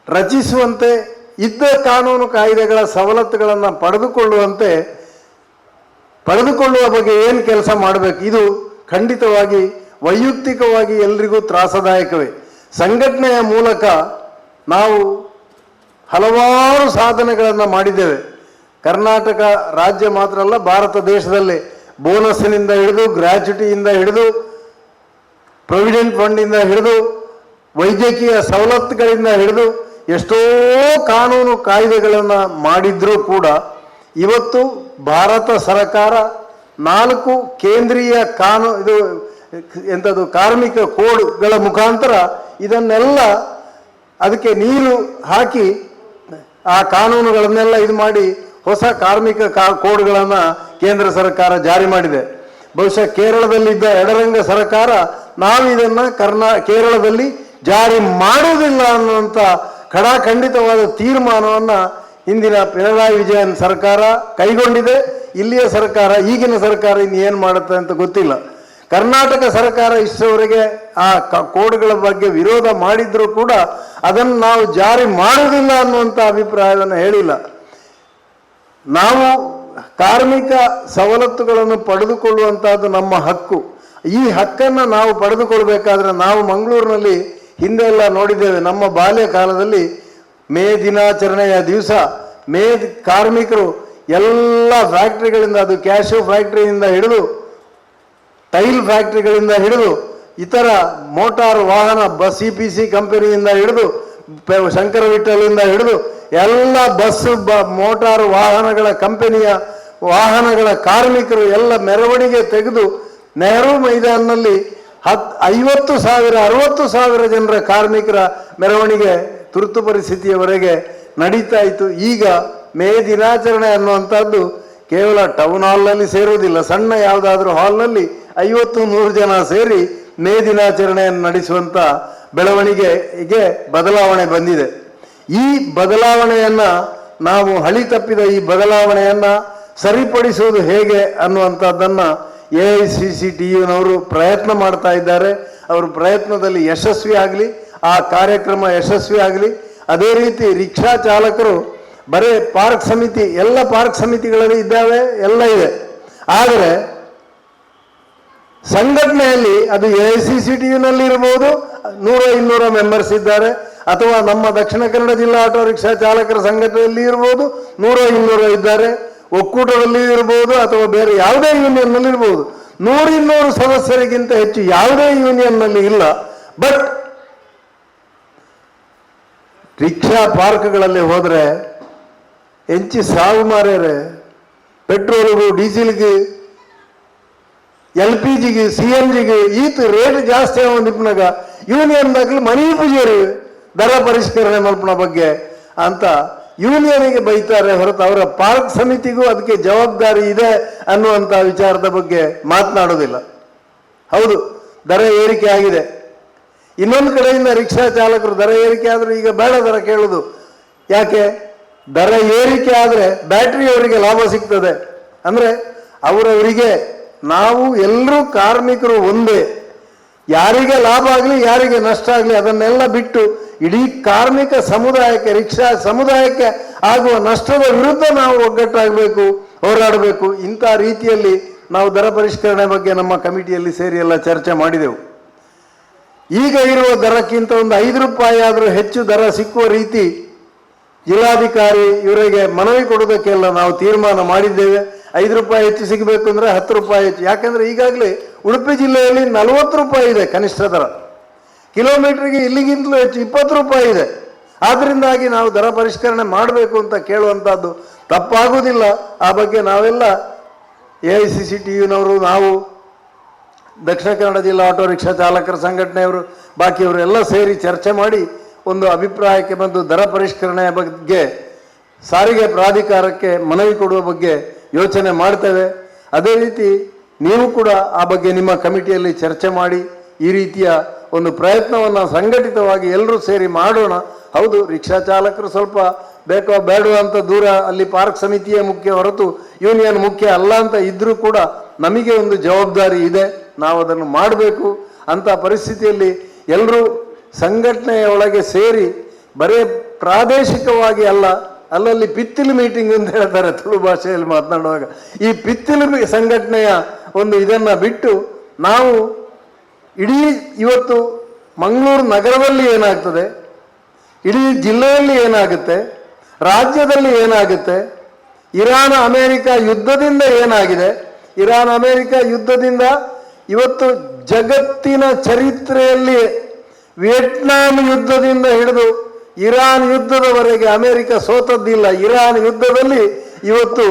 ರಚಿಸುವಂತೆ, ಇದ್ದ ಕಾನೂನು ಕಾಯ್ದೆಗಳ ಸವಲತ್ತುಗಳನ್ನು ಪಡೆದುಕೊಳ್ಳುವ ಬಗ್ಗೆ ಏನು ಕೆಲಸ ಮಾಡಬೇಕು, ಇದು ಖಂಡಿತವಾಗಿ ವೈಯಕ್ತಿಕವಾಗಿ ಎಲ್ರಿಗೂ ತ್ರಾಸದಾಯಕವೇ. ಸಂಘಟನೆಯ ಮೂಲಕ ನಾವು ಹಲವಾರು ಸಾಧನೆಗಳನ್ನು ಮಾಡಿದ್ದೇವೆ. ಕರ್ನಾಟಕ ರಾಜ್ಯ ಮಾತ್ರ ಅಲ್ಲ, ಭಾರತ ದೇಶದಲ್ಲಿ ಬೋನಸ್ಸಿನಿಂದ ಹಿಡಿದು, ಗ್ರ್ಯಾಚ್ಯುಟಿಯಿಂದ ಹಿಡಿದು, ಪ್ರೊವಿಡೆಂಟ್ ಫಂಡಿಂದ ಹಿಡಿದು, ವೈದ್ಯಕೀಯ ಸವಲತ್ತುಗಳಿಂದ ಹಿಡಿದು ಎಷ್ಟೋ ಕಾನೂನು ಕಾಯ್ದೆಗಳನ್ನು ಮಾಡಿದ್ರೂ ಕೂಡ ಇವತ್ತು ಭಾರತ ಸರ್ಕಾರ 4 ಕೇಂದ್ರೀಯ ಕಾರ್ಮಿಕ ಕೋಡ್ಗಳ ಮುಖಾಂತರ ಇದನ್ನೆಲ್ಲ ಅದಕ್ಕೆ ನೀರು ಹಾಕಿ ಆ ಕಾನೂನುಗಳನ್ನೆಲ್ಲ ಇದು ಮಾಡಿ ಹೊಸ ಕಾರ್ಮಿಕ ಕೋಡ್ಗಳನ್ನು ಕೇಂದ್ರ ಸರ್ಕಾರ ಜಾರಿ ಮಾಡಿದೆ. ಬಹುಶಃ ಕೇರಳದಲ್ಲಿದ್ದ ಎಡರಂಗ ಸರ್ಕಾರ ನಾವು ಇದನ್ನು ಕೇರಳದಲ್ಲಿ ಜಾರಿ ಮಾಡುವುದಿಲ್ಲ ಅನ್ನುವಂಥ ಖಡಾಖಂಡಿತವಾದ ತೀರ್ಮಾನವನ್ನು ಹಿಂದಿನ ಪಿಣರಾಯಿ ವಿಜಯನ್ ಸರ್ಕಾರ ಕೈಗೊಂಡಿದೆ. ಇಲ್ಲಿಯ ಸರ್ಕಾರ, ಈಗಿನ ಸರ್ಕಾರ ಇನ್ನು ಏನು ಮಾಡುತ್ತೆ ಅಂತ ಗೊತ್ತಿಲ್ಲ. ಕರ್ನಾಟಕ ಸರ್ಕಾರ ಇಷ್ಟರವರೆಗೆ ಆ ಕೋಡ್ಗಳ ಬಗ್ಗೆ ವಿರೋಧ ಮಾಡಿದ್ರೂ ಕೂಡ ಅದನ್ನು ನಾವು ಜಾರಿ ಮಾಡುವುದಿಲ್ಲ ಅನ್ನುವಂಥ ಅಭಿಪ್ರಾಯವನ್ನು ಹೇಳಿಲ್ಲ. ನಾವು ಕಾರ್ಮಿಕ ಸವಲತ್ತುಗಳನ್ನು ಪಡೆದುಕೊಳ್ಳುವಂಥದ್ದು ನಮ್ಮ ಹಕ್ಕು. ಈ ಹಕ್ಕನ್ನು ನಾವು ಪಡೆದುಕೊಳ್ಬೇಕಾದ್ರೆ ನಾವು ಮಂಗಳೂರಿನಲ್ಲಿ ಹಿಂದೆ ಎಲ್ಲ ನೋಡಿದ್ದೇವೆ. ನಮ್ಮ ಬಾಲ್ಯ ಕಾಲದಲ್ಲಿ ಮೇ ದಿನಾಚರಣೆಯ ದಿವಸ ಕಾರ್ಮಿಕರು ಎಲ್ಲ ಫ್ಯಾಕ್ಟ್ರಿಗಳಿಂದ, ಅದು ಕ್ಯಾಶ್ಯೂ ಫ್ಯಾಕ್ಟ್ರಿಯಿಂದ ಹಿಡಿದು, ಟೈಲ್ ಫ್ಯಾಕ್ಟ್ರಿಗಳಿಂದ ಹಿಡಿದು, ಇತರ ಮೋಟಾರ್ ವಾಹನ CPC ಕಂಪನಿಯಿಂದ ಹಿಡಿದು, ಶಂಕರವಿಠಲಿಂದ ಹಿಡಿದು ಎಲ್ಲ ಮೋಟಾರ್ ವಾಹನಗಳ ಕಂಪನಿಯ ವಾಹನಗಳ ಕಾರ್ಮಿಕರು ಎಲ್ಲ ಮೆರವಣಿಗೆ ತೆಗೆದು ನೆಹರು ಮೈದಾನಲ್ಲಿ 50,000 60,000 ಜನರ ಕಾರ್ಮಿಕರ ಮೆರವಣಿಗೆ ತುರ್ತು ಪರಿಸ್ಥಿತಿಯವರೆಗೆ ನಡೀತಾ ಇತ್ತು. ಈಗ ಮೇ ದಿನಾಚರಣೆ ಅನ್ನುವಂಥದ್ದು ಕೇವಲ ಟೌನ್ ಹಾಲ್ನಲ್ಲಿ ಸೇರುವುದಿಲ್ಲ, ಸಣ್ಣ ಯಾವುದಾದ್ರೂ ಹಾಲ್ನಲ್ಲಿ 50-100 ಜನ ಸೇರಿ ಮೇ ದಿನಾಚರಣೆಯನ್ನು ನಡೆಸುವಂಥ ಬೆಳವಣಿಗೆಗೆ ಬದಲಾವಣೆ ಬಂದಿದೆ. ಈ ಬದಲಾವಣೆಯನ್ನು ನಾವು ಹಳಿ ತಪ್ಪಿದ ಈ ಬದಲಾವಣೆಯನ್ನು ಸರಿಪಡಿಸುವುದು ಹೇಗೆ ಅನ್ನುವಂಥದ್ದನ್ನು AICCTUನವರು ಪ್ರಯತ್ನ ಮಾಡ್ತಾ ಇದ್ದಾರೆ. ಅವರು ಪ್ರಯತ್ನದಲ್ಲಿ ಯಶಸ್ವಿ ಆಗಲಿ, ಆ ಕಾರ್ಯಕ್ರಮ ಯಶಸ್ವಿ ಆಗಲಿ. ಅದೇ ರೀತಿ ರಿಕ್ಷಾ ಚಾಲಕರು ಬರೀ ಪಾರ್ಕ್ ಸಮಿತಿ, ಎಲ್ಲ ಪಾರ್ಕ್ ಸಮಿತಿಗಳಲ್ಲಿ ಇದ್ದಾವೆ, ಎಲ್ಲ ಇದೆ. ಆದರೆ ಸಂಘಟನೆಯಲ್ಲಿ ಅದು AICCTUನಲ್ಲಿ ಇರ್ಬೋದು, 100-200 ಮೆಂಬರ್ಸ್ ಇದ್ದಾರೆ, ಅಥವಾ ನಮ್ಮ ದಕ್ಷಿಣ ಕನ್ನಡ ಜಿಲ್ಲಾ ಆಟೋ ರಿಕ್ಷಾ ಚಾಲಕರ ಸಂಘಟನೆಯಲ್ಲಿ ಇರ್ಬೋದು, 100-200 ಇದ್ದಾರೆ, ಒಕ್ಕೂಟದಲ್ಲಿ ಇರ್ಬೋದು, ಅಥವಾ ಬೇರೆ ಯಾವುದೇ ಯೂನಿಯನ್ನಲ್ಲಿ ಇರ್ಬೋದು. 100-200 ಸದಸ್ಯರಿಗಿಂತ ಹೆಚ್ಚು ಯಾವುದೇ ಯೂನಿಯನ್ನಲ್ಲಿ ಇಲ್ಲ. ಬಟ್ ರಿಕ್ಷಾ ಪಾರ್ಕ್ಗಳಲ್ಲಿ ಹೋದರೆ ಹೆಂಚಿ ಸಾವು ಮಾರ್ಯಾರೆ. ಪೆಟ್ರೋಲ್ಗೂ, ಡೀಸೆಲ್ಗೆ, LPGಗೆ, CNGಗೆ ಈತು ರೇಟ್ ಜಾಸ್ತಿ ಆಗೋದಿಪ್ಪನಾಗ ಯೂನಿಯನ್ದಾಗಲಿ ಮನಿ ಪೂಜಾರಿ ದರ ಪರಿಷ್ಕರಣೆ ಮಲ್ಪನ ಬಗ್ಗೆ ಅಂತ ಯೂನಿಯನ್ಗೆ ಬೈತಾರೆ ಹೊರತು ಅವರ ಪಾರ್ಕ್ ಸಮಿತಿಗೂ ಅದಕ್ಕೆ ಜವಾಬ್ದಾರಿ ಇದೆ ಅನ್ನುವಂಥ ವಿಚಾರದ ಬಗ್ಗೆ ಮಾತನಾಡೋದಿಲ್ಲ. ಹೌದು, ದರ ಏರಿಕೆ ಆಗಿದೆ. ಇನ್ನೊಂದು ಕಡೆಯಿಂದ ರಿಕ್ಷಾ ಚಾಲಕರು ದರ ಏರಿಕೆ ಆದರೂ ಈಗ ಬೇಡ ದರ ಕೇಳೋದು. ಯಾಕೆ? ದರ ಏರಿಕೆ ಆದರೆ ಬ್ಯಾಟ್ರಿಯವರಿಗೆ ಲಾಭ ಸಿಗ್ತದೆ. ಅಂದರೆ ಅವರವರಿಗೆ ನಾವು ಎಲ್ಲರೂ ಕಾರ್ಮಿಕರು ಒಂದೇ, ಯಾರಿಗೆ ಲಾಭ ಆಗಲಿ ಯಾರಿಗೆ ನಷ್ಟ ಆಗಲಿ ಅದನ್ನೆಲ್ಲ ಬಿಟ್ಟು ಇಡೀ ಕಾರ್ಮಿಕ ಸಮುದಾಯಕ್ಕೆ, ರಿಕ್ಷಾ ಸಮುದಾಯಕ್ಕೆ ಆಗುವ ನಷ್ಟದ ವಿರುದ್ಧ ನಾವು ಒಗ್ಗಟ್ಟಾಗಬೇಕು, ಹೋರಾಡಬೇಕು. ಇಂಥ ರೀತಿಯಲ್ಲಿ ನಾವು ದರ ಪರಿಷ್ಕರಣೆ ಬಗ್ಗೆ ನಮ್ಮ ಕಮಿಟಿಯಲ್ಲಿ ಸೇರಿ ಎಲ್ಲ ಚರ್ಚೆ ಮಾಡಿದೆವು. ಈಗ ಇರುವ ದರಕ್ಕಿಂತ ಒಂದು 5 ರೂಪಾಯಿ ಆದರೂ ಹೆಚ್ಚು ದರ ಸಿಕ್ಕುವ ರೀತಿ ಜಿಲ್ಲಾಧಿಕಾರಿ ಇವರಿಗೆ ಮನವಿ ಕೊಡೋದಕ್ಕೆಲ್ಲ ನಾವು ತೀರ್ಮಾನ ಮಾಡಿದ್ದೇವೆ. 5 ರೂಪಾಯಿ ಹೆಚ್ಚು ಸಿಗಬೇಕು ಅಂದರೆ 10 ರೂಪಾಯಿ ಹೆಚ್ಚು. ಯಾಕಂದರೆ ಈಗಾಗಲೇ ಉಡುಪಿ ಜಿಲ್ಲೆಯಲ್ಲಿ 40 ರೂಪಾಯಿ ಇದೆ ಕನಿಷ್ಠ ದರ. ಕಿಲೋಮೀಟ್ರಿಗೆ ಇಲ್ಲಿಗಿಂತಲೂ ಹೆಚ್ಚು 20 ರೂಪಾಯಿ ಇದೆ. ಆದ್ದರಿಂದಾಗಿ ನಾವು ದರ ಪರಿಷ್ಕರಣೆ ಮಾಡಬೇಕು ಅಂತ ಕೇಳುವಂಥದ್ದು ತಪ್ಪಾಗುವುದಿಲ್ಲ. ಆ ಬಗ್ಗೆ ನಾವೆಲ್ಲ AICCTUನವರು, ನಾವು, ದಕ್ಷಿಣ ಕನ್ನಡ ಜಿಲ್ಲಾ ಆಟೋ ರಿಕ್ಷಾ ಚಾಲಕರ ಸಂಘಟನೆಯವರು, ಬಾಕಿಯವರು ಎಲ್ಲ ಸೇರಿ ಚರ್ಚೆ ಮಾಡಿ ಒಂದು ಅಭಿಪ್ರಾಯಕ್ಕೆ ಬಂದು ದರ ಪರಿಷ್ಕರಣೆಯ ಬಗ್ಗೆ ಸಾರಿಗೆ ಪ್ರಾಧಿಕಾರಕ್ಕೆ ಮನವಿ ಕೊಡುವ ಬಗ್ಗೆ ಯೋಚನೆ ಮಾಡ್ತೇವೆ. ಅದೇ ರೀತಿ ನೀವು ಕೂಡ ಆ ಬಗ್ಗೆ ನಿಮ್ಮ ಕಮಿಟಿಯಲ್ಲಿ ಚರ್ಚೆ ಮಾಡಿ ಈ ರೀತಿಯ ಒಂದು ಪ್ರಯತ್ನವನ್ನು ಸಂಘಟಿತವಾಗಿ ಎಲ್ಲರೂ ಸೇರಿ ಮಾಡೋಣ. ಹೌದು, ರಿಕ್ಷಾ ಚಾಲಕರು ಸ್ವಲ್ಪ ಬೇಕೋ ಬೇಡೋ ಅಂತ ದೂರ, ಅಲ್ಲಿ ಪಾರ್ಕ್ ಸಮಿತಿಯೇ ಮುಖ್ಯ ಹೊರತು ಯೂನಿಯನ್ ಮುಖ್ಯ ಅಲ್ಲ ಅಂತ ಇದ್ರೂ ಕೂಡ ನಮಗೆ ಒಂದು ಜವಾಬ್ದಾರಿ ಇದೆ, ನಾವು ಅದನ್ನು ಮಾಡಬೇಕು. ಅಂಥ ಪರಿಸ್ಥಿತಿಯಲ್ಲಿ ಎಲ್ಲರೂ ಸಂಘಟನೆಯ ಒಳಗೆ ಸೇರಿ ಬರೀ ಪ್ರಾದೇಶಿಕವಾಗಿ ಅಲ್ಲ, ಅಲ್ಲಲ್ಲಿ ಪಿತ್ತಿಲು ಮೀಟಿಂಗ್ ಅಂತ ಹೇಳ್ತಾರೆ ತುಳು ಭಾಷೆಯಲ್ಲಿ ಮಾತನಾಡುವಾಗ, ಈ ಪಿತ್ತಿಲು ಸಂಘಟನೆಯ ಒಂದು ಇದನ್ನು ಬಿಟ್ಟು ನಾವು ಇಡೀ ಇವತ್ತು ಮಂಗಳೂರು ನಗರದಲ್ಲಿ ಏನಾಗ್ತದೆ, ಇಡೀ ಜಿಲ್ಲೆಯಲ್ಲಿ ಏನಾಗುತ್ತೆ, ರಾಜ್ಯದಲ್ಲಿ ಏನಾಗುತ್ತೆ, ಇರಾನ್ ಅಮೇರಿಕ ಯುದ್ಧದಿಂದ ಏನಾಗಿದೆ, ಇರಾನ್ ಅಮೇರಿಕ ಯುದ್ಧದಿಂದ ಇವತ್ತು ಜಗತ್ತಿನ ಚರಿತ್ರೆಯಲ್ಲಿ ವಿಯೆಟ್ನಾಂ ಯುದ್ಧದಿಂದ ಹಿಡಿದು ಇರಾನ್ ಯುದ್ಧದವರೆಗೆ ಅಮೇರಿಕ ಸೋತದ್ದಿಲ್ಲ. ಇರಾನ್ ಯುದ್ಧದಲ್ಲಿ ಇವತ್ತು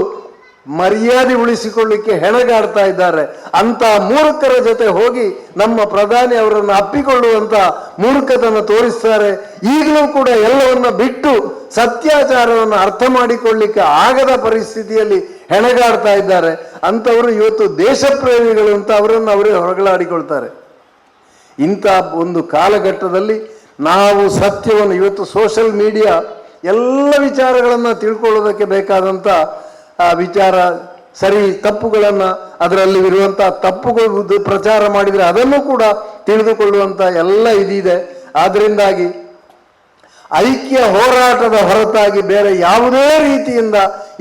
ಮರ್ಯಾದೆ ಉಳಿಸಿಕೊಳ್ಳಿಕ್ಕೆ ಹೆಣಗಾಡ್ತಾ ಇದ್ದಾರೆ. ಅಂತ ಮೂರ್ಖರ ಜೊತೆ ಹೋಗಿ ನಮ್ಮ ಪ್ರಧಾನಿ ಅವರನ್ನು ಅಪ್ಪಿಕೊಳ್ಳುವಂತ ಮೂರ್ಖತನ ತೋರಿಸ್ತಾರೆ. ಈಗಲೂ ಕೂಡ ಎಲ್ಲವನ್ನ ಬಿಟ್ಟು ಸತ್ಯಾಚಾರವನ್ನು ಅರ್ಥ ಮಾಡಿಕೊಳ್ಳಿಕ್ಕೆ ಆಗದ ಪರಿಸ್ಥಿತಿಯಲ್ಲಿ ಹೆಣಗಾಡ್ತಾ ಇದ್ದಾರೆ. ಅಂಥವರು ಇವತ್ತು ದೇಶ ಪ್ರೇಮಿಗಳು ಅಂತ ಅವರನ್ನು ಅವರೇ ಹೊರಗಳಾಡಿಕೊಳ್ತಾರೆ. ಇಂಥ ಒಂದು ಕಾಲಘಟ್ಟದಲ್ಲಿ ನಾವು ಸತ್ಯವನ್ನು, ಇವತ್ತು ಸೋಷಿಯಲ್ ಮೀಡಿಯಾ ಎಲ್ಲ ವಿಚಾರಗಳನ್ನು ತಿಳ್ಕೊಳ್ಳೋದಕ್ಕೆ ಬೇಕಾದಂಥ ವಿಚಾರ ಸರಿ ತಪ್ಪುಗಳನ್ನು, ಅದರಲ್ಲಿ ಇರುವಂಥ ತಪ್ಪುಗಳು ಪ್ರಚಾರ ಮಾಡಿದರೆ ಅದನ್ನು ಕೂಡ ತಿಳಿದುಕೊಳ್ಳುವಂಥ ಎಲ್ಲ ಇದಿದೆ. ಆದ್ದರಿಂದಾಗಿ ಐಕ್ಯ ಹೋರಾಟದ ಹೊರತಾಗಿ ಬೇರೆ ಯಾವುದೇ ರೀತಿಯಿಂದ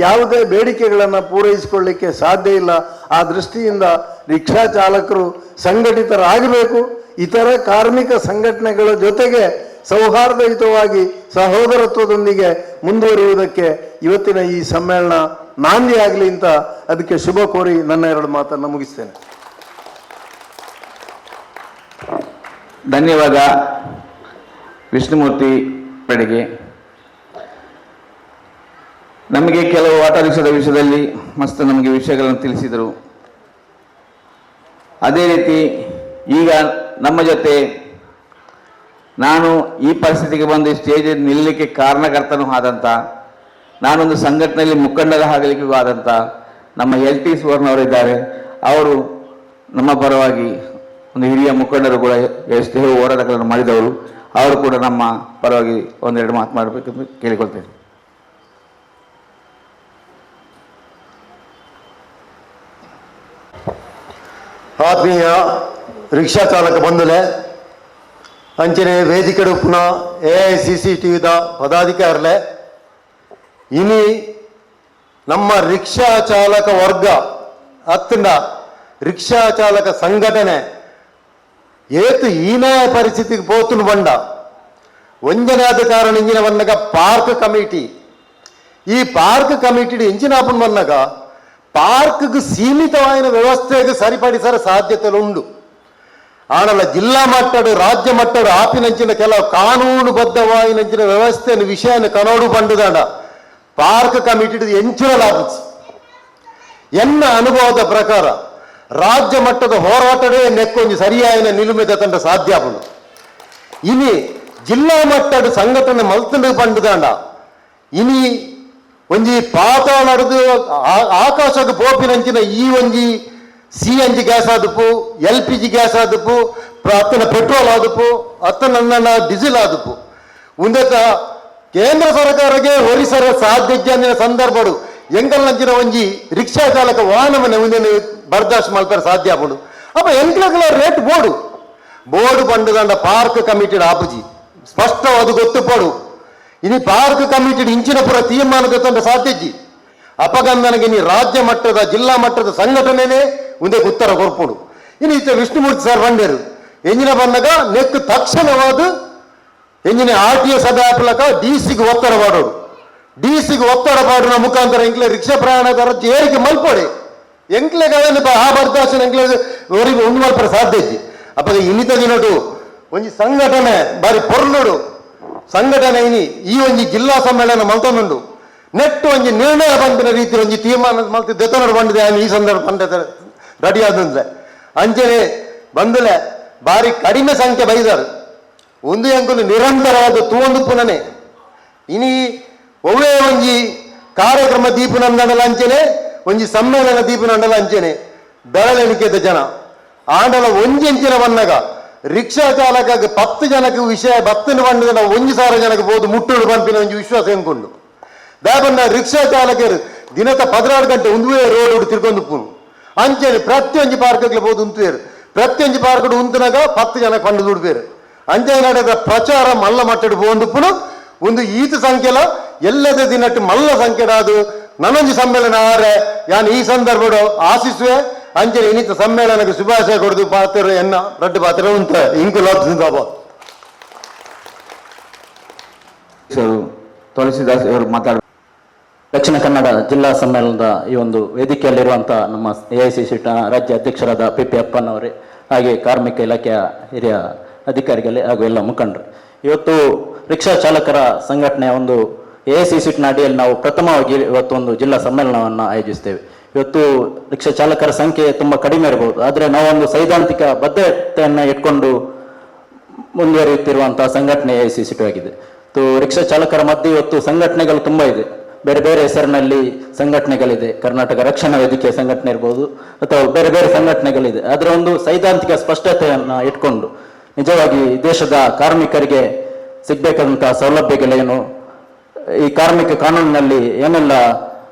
ಯಾವುದೇ ಬೇಡಿಕೆಗಳನ್ನು ಪೂರೈಸಿಕೊಳ್ಳಿಕ್ಕೆ ಸಾಧ್ಯ ಇಲ್ಲ. ಆ ದೃಷ್ಟಿಯಿಂದ ರಿಕ್ಷಾ ಚಾಲಕರು ಸಂಘಟಿತರಾಗಬೇಕು. ಇತರ ಕಾರ್ಮಿಕ ಸಂಘಟನೆಗಳ ಜೊತೆಗೆ ಸೌಹಾರ್ದಯುತವಾಗಿ ಸಹೋದರತ್ವದೊಂದಿಗೆ ಮುಂದುವರಿಯುವುದಕ್ಕೆ ಇವತ್ತಿನ ಈ ಸಮ್ಮೇಳನ ನಾಂದಿ ಆಗಲಿ ಅಂತ ಅದಕ್ಕೆ ಶುಭ ಕೋರಿ ನನ್ನ 2 ಮಾತನ್ನು ಮುಗಿಸ್ತೇನೆ. ಧನ್ಯವಾದ ವಿಷ್ಣುಮೂರ್ತಿ ಬೆಳಗ್ಗೆ. ನಮಗೆ ಕೆಲವು ಆಟೋ ರಿಕ್ಷಾದ ವಿಷಯದಲ್ಲಿ ಮಸ್ತ್ ನಮಗೆ ವಿಷಯಗಳನ್ನು ತಿಳಿಸಿದರು. ಅದೇ ರೀತಿ ಈಗ ನಮ್ಮ ಜೊತೆ ನಾನು ಈ ಪರಿಸ್ಥಿತಿಗೆ ಬಂದು ಸ್ಟೇಜಲ್ಲಿ ನಿಲ್ಲಲಿಕ್ಕೆ ಕಾರಣಕರ್ತನೂ ಆದಂಥ, ನಾನೊಂದು ಸಂಘಟನೆಯಲ್ಲಿ ಮುಖಂಡರ ಆಗಲಿಕ್ಕೂ ಆದಂಥ ನಮ್ಮ LT ಸುವರ್ಣವರಿದ್ದಾರೆ. ಅವರು ನಮ್ಮ ಪರವಾಗಿ ಒಂದು ಹಿರಿಯ ಮುಖಂಡರು ಕೂಡ ಎಷ್ಟೇ ಹೋರಾಟಗಳನ್ನು ಮಾಡಿದವರು. ಅವರು ಕೂಡ ನಮ್ಮ ಪರವಾಗಿ 1-2 ಮಾತು ಮಾಡಬೇಕೆಂದು ಕೇಳಿಕೊಳ್ತೇನೆ. ಆತ್ಮೀಯ ರಿಕ್ಷಾ ಚಾಲಕ ಬಂಧುಲೆ, ಅಂಚನೆ ವೇದಿಕೆಡು ಪುನಃ AICCTUದ ಪದಾಧಿಕಾರಲೆ, ಇನಿ ನಮ್ಮ ರಿಕ್ಷಾ ಚಾಲಕ ವರ್ಗ ಅತ್ತಂಡ ರಿಕ್ಷಾ ಚಾಲಕ ಸಂಘಟನೆ ಏತು ಹೀನಾಯ ಪರಿಸ್ಥಿತಿಗೆ ಪೋತುನು ಬಂಡ ಒಂಜನಾದ ಕಾರಣ ಇಂಜಿನ ಬನ್ನಗ ಪಾರ್ಕ್ ಕಮಿಟಿ, ಈ ಪಾರ್ಕ್ ಕಮಿಟಿ ಇಂಜಿನ ಆಪನ್ ಬನ್ನಗ ಪಾರ್ಕ್ಗೆ ಸೀಮಿತವಾದ ವ್ಯವಸ್ಥೆಗೆ ಸರಿಪಡಿಸರ ಸಾಧ್ಯತೆಯುಂಡು. ಆನಲ್ಲ ಜಿಲ್ಲಾ ಮಟ್ಟಡು ರಾಜ್ಯ ಮಟ್ಟಡು ಆಪಿನಂಚಿನ ಕೆಲವು ಕಾನೂನುಬದ್ಧವಾಯಿನಂಚಿನ ವ್ಯವಸ್ಥೆಯನ್ನು ವಿಷಯನ ಕನೋಡು ಬಂಡುದಾಂಡ ಪಾರ್ಕ್ ಕಮಿಟಿ ಎಂಚಿನ ಲಾಭಿಸಿ ಎನ್ನ ಅನುಭವದ ಪ್ರಕಾರ ರಾಜ್ಯ ಮಟ್ಟದ ಹೋರಾಟವೇ ನೆಕ್ಕೊಂದು ಸರಿಯಾದ ನಿಲುಮೆದ ತಂಡ ಸಾಧ್ಯ ಆಗುದು. ಇನಿ ಜಿಲ್ಲಾ ಮಟ್ಟದ ಸಂಘಟನೆ ಮಲ್ತಂಡು ಬಂಡುದಾಂಡ ಇನಿ ಒಂಜಿ ಪಾತಾಳ ನಡೆದು ಆಕಾಶಕ್ಕೆ ಪೋಪಿನಂಚಿನ ಈ ಒಂಜಿ CNG ಗ್ಯಾಸ್ ಆದಪ್ಪು, LPG ಗ್ಯಾಸ್ ಆದಪ್ಪು, ಅತ್ತನ ಪೆಟ್ರೋಲ್ ಆದಪ್ಪು, ಅತ್ತನ ಡೀಸೆಲ್ ಆದಪ್ಪು ಉಂದೆತ ಕೇಂದ್ರ ಸರ್ಕಾರಕ್ಕೆ ಹೊರಿಸರ ಸಾಧ್ಯ ಸಂದರ್ಭಡು ಎಂಕಲ್ನಂಚಿನ ಒಂಜಿ ರಿಕ್ಷಾ ಚಾಲಕ ವಾಹನವನ್ನ ಮುಂದೆ ಬರ್ದಾಶ್ ಮಲ್ಪರ ಸಾಧ್ಯ ಆಪುಡು. ಅಪ್ಪ ಎಂಕ್ಲಗಳ ರೇಟ್ ಬೋರ್ಡು ಬಂಡುದಂಡ ಪಾರ್ಕ್ ಕಮಿಟಿ ಆಪುಜಿ ಸ್ಪಷ್ಟವಾದ ಗೊತ್ತುಪಡು. ಇನಿ ಪಾರ್ಕ್ ಕಮಿಟಿ ಇಂಚಿನ ಪುರ ತೀರ್ಮಾನದ ತಂಡ ಸಾಧ್ಯಜಿ ಅಪಗಂದನಗೆ ನೀ ರಾಜ್ಯ ಮಟ್ಟದ ಜಿಲ್ಲಾ ಮಟ್ಟದ ಸಂಘಟನೆನೇ ಮುಂದೆ ಉತ್ತರ ಕೊರ್ಪುಡು. ಇನ್ನು ಈತ ವಿಷ್ಣುಮೂರ್ತಿ ಸರ್ ಬಂಡೇರು ಎಂಜಿನ ಬಂದಾಗ ನೆಕ್ ತಕ್ಷಣವಾದ ಎಂಜಿನ RTO ಸಭೆ ಹಾಕ್ಲಕ DC ಒತ್ತಡ ಮಾಡೋಡು. DC ಒತ್ತಡ ಮಾಡಿನ ಮುಖಾಂತರ ಎಂಕ್ಲೆ ರಿಕ್ಷಾ ಪ್ರಯಾಣ ದರ ಏರಿಕೆ ಮಲ್ಪಡೆ ಎಂಕ್ಲೆಗೆ ಆ ಬರ್ದಾಶನ ಎಂಕ್ಲೆ ಅವರಿಗೆ ಒಂದು ಮಲ್ಪರ ಸಾಧ್ಯ ಇದ್ದಿ. ಅಪ್ಪ ಇನ್ನಿತ ದಿನಟು ಒಂಜಿ ಸಂಘಟನೆ ಬಾರಿ ಪೊರ್ಲುಡು ಸಂಘಟನೆ ಇನಿ ಈ ಒಂಜಿ ಜಿಲ್ಲಾ ಸಮ್ಮೇಳನ ಮಲ್ತೊಂದುಂಡು ನೆಟ್ಟು ಒಂಜಿ ನಿರ್ಣಯ ಬಂದಿನ ರೀತಿ ಒಂಜಿ ತೀರ್ಮಾನ ಮಲ್ತಿ ದೆತನಡು ಬಂದಿದೆ ಈ ಸಂದರ್ಭ ಬಂದ ರೆಡಿ ಆದಂದ್ರೆ ಅಂಚನೆ ಬಂದಲೆ ಬಾರಿ ಕಡಿಮೆ ಸಂಖ್ಯೆ ಬೈದಾರು ಒಂದು ಅಂಕುಲು ನಿರಂತರವಾದ ತೂಂದು ಪುನನೆ ಇನಿ ಒವ್ವೇ ಒಂಜಿ ಕಾರ್ಯಕ್ರಮ ದೀಪನಂದಲ ಅಂಚನೆ ಒಂಜಿ ಸಮ್ಮೇಳನ ದೀಪನಂದಲ ಅಂಚನೆ ಬೆರಳೆಣಿಕೆದ ಜನ ಆಂಡಲ ಒಂಜಿಂಚಿನ ಬನ್ನಗ ರಿಕ್ಷಾ ಚಾಲಕ 10 ಜನಕ್ಕೆ ವಿಷಯ 10 ಬಂದ 1,000 ಜನಕ್ಕೆ ಬೋದು ಮುಟ್ಟುಡು ಪಂಪಿನ ಒಂಜಿ ವಿಶ್ವಾಸ ಎಂಕೊಂಡು ದಾಬನ್ನ ರಿಕ್ಷಾ ಚಾಲಕರು ದಿನದ 16 ಗಂಟೆ ಒಂದುವೇ ರೋಡ್ ತಿರ್ಕೊಂಡು ಪೂನು ಅಂಚನೆ ಪ್ರತಿಯೊಂದು ಪಾರ್ಕ್ಗೆ ಬೋದು ಉಂತುವೇರು ಪ್ರತಿಯೊಂದು ಪಾರ್ಕ್ ಉಂತನಾಗ 10 ಜನಕ್ಕೆ ಪಂಡು ದುಡ್ಬೇರು ಅಂಚನೆ ನಡೆದ ಪ್ರಚಾರ ಮಲ್ಲ ಮಟ್ಟಡು ಬೋಂದು ಪುನು ಒಂದು ಈತ ಸಂಖ್ಯೆಲ ಎಲ್ಲದ ದಿನಟ್ಟು ಮಲ್ಲ ಸಂಖ್ಯೆಡಾದು ನನೊಂದು ಸಮ್ಮೇಳನ ಆರೆ ಯಾನ್ ಈ ಸಂದರ್ಭ ಆಶಿಸುವೆ ಅಂಚನೆ ಇನ್ನಿತ ಸಮ್ಮೇಳನಕ್ಕೆ ಶುಭಾಶಯ ಕೊಡದು ಪಾತ್ರ ಎನ್ನ ರಡ್ಡು ಪಾತ್ರ ಉಂಟ ಇಂಕು ಲಾಭ ತುಳಸಿದಾಸ್ ಅವರು ಮಾತಾಡ ದಕ್ಷಿಣ ಕನ್ನಡ ಜಿಲ್ಲಾ ಸಮ್ಮೇಳನದ ಈ ಒಂದು ವೇದಿಕೆಯಲ್ಲಿರುವಂಥ ನಮ್ಮ AICC ರಾಜ್ಯ ಅಧ್ಯಕ್ಷರಾದ PP ಅಪ್ಪನವರೇ, ಹಾಗೆ ಕಾರ್ಮಿಕ ಇಲಾಖೆಯ ಹಿರಿಯ ಅಧಿಕಾರಿಗಳೇ ಹಾಗೂ ಎಲ್ಲ ಮುಖಂಡರು, ಇವತ್ತು ರಿಕ್ಷಾ ಚಾಲಕರ ಸಂಘಟನೆಯ ಒಂದು AICC ಅಡಿಯಲ್ಲಿ ನಾವು ಪ್ರಥಮವಾಗಿ ಇವತ್ತು ಒಂದು ಜಿಲ್ಲಾ ಸಮ್ಮೇಳನವನ್ನು ಆಯೋಜಿಸ್ತೇವೆ. ಇವತ್ತು ರಿಕ್ಷಾ ಚಾಲಕರ ಸಂಖ್ಯೆ ತುಂಬ ಕಡಿಮೆ ಇರಬಹುದು, ಆದರೆ ನಾವೊಂದು ಸೈದ್ಧಾಂತಿಕ ಬದ್ಧತೆಯನ್ನು ಇಟ್ಕೊಂಡು ಮುಂದುವರಿಯುತ್ತಿರುವಂತಹ ಸಂಘಟನೆ AICC ಆಗಿದೆ. ರಿಕ್ಷಾ ಚಾಲಕರ ಮಧ್ಯೆ ಇವತ್ತು ಸಂಘಟನೆಗಳು ತುಂಬ ಇದೆ, ಬೇರೆ ಬೇರೆ ಹೆಸರಿನಲ್ಲಿ ಸಂಘಟನೆಗಳಿದೆ. ಕರ್ನಾಟಕ ರಕ್ಷಣಾ ವೇದಿಕೆ ಸಂಘಟನೆ ಇರ್ಬೋದು ಅಥವಾ ಬೇರೆ ಬೇರೆ ಸಂಘಟನೆಗಳಿದೆ. ಅದರ ಒಂದು ಸೈದ್ಧಾಂತಿಕ ಸ್ಪಷ್ಟತೆಯನ್ನು ಇಟ್ಕೊಂಡು ನಿಜವಾಗಿ ದೇಶದ ಕಾರ್ಮಿಕರಿಗೆ ಸಿಗ್ಬೇಕಾದಂತಹ ಸೌಲಭ್ಯಗಳೇನು, ಈ ಕಾರ್ಮಿಕ ಕಾನೂನಿನಲ್ಲಿ ಏನೆಲ್ಲ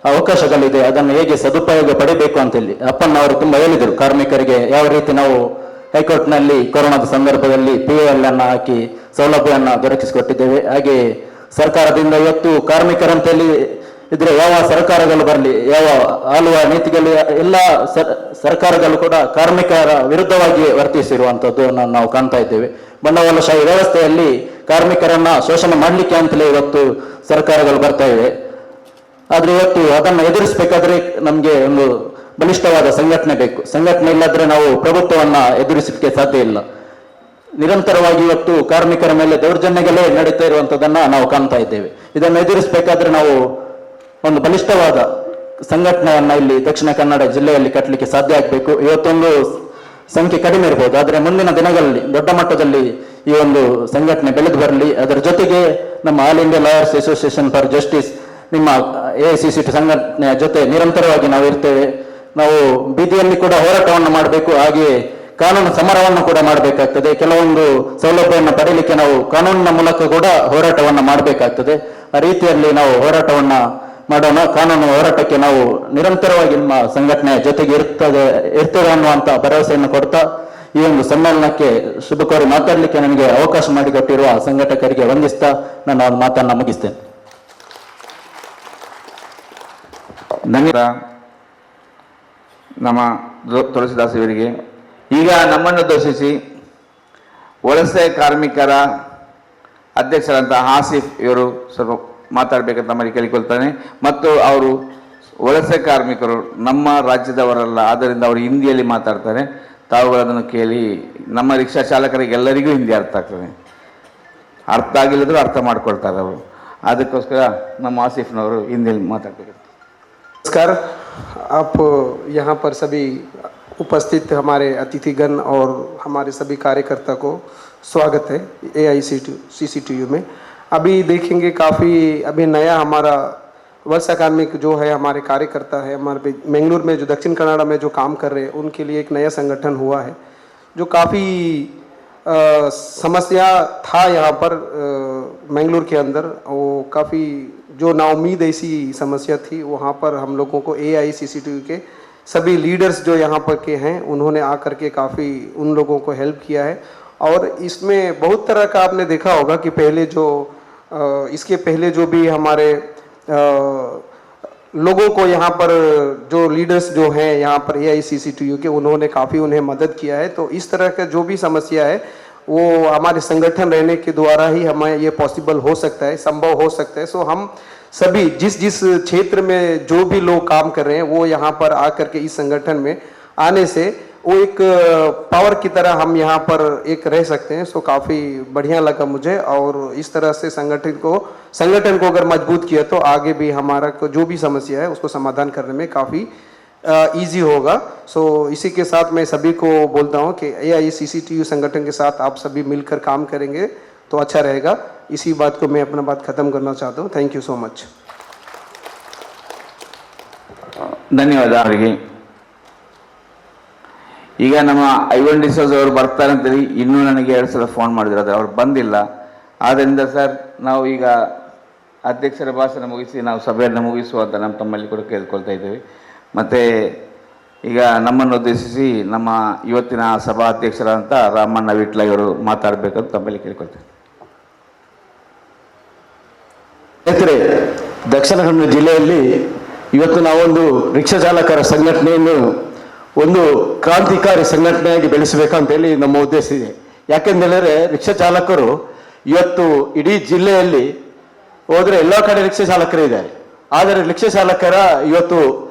ಅವಕಾಶಗಳಿದೆ, ಅದನ್ನು ಹೇಗೆ ಸದುಪಯೋಗ ಪಡಿಬೇಕು ಅಂತೇಳಿ ಅಪ್ಪನವರು ತುಂಬ ಹೇಳಿದರು. ಕಾರ್ಮಿಕರಿಗೆ ಯಾವ ರೀತಿ ನಾವು ಹೈಕೋರ್ಟ್ನಲ್ಲಿ ಕೊರೋನಾದ ಸಂದರ್ಭದಲ್ಲಿ POL ಅನ್ನು ಹಾಕಿ ಸೌಲಭ್ಯವನ್ನು ದೊರಕಿಸಿಕೊಟ್ಟಿದ್ದೇವೆ. ಹಾಗೆ ಸರ್ಕಾರದಿಂದ ಇವತ್ತು ಕಾರ್ಮಿಕರಂತೇಳಿ ಇದ್ರೆ ಯಾವ ಸರ್ಕಾರಗಳು ಬರಲಿ, ಯಾವ ಆಳುವ ನೀತಿಗಳು ಎಲ್ಲ ಸರ್ಕಾರಗಳು ಕೂಡ ಕಾರ್ಮಿಕರ ವಿರುದ್ಧವಾಗಿ ವರ್ತಿಸಿರುವಂಥದ್ದು ನಾವು ಕಾಣ್ತಾ ಇದ್ದೇವೆ. ಬಂಡವಾಳಶಾಹಿ ವ್ಯವಸ್ಥೆಯಲ್ಲಿ ಕಾರ್ಮಿಕರನ್ನ ಶೋಷಣೆ ಮಾಡಲಿಕ್ಕೆ ಅಂತಲೇ ಇವತ್ತು ಸರ್ಕಾರಗಳು ಬರ್ತಾ ಇವೆ. ಆದ್ರೆ ಇವತ್ತು ಅದನ್ನು ಎದುರಿಸಬೇಕಾದ್ರೆ ನಮಗೆ ಒಂದು ಬಲಿಷ್ಠವಾದ ಸಂಘಟನೆ ಬೇಕು. ಸಂಘಟನೆ ಇಲ್ಲದ್ರೆ ನಾವು ಪ್ರಭುತ್ವವನ್ನ ಎದುರಿಸಲಿಕ್ಕೆ ಸಾಧ್ಯ ಇಲ್ಲ. ನಿರಂತರವಾಗಿ ಇವತ್ತು ಕಾರ್ಮಿಕರ ಮೇಲೆ ದೌರ್ಜನ್ಯಗಳೇ ನಡೀತಾ ಇರುವಂತದನ್ನ ನಾವು ಕಾಣ್ತಾ ಇದ್ದೇವೆ. ಇದನ್ನು ಎದುರಿಸಬೇಕಾದ್ರೆ ನಾವು ಒಂದು ಬಲಿಷ್ಠವಾದ ಸಂಘಟನೆಯನ್ನ ಇಲ್ಲಿ ದಕ್ಷಿಣ ಕನ್ನಡ ಜಿಲ್ಲೆಯಲ್ಲಿ ಕಟ್ಟಲಿಕ್ಕೆ ಸಾಧ್ಯ ಆಗಬೇಕು. ಇವತ್ತೊಂದು ಸಂಖ್ಯೆ ಕಡಿಮೆ ಇರಬಹುದು, ಆದರೆ ಮುಂದಿನ ದಿನಗಳಲ್ಲಿ ದೊಡ್ಡ ಮಟ್ಟದಲ್ಲಿ ಈ ಒಂದು ಸಂಘಟನೆ ಬೆಳೆದು ಬರಲಿ. ಅದರ ಜೊತೆಗೆ ನಮ್ಮ all India lawyers association for justice, ನಿಮ್ಮ AICC ಸಂಘಟನೆಯ ಜೊತೆ ನಿರಂತರವಾಗಿ ನಾವು ಇರ್ತೇವೆ. ನಾವು ಬೀದಿಯಲ್ಲಿ ಕೂಡ ಹೋರಾಟವನ್ನು ಮಾಡಬೇಕು, ಹಾಗೆ ಕಾನೂನು ಸಮರವನ್ನು ಕೂಡ ಮಾಡಬೇಕಾಗ್ತದೆ. ಕೆಲವೊಂದು ಸೌಲಭ್ಯವನ್ನು ಪಡೆಯಲಿಕ್ಕೆ ನಾವು ಕಾನೂನಿನ ಮೂಲಕ ಕೂಡ ಹೋರಾಟವನ್ನು ಮಾಡಬೇಕಾಗ್ತದೆ. ಆ ರೀತಿಯಲ್ಲಿ ನಾವು ಹೋರಾಟವನ್ನ ಮಾಡೋಣ. ಕಾನೂನು ಹೋರಾಟಕ್ಕೆ ನಾವು ನಿರಂತರವಾಗಿ ನಿಮ್ಮ ಸಂಘಟನೆಯ ಜೊತೆಗೆ ಇರ್ತೇವೆ ಅನ್ನುವಂತ ಭರವಸೆಯನ್ನು ಕೊಡ್ತಾ ಈ ಒಂದು ಸಮ್ಮೇಳನಕ್ಕೆ ಶುಭ ಕೋರಿ ಮಾತಾಡಲಿಕ್ಕೆ ನನಗೆ ಅವಕಾಶ ಮಾಡಿಕೊಟ್ಟಿರುವ ಸಂಘಟಕರಿಗೆ ವಂದಿಸ್ತಾ ನನ್ನ ಒಂದು ಮಾತನ್ನ ಮುಗಿಸ್ತೇನೆ. ಧನ್ಯವಾದ ನಮ್ಮ ತುಳಸಿದಾಸ್ ಇವರಿಗೆ. ಈಗ ನಮ್ಮನ್ನು ದರ್ಶಿಸಿ ವಲಸೆ ಕಾರ್ಮಿಕರ ಅಧ್ಯಕ್ಷರಂತ ಆಸಿಫ್ ಇವರು ಸ್ವಲ್ಪ ಮಾತಾಡಬೇಕಂತ ನಮ್ಮಲ್ಲಿ ಕೇಳಿಕೊಳ್ತಾನೆ. ಮತ್ತು ಅವರು ವಲಸೆ ಕಾರ್ಮಿಕರು ನಮ್ಮ ರಾಜ್ಯದವರಲ್ಲ, ಆದ್ದರಿಂದ ಅವರು ಹಿಂದಿಯಲ್ಲಿ ಮಾತಾಡ್ತಾರೆ. ತಾವುಗಳನ್ನು ಕೇಳಿ ನಮ್ಮ ರಿಕ್ಷಾ ಚಾಲಕರಿಗೆಲ್ಲರಿಗೂ ಹಿಂದಿ ಅರ್ಥ ಆಗ್ತದೆ, ಅರ್ಥ ಆಗಿಲ್ಲದ್ರು ಅರ್ಥ ಮಾಡ್ಕೊಳ್ತಾರೆ ಅವರು. ಅದಕ್ಕೋಸ್ಕರ ನಮ್ಮ ಆಸಿಫ್ನವರು ಹಿಂದಿಯಲ್ಲಿ ಮಾತಾಡ್ಬೇಕು. नमस्कार, आप यहाँ पर सभी उपस्थित हमारे अतिथिगण और हमारे सभी कार्यकर्ता को स्वागत है AICC में। अभी देखेंगे काफ़ी अभी नया हमारा वलसा कार्मिक जो है हमारे कार्यकर्ता है, हमारे मैंगलोर में जो दक्षिण कन्नड़ में जो काम कर रहे हैं उनके लिए एक नया संगठन हुआ है जो काफ़ी समस्या था यहाँ पर मैंगलोर के अंदर। वो काफ़ी जो नाउम्मीद ऐसी समस्या थी, वहाँ पर हम लोगों को AICC के सभी लीडर्स जो यहाँ पर के हैं उन्होंने आकर के काफ़ी उन लोगों को हेल्प किया है। और इसमें बहुत तरह का आपने देखा होगा कि पहले जो इसके पहले जो भी हमारे लोगों को यहाँ पर जो लीडर्स जो हैं यहाँ पर AICC के उन्होंने काफ़ी उन्हें मदद किया है। तो इस तरह का जो भी समस्या है वो हमारे संगठन रहने के द्वारा ही हमें ये पॉसिबल हो सकता है, संभव हो सकता है। सो हम सभी जिस जिस क्षेत्र में जो भी लोग काम कर रहे हैं वो यहाँ पर आकर के इस संगठन में आने से वो एक पावर की तरह हम यहाँ पर एक रह सकते हैं, सो काफ़ी बढ़िया लगा मुझे। और इस तरह से संगठन को अगर मजबूत किया तो आगे भी हमारा जो भी समस्या है उसको समाधान करने में काफ़ी इजी होगा। सो इसी के साथ मैं सभी को बोलता हूँ कि AICCTU संगठन के साथ आप सभी मिलकर काम करेंगे तो अच्छा रहेगा। इसी बात को मैं अपना बात ख़त्म करना चाहता हूँ। Thank you so much. ಧನ್ಯವಾದ ಅವರಿಗೆ. ಈಗ ನಮ್ಮ ಐವನ್ ಡಿಸೋಜ್ ಅವರು ಬರ್ತಾರೆ ಅಂತೇಳಿ ಇನ್ನೂ ನನಗೆ 2 ಸಲ ಫೋನ್ ಮಾಡಿದ್ರು, ಆದರೆ ಅವ್ರು ಬಂದಿಲ್ಲ. ಆದ್ದರಿಂದ ಸರ್, ನಾವು ಈಗ ಅಧ್ಯಕ್ಷರ ಭಾಷಣ ಮುಗಿಸಿ ನಾವು ಸಭೆಯನ್ನು ಮುಗಿಸುವಂತ ನಮ್ಮ ತಮ್ಮಲ್ಲಿ ಕೂಡ ಕೇಳ್ಕೊಳ್ತಾ ಇದ್ದೇವೆ. ಮತ್ತು ಈಗ ನಮ್ಮನ್ನು ಉದ್ದೇಶಿಸಿ ನಮ್ಮ ಇವತ್ತಿನ ಸಭಾಧ್ಯಕ್ಷರಾದಂಥ ರಾಮಣ್ಣ ವಿಟ್ಲ ಅವರು ಮಾತಾಡಬೇಕಂತ ತಮ್ಮಲ್ಲಿ ಕೇಳ್ಕೊಳ್ತೇವೆ. ಸ್ನೇಹಿತರೆ, ದಕ್ಷಿಣ ಕನ್ನಡ ಜಿಲ್ಲೆಯಲ್ಲಿ ಇವತ್ತು ನಾವೊಂದು ರಿಕ್ಷಾ ಚಾಲಕರ ಸಂಘಟನೆಯನ್ನು ಒಂದು ಕ್ರಾಂತಿಕಾರಿ ಸಂಘಟನೆಯಾಗಿ ಬೆಳೆಸಬೇಕಂತೇಳಿ ನಮ್ಮ ಉದ್ದೇಶ ಇದೆ. ಯಾಕೆಂದರೆ ರಿಕ್ಷಾ ಚಾಲಕರು ಇವತ್ತು ಇಡೀ ಜಿಲ್ಲೆಯಲ್ಲಿ ಹೋದರೆ ಎಲ್ಲ ಕಡೆ ರಿಕ್ಷಾ ಚಾಲಕರೇ ಇದ್ದಾರೆ. ಆದರೆ ರಿಕ್ಷಾ ಚಾಲಕರ ಇವತ್ತು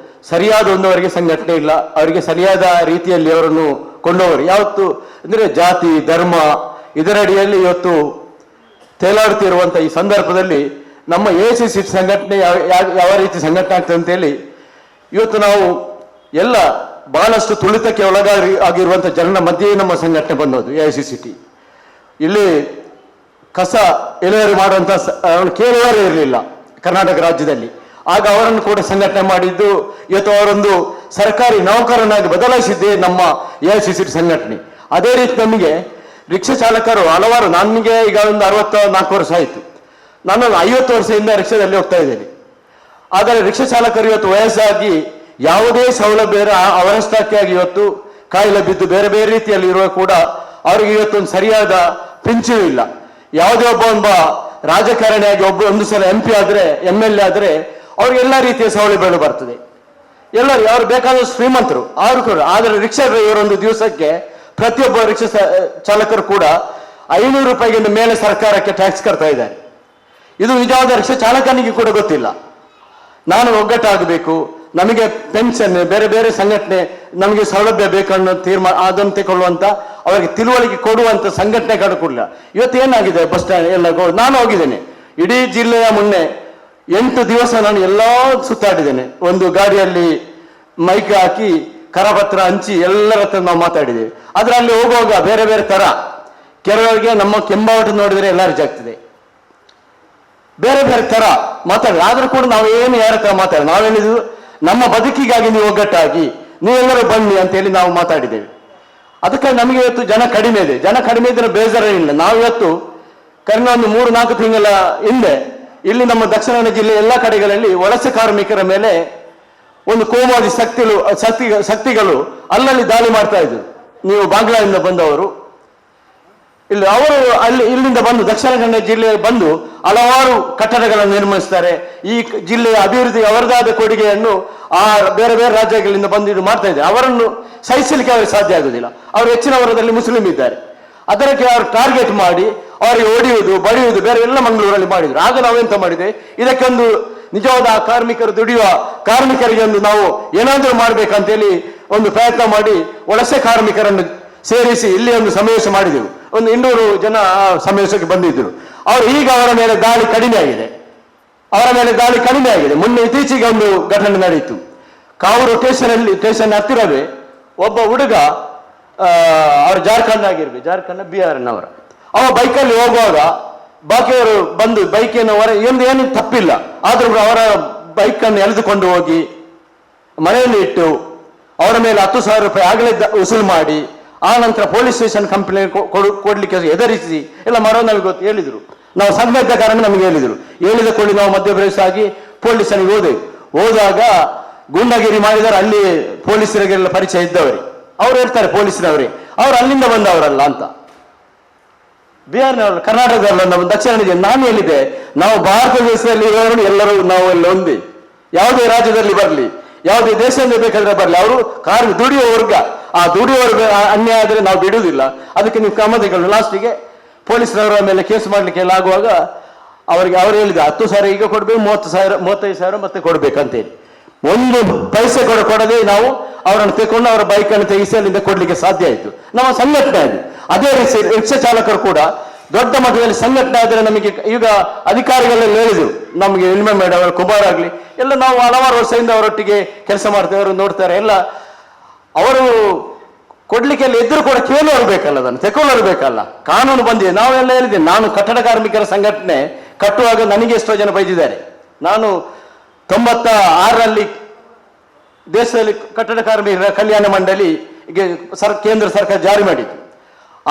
ಸರಿಯಾದ ಅವರಿಗೆ ಸಂಘಟನೆ ಇಲ್ಲ. ಅವರಿಗೆ ಸರಿಯಾದ ರೀತಿಯಲ್ಲಿ ಅವರನ್ನು ಕೊಂಡವರು ಯಾವತ್ತು ಅಂದರೆ ಜಾತಿ ಧರ್ಮ ಇದರಡಿಯಲ್ಲಿ ಇವತ್ತು ತೇಲಾಡುತ್ತಿರುವಂಥ ಈ ಸಂದರ್ಭದಲ್ಲಿ ನಮ್ಮ AICC ಸಂಘಟನೆ ಯಾವ ರೀತಿ ಸಂಘಟನೆ ಆಗ್ತದೆ ಅಂತೇಳಿ ಇವತ್ತು ನಾವು ಎಲ್ಲ ಬಹಳಷ್ಟು ತುಳಿತಕ್ಕೆ ಆಗಿರುವಂಥ ಜನರ ಮಧ್ಯೆ ನಮ್ಮ ಸಂಘಟನೆ ಬಂದದ್ದು AICCT. ಇಲ್ಲಿ ಕಸ ಎಲೆಯರು ಮಾಡುವಂಥ ಕೇಳುವವರೇ ಇರಲಿಲ್ಲ ಕರ್ನಾಟಕ ರಾಜ್ಯದಲ್ಲಿ. ಆಗ ಅವರನ್ನು ಕೂಡ ಸಂಘಟನೆ ಮಾಡಿದ್ದು ಇವತ್ತು ಅವರೊಂದು ಸರ್ಕಾರಿ ನೌಕರನಾಗಿ ಬದಲಾಯಿಸಿದ್ದೇ ನಮ್ಮ AICC ಸಂಘಟನೆ. ಅದೇ ರೀತಿ ನಮಗೆ ರಿಕ್ಷಾ ಚಾಲಕರು ಹಲವಾರು, ನನಗೆ ಈಗ ಒಂದು 64 ವರ್ಷ ಆಯಿತು. ನಾನು 50 ವರ್ಷದಿಂದ ರಿಕ್ಷಾದಲ್ಲಿ ಹೋಗ್ತಾ ಇದ್ದೇನೆ. ಆದರೆ ರಿಕ್ಷಾ ಚಾಲಕರು ಇವತ್ತು ವಯಸ್ಸಾಗಿ ಯಾವುದೇ ಸೌಲಭ್ಯ ಅವರಷ್ಟಕ್ಕಾಗಿ ಇವತ್ತು ಕಾಯಿಲೆ ಬಿದ್ದು ಬೇರೆ ಬೇರೆ ರೀತಿಯಲ್ಲಿ ಇರುವ ಕೂಡ ಅವರಿಗೆ ಇವತ್ತೊಂದು ಸರಿಯಾದ ಪಿಂಚಣಿ ಇಲ್ಲ. ಯಾವುದೇ ಒಬ್ಬ ರಾಜಕಾರಣಿಯಾಗಿ ಒಂದು ಸಲ MP ಆದರೆ MLA ಆದರೆ ಅವ್ರಿಗೆ ಎಲ್ಲ ರೀತಿಯ ಸೌಲಭ್ಯಗಳು ಬರ್ತದೆ. ಎಲ್ಲರೂ ಅವ್ರು ಬೇಕಾದಷ್ಟು ಶ್ರೀಮಂತರು ಅವರು ಕೂಡ. ಆದರೆ ರಿಕ್ಷಾ ಡ್ರೈವರ್ ಒಂದು ದಿವಸಕ್ಕೆ ಪ್ರತಿಯೊಬ್ಬ ರಿಕ್ಷಾ ಚಾಲಕರು ಕೂಡ 500 ರೂಪಾಯಿಗಿಂತ ಮೇಲೆ ಸರ್ಕಾರಕ್ಕೆ ಟ್ಯಾಕ್ಸ್ ಕಟ್ತಾ ಇದ್ದಾರೆ. ಇದು ನಿಜವಾದ ರಿಕ್ಷಾ ಚಾಲಕನಿಗೆ ಕೂಡ ಗೊತ್ತಿಲ್ಲ. ನಾನು ಒಗ್ಗಟ್ಟಾಗಬೇಕು, ನಮಗೆ ಪೆನ್ಷನ್ ಬೇರೆ ಬೇರೆ ಸಂಘಟನೆ ನಮಗೆ ಸೌಲಭ್ಯ ಬೇಕನ್ನೋ ಅದನ್ನು ತಗೊಳ್ಳುವಂತ ಅವರಿಗೆ ತಿಳುವಳಿಕೆ ಕೊಡುವಂತ ಸಂಘಟನೆಗಳು ಕೂಡ ಇವತ್ತು ಏನಾಗಿದೆ. ಬಸ್ ಸ್ಟ್ಯಾಂಡ್ ಎಲ್ಲ ನಾನು ಹೋಗಿದ್ದೇನೆ ಇಡೀ ಜಿಲ್ಲೆಯ ಮುನ್ನೆ 8 ದಿವಸ ನಾನು ಎಲ್ಲ ಸುತ್ತಾಡಿದ್ದೇನೆ. ಒಂದು ಗಾಡಿಯಲ್ಲಿ ಮೈಕ್ ಹಾಕಿ ಕರಪತ್ರ ಹಂಚಿ ಎಲ್ಲರ ಹತ್ರ ನಾವು ಮಾತಾಡಿದ್ದೇವೆ. ಆದ್ರೆ ಅಲ್ಲಿ ಹೋಗುವಾಗ ಬೇರೆ ಬೇರೆ ತರ ಕೆಲವರಿಗೆ ನಮ್ಮ ಕೆಂಬಾವಟ ನೋಡಿದರೆ ಎಲ್ಲ ರಿಜೆಕ್ಟ್ ಆಗ್ತದೆ. ಬೇರೆ ಬೇರೆ ತರ ಮಾತಾಡಿದ್ರೆ ಆದ್ರೂ ಕೂಡ ನಾವು ಏನು ಯಾರ ಹತ್ರ ಮಾತಾಡ ನಾವೇನಿದ್ರು ನಮ್ಮ ಬದುಕಿಗಾಗಿ ನೀವು ಒಗ್ಗಟ್ಟಾಗಿ ನೀವೆಲ್ಲರೂ ಬನ್ನಿ ಅಂತ ಹೇಳಿ ನಾವು ಮಾತಾಡಿದ್ದೇವೆ. ಅದಕ್ಕೆ ನಮಗೆ ಇವತ್ತು ಜನ ಕಡಿಮೆ ಇದೆ. ಜನ ಕಡಿಮೆ ಇದ್ರೆ ಬೇಜಾರೇನಿಲ್ಲ. ನಾವಿವತ್ತು ಕರೆನ ಒಂದು 3-4 ತಿಂಗಳ ಹಿಂದೆ ಇಲ್ಲಿ ನಮ್ಮ ದಕ್ಷಿಣ ಕನ್ನಡ ಜಿಲ್ಲೆ ಎಲ್ಲ ಕಡೆಗಳಲ್ಲಿ ವಲಸೆ ಕಾರ್ಮಿಕರ ಮೇಲೆ ಒಂದು ಕೋಮುವಾದಿ ಶಕ್ತಿಗಳು ಅಲ್ಲಲ್ಲಿ ದಾಳಿ ಮಾಡ್ತಾ ಇದ್ರು. ನೀವು ಬಾಂಗ್ಲಾದಿಂದ ಬಂದವರು ಇಲ್ಲಿ ಅವರು ಇಲ್ಲಿಂದ ಬಂದು ದಕ್ಷಿಣ ಕನ್ನಡ ಜಿಲ್ಲೆಗೆ ಬಂದು ಹಲವಾರು ಕಟ್ಟಡಗಳನ್ನು ನಿರ್ಮಿಸ್ತಾರೆ. ಈ ಜಿಲ್ಲೆಯ ಅಭಿವೃದ್ಧಿಗೆ ಅವರದಾದ ಕೊಡುಗೆಯನ್ನು ಆ ಬೇರೆ ಬೇರೆ ರಾಜ್ಯಗಳಿಂದ ಬಂದು ಇದು ಮಾಡ್ತಾ ಇದ್ದಾರೆ. ಅವರನ್ನು ಸಹಿಸಲಿಕ್ಕೆ ಅವರಿಗೆ ಸಾಧ್ಯ ಆಗುದಿಲ್ಲ. ಅವರು ಹೆಚ್ಚಿನ ವರ್ಗದಲ್ಲಿ ಮುಸ್ಲಿಂ ಇದ್ದಾರೆ. ಅದಕ್ಕೆ ಅವರು ಟಾರ್ಗೆಟ್ ಮಾಡಿ ಅವರಿಗೆ ಹೊಡೆಯುವುದು ಬಡಿಯುವುದು ಬೇರೆ ಎಲ್ಲ ಮಂಗಳೂರಲ್ಲಿ ಮಾಡಿದ್ರು. ಆಗ ನಾವೆಂತ ಮಾಡಿದೆ, ಇದಕ್ಕೊಂದು ನಿಜವಾದ ಕಾರ್ಮಿಕರು ದುಡಿಯುವ ಕಾರ್ಮಿಕರಿಗೆ ಒಂದು ನಾವು ಏನಾದರೂ ಮಾಡ್ಬೇಕಂತೇಳಿ ಒಂದು ಪ್ರಯತ್ನ ಮಾಡಿ ವಲಸೆ ಕಾರ್ಮಿಕರನ್ನು ಸೇರಿಸಿ ಇಲ್ಲಿ ಒಂದು ಸಮಾವೇಶ ಮಾಡಿದೆವು. ಒಂದು 200 ಜನ ಸಮಾವೇಶಕ್ಕೆ ಬಂದಿದ್ದರು. ಅವರು ಈಗ ಅವರ ಮೇಲೆ ದಾಳಿ ಕಡಿಮೆ ಆಗಿದೆ. ಮೊನ್ನೆ ಇತ್ತೀಚೆಗೆ ಒಂದು ಘಟನೆ ನಡೆಯಿತು. ಕಾವೂರು ಸ್ಟೇಷನ್ ಹತ್ತಿರವೇ ಒಬ್ಬ ಹುಡುಗ ಅವರು ಜಾರ್ಖಂಡ್ ಬಿಹಾರ್ನವರ ಅವ ಬೈಕಲ್ಲಿ ಹೋಗುವಾಗ ಬಾಕಿಯವರು ಬಂದು ಬೈಕಿನ ಏನು ತಪ್ಪಿಲ್ಲ, ಆದ್ರೂ ಅವರ ಬೈಕನ್ನು ಎಳೆದುಕೊಂಡು ಹೋಗಿ ಮನೆಯಲ್ಲಿ ಇಟ್ಟು ಅವರ ಮೇಲೆ 10,000 ರೂಪಾಯಿ ಆಗಲೇ ವಸೂಲು ಮಾಡಿ ಆ ನಂತರ ಪೊಲೀಸ್ ಸ್ಟೇಷನ್ ಕಂಪ್ಲೇಂಟ್ ಕೊಡ್ಲಿಕ್ಕೆ ಎದುರಿಸಿ ಎಲ್ಲ ಮಾಡೋ ನಮಗೆ ಗೊತ್ತು ಹೇಳಿದ್ರು. ನಾವು ಸಂಘದ ಕಾರಣ ನಮಗೆ ಹೇಳಿದ ಕೊಳ್ಳಿ ನಾವು ಮಧ್ಯಪ್ರವೇಶ ಆಗಿ ಪೊಲೀಸ್ ಸ್ಟೇಷನ್ಗೆ ಹೋದಾಗ ಗೂಂಡಾಗಿರಿ ಮಾಡಿದರೆ ಅಲ್ಲಿ ಪೊಲೀಸರಿಗೆಲ್ಲ ಪರಿಚಯ ಇದ್ದವರೇ ಅವ್ರು ಹೇಳ್ತಾರೆ ಪೊಲೀಸರವರೇ ಅವ್ರು ಅಲ್ಲಿಂದ ಬಂದವರಲ್ಲ ಅಂತ. ಬಿಹಾರ್ನವರು ಕರ್ನಾಟಕದಲ್ಲ ನಮ್ಮ ದಕ್ಷಿಣ ನಾನು ಹೇಳಿದೆ ನಾವು ಭಾರತ ದೇಶದಲ್ಲಿ ಇರೋರು ಎಲ್ಲರೂ ನಾವೆಲ್ಲ ಒಂದೇ. ಯಾವುದೇ ರಾಜ್ಯದಲ್ಲಿ ಬರಲಿ ಯಾವುದೇ ದೇಶದಿಂದ ಬೇಕಾದ್ರೆ ಬರಲಿ ಅವರು ದುಡಿಯುವ ವರ್ಗ. ಆ ದುಡಿಯುವ ವರ್ಗ ಅನ್ಯಾಯ ಆದರೆ ನಾವು ಬಿಡುವುದಿಲ್ಲ. ಅದಕ್ಕೆ ನೀವು ಕ್ರಮ ತಗೊಳ್ಳಿ. ಲಾಸ್ಟಿಗೆ ಪೊಲೀಸರವರ ಮೇಲೆ ಕೇಸ್ ಮಾಡ್ಲಿಕ್ಕೆ ಎಲ್ಲ ಆಗುವಾಗ ಅವ್ರು ಹೇಳಿದ 10,000 ಈಗ ಕೊಡ್ಬೇಕು, 35,000 ಮತ್ತೆ ಕೊಡ್ಬೇಕಂತೇಳಿ ಒಂದು ಪೈಸೆ ಕೊಡದೆ ನಾವು ಅವರನ್ನು ತೆಗೆದುಕೊಂಡು ಅವರ ಬೈಕನ್ನು ತೆಗೆಸಿ ಅಲ್ಲಿಂದ ಕೊಡ್ಲಿಕ್ಕೆ ಸಾಧ್ಯ ಆಯಿತು. ನಮ್ಮ ಸಂಘಟನೆ ಅದು. ಅದೇ ರಿಕ್ಷಾ ಚಾಲಕರು ಕೂಡ ದೊಡ್ಡ ಮಟ್ಟದಲ್ಲಿ ಸಂಘಟನೆ ಆದರೆ ನಮಗೆ ಈಗ ಅಧಿಕಾರಿಗಳೆಲ್ಲ ಹೇಳಿದ್ರು, ನಮಗೆ ಎಲ್ಮೆ ಮೇಡಮ್ ಅವರು ಕುಮಾರ್ ಆಗಲಿ ಎಲ್ಲ ನಾವು ಹಲವಾರು ವರ್ಷದಿಂದ ಅವರೊಟ್ಟಿಗೆ ಕೆಲಸ ಮಾಡ್ತೇವೆ, ಅವರು ನೋಡ್ತಾರೆ ಎಲ್ಲ. ಅವರು ಕೊಡ್ಲಿಕ್ಕೆ ಎಲ್ಲ ಎದುರು ಕೂಡ ಕೇಳೋರು ಬೇಕಲ್ಲ, ಅದನ್ನು ತೆಕೊಳ್ಳೋರು ಬೇಕಲ್ಲ. ಕಾನೂನು ಬಂದಿದೆ. ನಾವೆಲ್ಲ ಹೇಳಿದ್ದೇನೆ, ನಾನು ಕಟ್ಟಡ ಕಾರ್ಮಿಕರ ಸಂಘಟನೆ ಕಟ್ಟುವಾಗ ನನಗೆ ಎಷ್ಟೋ ಜನ ಬೈದಿದ್ದಾರೆ. ನಾನು 96ರಲ್ಲಿ ದೇಶದಲ್ಲಿ ಕಟ್ಟಡ ಕಾರ್ಮಿಕರ ಕಲ್ಯಾಣ ಮಂಡಳಿ ಕೇಂದ್ರ ಸರ್ಕಾರ ಜಾರಿ ಮಾಡಿತು.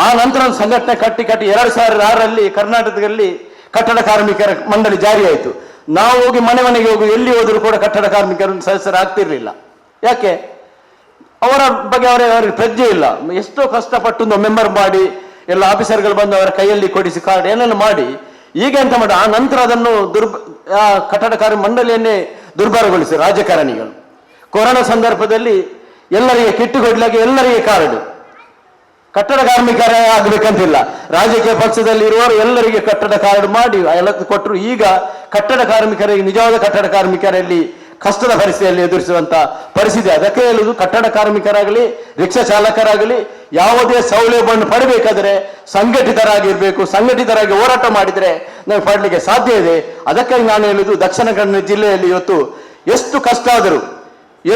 ಆ ನಂತರ ಒಂದು ಸಂಘಟನೆ ಕಟ್ಟಿ 2006ರಲ್ಲಿ ಕರ್ನಾಟಕದಲ್ಲಿ ಕಟ್ಟಡ ಕಾರ್ಮಿಕರ ಮಂಡಳಿ ಜಾರಿ ಆಯಿತು. ನಾವು ಹೋಗಿ ಮನೆಗೆ ಹೋಗಿ ಎಲ್ಲಿ ಹೋದರೂ ಕೂಡ ಕಟ್ಟಡ ಕಾರ್ಮಿಕರ ಸದಸ್ಯರಾಗ್ತಿರ್ಲಿಲ್ಲ. ಯಾಕೆ? ಅವರ ಬಗ್ಗೆ ಅವರಿಗೆ ಪ್ರಜ್ಞೆ ಇಲ್ಲ. ಎಷ್ಟೋ ಕಷ್ಟಪಟ್ಟು ಒಂದು ಮೆಂಬರ್ ಮಾಡಿ ಎಲ್ಲ ಆಫೀಸರ್ಗಳು ಬಂದು ಅವರ ಕೈಯಲ್ಲಿ ಕೊಡಿಸಿ ಕಾರ್ಡ್ ಏನೆಲ್ಲ ಮಾಡಿ ಈಗ ಎಂತ ಮಾಡಿ ಆ ನಂತರ ಅದನ್ನು ಕಟ್ಟಡ ಕಾರ್ಯ ಮಂಡಳಿಯನ್ನೇ ದುರ್ಬಲಗೊಳಿಸಿ ರಾಜಕಾರಣಿಗಳು. ಕೊರೋನಾ ಸಂದರ್ಭದಲ್ಲಿ ಎಲ್ಲರಿಗೆ ಕಿಟ್ಟು ಕೊಡ್ಲಿಕ್ಕೆ ಎಲ್ಲರಿಗೆ ಕಾರ್ಡ್, ಕಟ್ಟಡ ಕಾರ್ಮಿಕರೇ ಆಗ್ಬೇಕಂತಿಲ್ಲ, ರಾಜಕೀಯ ಪಕ್ಷದಲ್ಲಿ ಇರುವವರು ಎಲ್ಲರಿಗೆ ಕಟ್ಟಡ ಕಾರ್ಡ್ ಮಾಡಿ ಎಲ್ಲ ಕೊಟ್ಟರು. ಈಗ ಕಟ್ಟಡ ಕಾರ್ಮಿಕರಿಗೆ, ನಿಜವಾದ ಕಟ್ಟಡ ಕಾರ್ಮಿಕರಲ್ಲಿ ಕಷ್ಟದ ಪರಿಸ್ಥಿತಿಯಲ್ಲಿ ಎದುರಿಸುವಂತ ಪರಿಸ್ಥಿತಿ. ಅದಕ್ಕೆ ಹೇಳುವುದು, ಕಟ್ಟಡ ಕಾರ್ಮಿಕರಾಗಲಿ ರಿಕ್ಷಾ ಚಾಲಕರಾಗಲಿ ಯಾವುದೇ ಸೌಲಭ್ಯವನ್ನು ಪಡಬೇಕಾದ್ರೆ ಸಂಘಟಿತರಾಗಿರ್ಬೇಕು. ಸಂಘಟಿತರಾಗಿ ಹೋರಾಟ ಮಾಡಿದರೆ ನಾವು ಪಡಲಿಕ್ಕೆ ಸಾಧ್ಯ ಇದೆ. ಅದಕ್ಕಾಗಿ ನಾನು ಹೇಳುವುದು, ದಕ್ಷಿಣ ಕನ್ನಡ ಜಿಲ್ಲೆಯಲ್ಲಿ ಇವತ್ತು ಎಷ್ಟು ಕಷ್ಟ ಆದರೂ,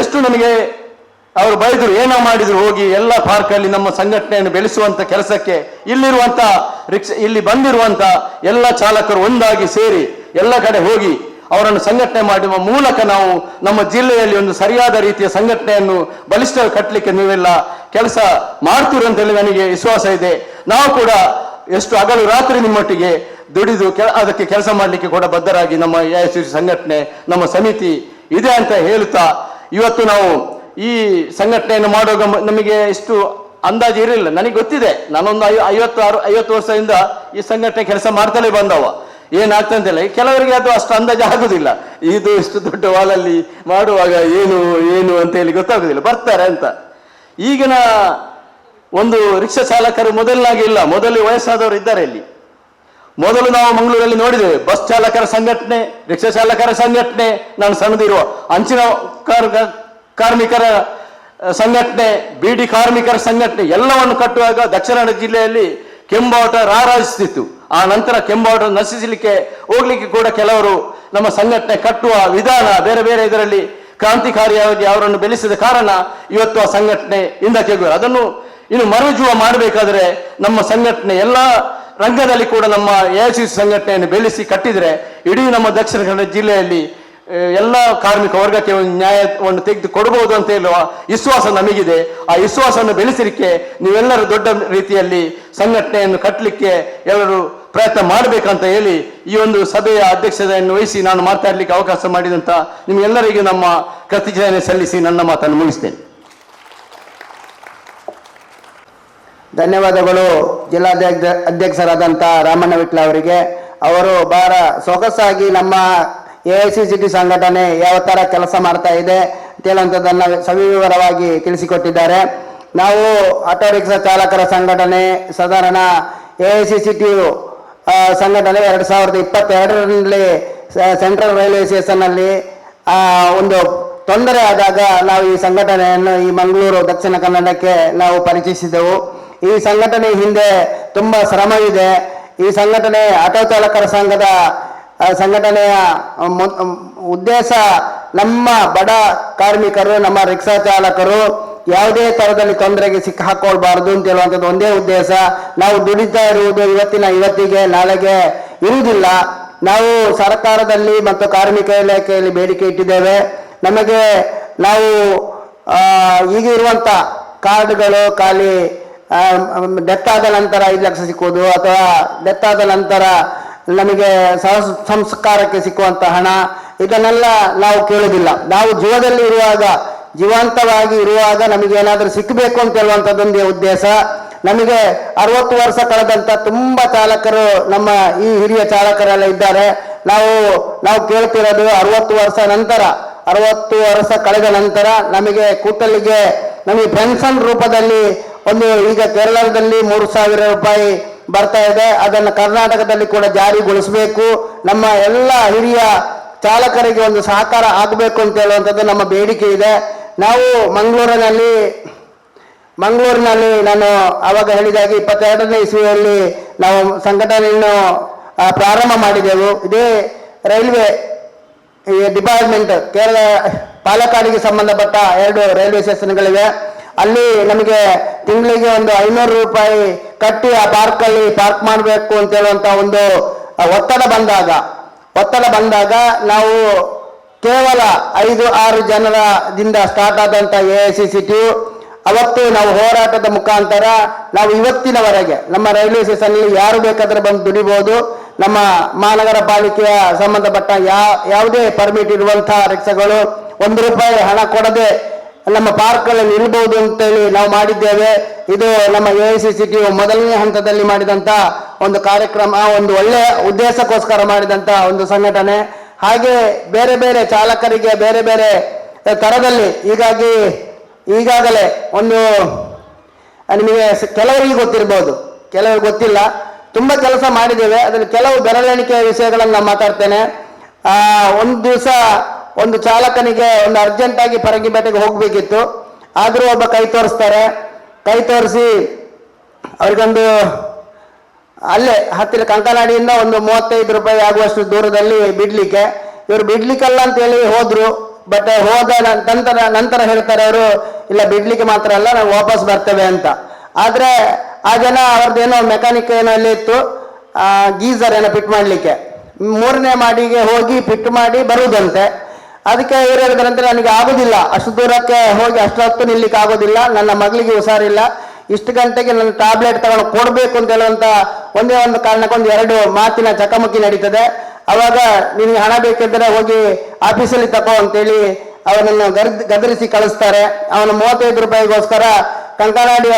ಎಷ್ಟು ನಮಗೆ ಅವರು ಬೈದರು, ಏನೋ ಮಾಡಿದ್ರು, ಹೋಗಿ ಎಲ್ಲ ಪಾರ್ಕಲ್ಲಿ ನಮ್ಮ ಸಂಘಟನೆಯನ್ನು ಬೆಳೆಸುವಂತ ಕೆಲಸಕ್ಕೆ ಇಲ್ಲಿ ಬಂದಿರುವಂತ ಎಲ್ಲ ಚಾಲಕರು ಒಂದಾಗಿ ಸೇರಿ ಎಲ್ಲ ಕಡೆ ಹೋಗಿ ಅವರನ್ನು ಸಂಘಟನೆ ಮಾಡುವ ಮೂಲಕ ನಾವು ನಮ್ಮ ಜಿಲ್ಲೆಯಲ್ಲಿ ಒಂದು ಸರಿಯಾದ ರೀತಿಯ ಸಂಘಟನೆಯನ್ನು ಬಲಿಷ್ಠ ಕಟ್ಟಲಿಕ್ಕೆ ನೀವೆಲ್ಲ ಕೆಲಸ ಮಾಡ್ತೀರಿ ಅಂತೇಳಿ ನನಗೆ ವಿಶ್ವಾಸ ಇದೆ. ನಾವು ಕೂಡ ಎಷ್ಟು ಹಗಲು ರಾತ್ರಿ ನಿಮ್ಮೊಟ್ಟಿಗೆ ದುಡಿದು ಅದಕ್ಕೆ ಕೆಲಸ ಮಾಡಲಿಕ್ಕೆ ಕೂಡ ಬದ್ಧರಾಗಿ ನಮ್ಮ AICC ಸಂಘಟನೆ, ನಮ್ಮ ಸಮಿತಿ ಇದೆ ಅಂತ ಹೇಳುತ್ತಾ, ಇವತ್ತು ನಾವು ಈ ಸಂಘಟನೆಯನ್ನು ಮಾಡುವಾಗ ನಮಗೆ ಇಷ್ಟು ಅಂದಾಜು ಇರಲಿಲ್ಲ. ನನಗೆ ಗೊತ್ತಿದೆ, ನಾನೊಂದು 50 ವರ್ಷದಿಂದ ಈ ಸಂಘಟನೆ ಕೆಲಸ ಮಾಡ್ತಲೇ ಬಂದವ, ಏನಾಗ್ತಂತಿಲ್ಲ. ಕೆಲವರಿಗೆ ಅದು ಅಷ್ಟು ಅಂದಾಜು ಆಗುದಿಲ್ಲ. ಇದು ಇಷ್ಟು ದೊಡ್ಡ ವಾಲಲ್ಲಿ ಮಾಡುವಾಗ ಏನು ಅಂತ ಹೇಳಿ ಗೊತ್ತಾಗುದಿಲ್ಲ, ಬರ್ತಾರೆ ಅಂತ. ಈಗಿನ ಒಂದು ರಿಕ್ಷಾ ಚಾಲಕರು ಮೊದಲಾಗಿ ಇಲ್ಲ. ಮೊದಲು ವಯಸ್ಸಾದವರು ಇದ್ದಾರೆ ಇಲ್ಲಿ. ಮೊದಲು ನಾವು ಮಂಗಳೂರಲ್ಲಿ ನೋಡಿದ್ದೇವೆ, ಬಸ್ ಚಾಲಕರ ಸಂಘಟನೆ, ರಿಕ್ಷಾ ಚಾಲಕರ ಸಂಘಟನೆ, ನಾನು ಸಣ್ಣದಿರುವ ಅಂಚಿನ ಕಾರ್ಮಿಕರ ಸಂಘಟನೆ, ಬೀಡಿ ಕಾರ್ಮಿಕರ ಸಂಘಟನೆ ಎಲ್ಲವನ್ನು ಕಟ್ಟುವಾಗ ದಕ್ಷಿಣ ಕನ್ನಡ ಜಿಲ್ಲೆಯಲ್ಲಿ ಕೆಂಬಾಟ ರಾರಾಜಿಸುತ್ತಿತ್ತು. ಆ ನಂತರ ಕೆಂಬಾಟ ನಶಿಸಲಿಕ್ಕೆ ಹೋಗ್ಲಿಕ್ಕೆ ಕೂಡ ಕೆಲವರು ನಮ್ಮ ಸಂಘಟನೆ ಕಟ್ಟುವ ವಿಧಾನ ಬೇರೆ ಬೇರೆ ಇದರಲ್ಲಿ ಕ್ರಾಂತಿಕಾರಿಯಾಗಿ ಅವರನ್ನು ಬೆಳೆಸಿದ ಕಾರಣ ಇವತ್ತು ಆ ಸಂಘಟನೆ ಹಿಂದಕ್ಕೆ ಅದನ್ನು ಇನ್ನು ಮರುಜುವ ಮಾಡಬೇಕಾದ್ರೆ ನಮ್ಮ ಸಂಘಟನೆ ಎಲ್ಲ ರಂಗದಲ್ಲಿ ಕೂಡ ನಮ್ಮ AICC ಸಂಘಟನೆಯನ್ನು ಬೆಳೆಸಿ ಕಟ್ಟಿದರೆ ಇಡೀ ನಮ್ಮ ದಕ್ಷಿಣ ಕನ್ನಡ ಜಿಲ್ಲೆಯಲ್ಲಿ ಎಲ್ಲ ಕಾರ್ಮಿಕ ವರ್ಗಕ್ಕೆ ಒಂದು ನ್ಯಾಯವನ್ನು ತೆಗೆದು ಕೊಡಬಹುದು ಅಂತ ಹೇಳುವ ವಿಶ್ವಾಸ ನಮಗಿದೆ. ಆ ವಿಶ್ವಾಸವನ್ನು ಬೆಳೆಸಲಿಕ್ಕೆ ನೀವೆಲ್ಲರೂ ದೊಡ್ಡ ರೀತಿಯಲ್ಲಿ ಸಂಘಟನೆಯನ್ನು ಕಟ್ಟಲಿಕ್ಕೆ ಎಲ್ಲರೂ ಪ್ರಯತ್ನ ಮಾಡಬೇಕಂತ ಹೇಳಿ ಈ ಒಂದು ಸಭೆಯ ಅಧ್ಯಕ್ಷತೆಯನ್ನು ವಹಿಸಿ ನಾನು ಮಾತಾಡಲಿಕ್ಕೆ ಅವಕಾಶ ಮಾಡಿದಂತ ನಿಮ್ಗೆಲ್ಲರಿಗೂ ನಮ್ಮ ಕೃತಜ್ಞತೆ ಸಲ್ಲಿಸಿ ನನ್ನ ಮಾತನ್ನು ಮುಗಿಸ್ತೇನೆ. ಧನ್ಯವಾದಗಳು ಜಿಲ್ಲಾಧ್ಯಕ್ಷರಾದಂಥ ರಾಮಣ್ಣ ವಿಟ್ಲ ಅವರಿಗೆ. ಅವರು ಬಹಳ ಸೊಗಸಾಗಿ ನಮ್ಮ AICC ಸಂಘಟನೆ ಯಾವ ಥರ ಕೆಲಸ ಮಾಡ್ತಾ ಇದೆ ಅಂತೇಳುವಂಥದ್ದನ್ನು ಸವಿವರವಾಗಿ ತಿಳಿಸಿಕೊಟ್ಟಿದ್ದಾರೆ. ನಾವು ಆಟೋ ರಿಕ್ಷಾ ಚಾಲಕರ ಸಂಘಟನೆ ಸಾಧಾರಣ AICC ಸಂಘಟನೆ 2022ರಲ್ಲಿ ಸೆಂಟ್ರಲ್ ರೈಲ್ವೆ ಸ್ಟೇಷನ್ನಲ್ಲಿ ಒಂದು ತೊಂದರೆ ಆದಾಗ ನಾವು ಈ ಸಂಘಟನೆಯನ್ನು ಈ ಮಂಗಳೂರು ದಕ್ಷಿಣ ಕನ್ನಡಕ್ಕೆ ನಾವು ಪರಿಚಯಿಸಿದೆವು. ಈ ಸಂಘಟನೆ ಹಿಂದೆ ತುಂಬ ಶ್ರಮವಿದೆ. ಈ ಸಂಘಟನೆ ಆಟೋ ಚಾಲಕರ ಸಂಘಟನೆಯ ಉದ್ದೇಶ ನಮ್ಮ ಬಡ ಕಾರ್ಮಿಕರು, ನಮ್ಮ ರಿಕ್ಷಾ ಚಾಲಕರು ಯಾವುದೇ ಥರದಲ್ಲಿ ತೊಂದರೆಗೆ ಸಿಕ್ಕಾಕೊಳ್ಬಾರ್ದು ಅಂತ ಹೇಳುವಂಥದ್ದು ಒಂದೇ ಉದ್ದೇಶ. ನಾವು ದುಡಿತಾ ಇರುವುದು ಇವತ್ತಿಗೆ ನಾಳೆಗೆ ಇರುವುದಿಲ್ಲ. ನಾವು ಸರ್ಕಾರದಲ್ಲಿ ಮತ್ತು ಕಾರ್ಮಿಕ ಇಲಾಖೆಯಲ್ಲಿ ಬೇಡಿಕೆ ಇಟ್ಟಿದ್ದೇವೆ. ನಮಗೆ ನಾವು ಈಗ ಇರುವಂಥ ಕಾರ್ಡ್ಗಳು ಖಾಲಿ ಡೆತ್ ಆದ ನಂತರ 5 ಲಕ್ಷ ಸಿಕ್ಕುವುದು ಅಥವಾ ಡೆತ್ ಆದ ನಂತರ ನಮಗೆ ಸಂಸ್ಕಾರಕ್ಕೆ ಸಿಕ್ಕುವಂಥ ಹಣ, ಇದನ್ನೆಲ್ಲ ನಾವು ಕೇಳುವುದಿಲ್ಲ. ನಾವು ಜೀವದಲ್ಲಿ ಇರುವಾಗ, ಜೀವಂತವಾಗಿ ಇರುವಾಗ ನಮಗೇನಾದರೂ ಸಿಕ್ಕಬೇಕು ಅಂತ ಹೇಳುವಂಥದ್ದೊಂದೇ ಉದ್ದೇಶ. ನಮಗೆ 60 ವರ್ಷ ಕಳೆದಂಥ ತುಂಬ ಚಾಲಕರು ನಮ್ಮ ಈ ಹಿರಿಯ ಚಾಲಕರೆಲ್ಲ ಇದ್ದಾರೆ. ನಾವು ಕೇಳ್ತಿರೋದು 60 ವರ್ಷ ನಂತರ, 60 ವರ್ಷ ಕಳೆದ ನಂತರ ನಮಗೆ ಕೂಟಲಿಗೆ ನಮಗೆ ಪೆನ್ಷನ್ ರೂಪದಲ್ಲಿ ಈಗ ಕೇರಳದಲ್ಲಿ 3,000 ರೂಪಾಯಿ ಬರ್ತಾ ಇದೆ. ಅದನ್ನು ಕರ್ನಾಟಕದಲ್ಲಿ ಕೂಡ ಜಾರಿಗೊಳಿಸಬೇಕು. ನಮ್ಮ ಎಲ್ಲ ಹಿರಿಯ ಚಾಲಕರಿಗೆ ಒಂದು ಸಹಕಾರ ಆಗಬೇಕು ಅಂತ ಹೇಳುವಂಥದ್ದು ನಮ್ಮ ಬೇಡಿಕೆ ಇದೆ. ನಾವು ಮಂಗಳೂರಿನಲ್ಲಿ ನಾನು ಆವಾಗ ಹೇಳಿದಾಗೆ 22ನೇ ಇಸ್ವಿಯಲ್ಲಿ ನಾವು ಸಂಘಟನೆಯನ್ನು ಪ್ರಾರಂಭ ಮಾಡಿದೆವು. ಇದೇ ರೈಲ್ವೆ ಡಿಪಾರ್ಟ್ಮೆಂಟ್, ಕೇರಳ ಪಾಲಕ್ಕಾಡಿಗೆ ಸಂಬಂಧಪಟ್ಟ 2 ರೈಲ್ವೆ ಸ್ಟೇಷನ್ಗಳಿವೆ. ಅಲ್ಲಿ ನಮಗೆ ತಿಂಗಳಿಗೆ ಒಂದು 500 ರೂಪಾಯಿ ಕಟ್ಟಿ ಆ ಪಾರ್ಕಲ್ಲಿ ಪಾರ್ಕ್ ಮಾಡಬೇಕು ಅಂತ ಹೇಳುವಂಥ ಒಂದು ಒತ್ತಡ ಬಂದಾಗ ನಾವು ಕೇವಲ 5-6 ಜನರದಿಂದ ಸ್ಟಾರ್ಟ್ ಆದಂಥ AICCTU ಅವತ್ತು ನಾವು ಹೋರಾಟದ ಮುಖಾಂತರ ನಾವು ಇವತ್ತಿನವರೆಗೆ ನಮ್ಮ ರೈಲ್ವೆ ಸ್ಟೇಷನ್ನಲ್ಲಿ ಯಾರು ಬೇಕಾದರೆ ಬಂದು ದುಡಿಬಹುದು. ನಮ್ಮ ಮಹಾನಗರ ಪಾಲಿಕೆಯ ಸಂಬಂಧಪಟ್ಟ ಯಾವುದೇ ಪರ್ಮಿಟ್ ಇರುವಂಥ ರಿಕ್ಷಾಗಳು 1 ರೂಪಾಯಿ ಹಣ ಕೊಡದೆ ನಮ್ಮ ಪಾರ್ಕ್ಗಳಲ್ಲಿ ನಿಲ್ಬಹುದು ಅಂತೇಳಿ ನಾವು ಮಾಡಿದ್ದೇವೆ. ಇದು ನಮ್ಮ AICCTU ಮೊದಲನೇ ಹಂತದಲ್ಲಿ ಮಾಡಿದಂಥ ಒಂದು ಕಾರ್ಯಕ್ರಮ, ಒಂದು ಒಳ್ಳೆಯ ಉದ್ದೇಶಕ್ಕೋಸ್ಕರ ಮಾಡಿದಂಥ ಒಂದು ಸಂಘಟನೆ. ಹಾಗೆ ಬೇರೆ ಬೇರೆ ಚಾಲಕರಿಗೆ ಬೇರೆ ಬೇರೆ ಥರದಲ್ಲಿ ಈಗಾಗಲೇ ಒಂದು ನಿಮಗೆ ಕೆಲವರಿಗೆ ಗೊತ್ತಿರ್ಬೋದು, ಕೆಲವರಿಗೆ ಗೊತ್ತಿಲ್ಲ, ತುಂಬ ಕೆಲಸ ಮಾಡಿದ್ದೇವೆ. ಅದರಲ್ಲಿ ಕೆಲವು ಬೆರಳೆಣಿಕೆಯ ವಿಷಯಗಳನ್ನು ನಾನು ಮಾತಾಡ್ತೇನೆ. ಒಂದು ದಿವಸ ಒಂದು ಚಾಲಕನಿಗೆ ಒಂದು ಅರ್ಜೆಂಟಾಗಿ ಪರಂಗಿಪೇಟೆಗೆ ಹೋಗಬೇಕಿತ್ತು. ಆದರೂ ಒಬ್ಬ ಕೈ ತೋರಿಸಿ ಅವ್ರಿಗೊಂದು ಅಲ್ಲೇ ಹತ್ತಿರ ಕಂಕನಾಡಿಯಿಂದ ಒಂದು 35 ರೂಪಾಯಿ ಆಗುವಷ್ಟು ದೂರದಲ್ಲಿ ಬಿಡ್ಲಿಕ್ಕೆ, ಇವರು ಬಿಡ್ಲಿಕ್ಕಲ್ಲ ಅಂತೇಳಿ ಹೋದ್ರು. ಬಟ್ ಹೋದ ನಂತರ ಹೇಳ್ತಾರೆ ಅವರು, ಇಲ್ಲ ಬಿಡ್ಲಿಕ್ಕೆ ಮಾತ್ರ ಅಲ್ಲ, ನಾವು ವಾಪಸ್ ಬರ್ತೇವೆ ಅಂತ. ಆದರೆ ಆ ಜನ ಅವ್ರದ್ದೇನೋ ಮೆಕ್ಯಾನಿಕ್ ಏನೋ ಅಲ್ಲೇ ಇತ್ತು, ಗೀಸರ್ ಏನೋ ಫಿಟ್ ಮಾಡಲಿಕ್ಕೆ 3ನೇ ಮಾಡಿಗೆ ಹೋಗಿ ಫಿಟ್ ಮಾಡಿ ಬರುವುದಂತೆ. ಅದಕ್ಕೆ ಇವರು ಹೇಳಿದ್ರಂತೆ, ನನಗೆ ಆಗೋದಿಲ್ಲ, ಅಷ್ಟು ದೂರಕ್ಕೆ ಹೋಗಿ ಅಷ್ಟು ಹೊತ್ತು ನಿಲ್ಲಿಕ್ಕೆ ಆಗೋದಿಲ್ಲ, ನನ್ನ ಮಗಳಿಗೆ ಹುಷಾರಿಲ್ಲ, ಇಷ್ಟು ಗಂಟೆಗೆ ನನ್ನ ಟ್ಯಾಬ್ಲೆಟ್ ತಗೊಂಡು ಕೊಡಬೇಕು ಅಂತ ಹೇಳುವಂಥ ಒಂದೇ ಒಂದು ಕಾರಣಕ್ಕೊಂದು 2 ಮಾತಿನ ಚಕಮಕಿ ನಡೀತದೆ. ಅವಾಗ ನಿನಗೆ ಹಣ ಬೇಕಿದ್ದರೆ ಹೋಗಿ ಆಫೀಸಲ್ಲಿ ತಗೋ ಅಂತೇಳಿ ಅವನನ್ನು ಗದರಿಸಿ ಕಳಿಸ್ತಾರೆ. ಅವನು 35 ರೂಪಾಯಿಗೋಸ್ಕರ ಕಂಕನಾಡಿ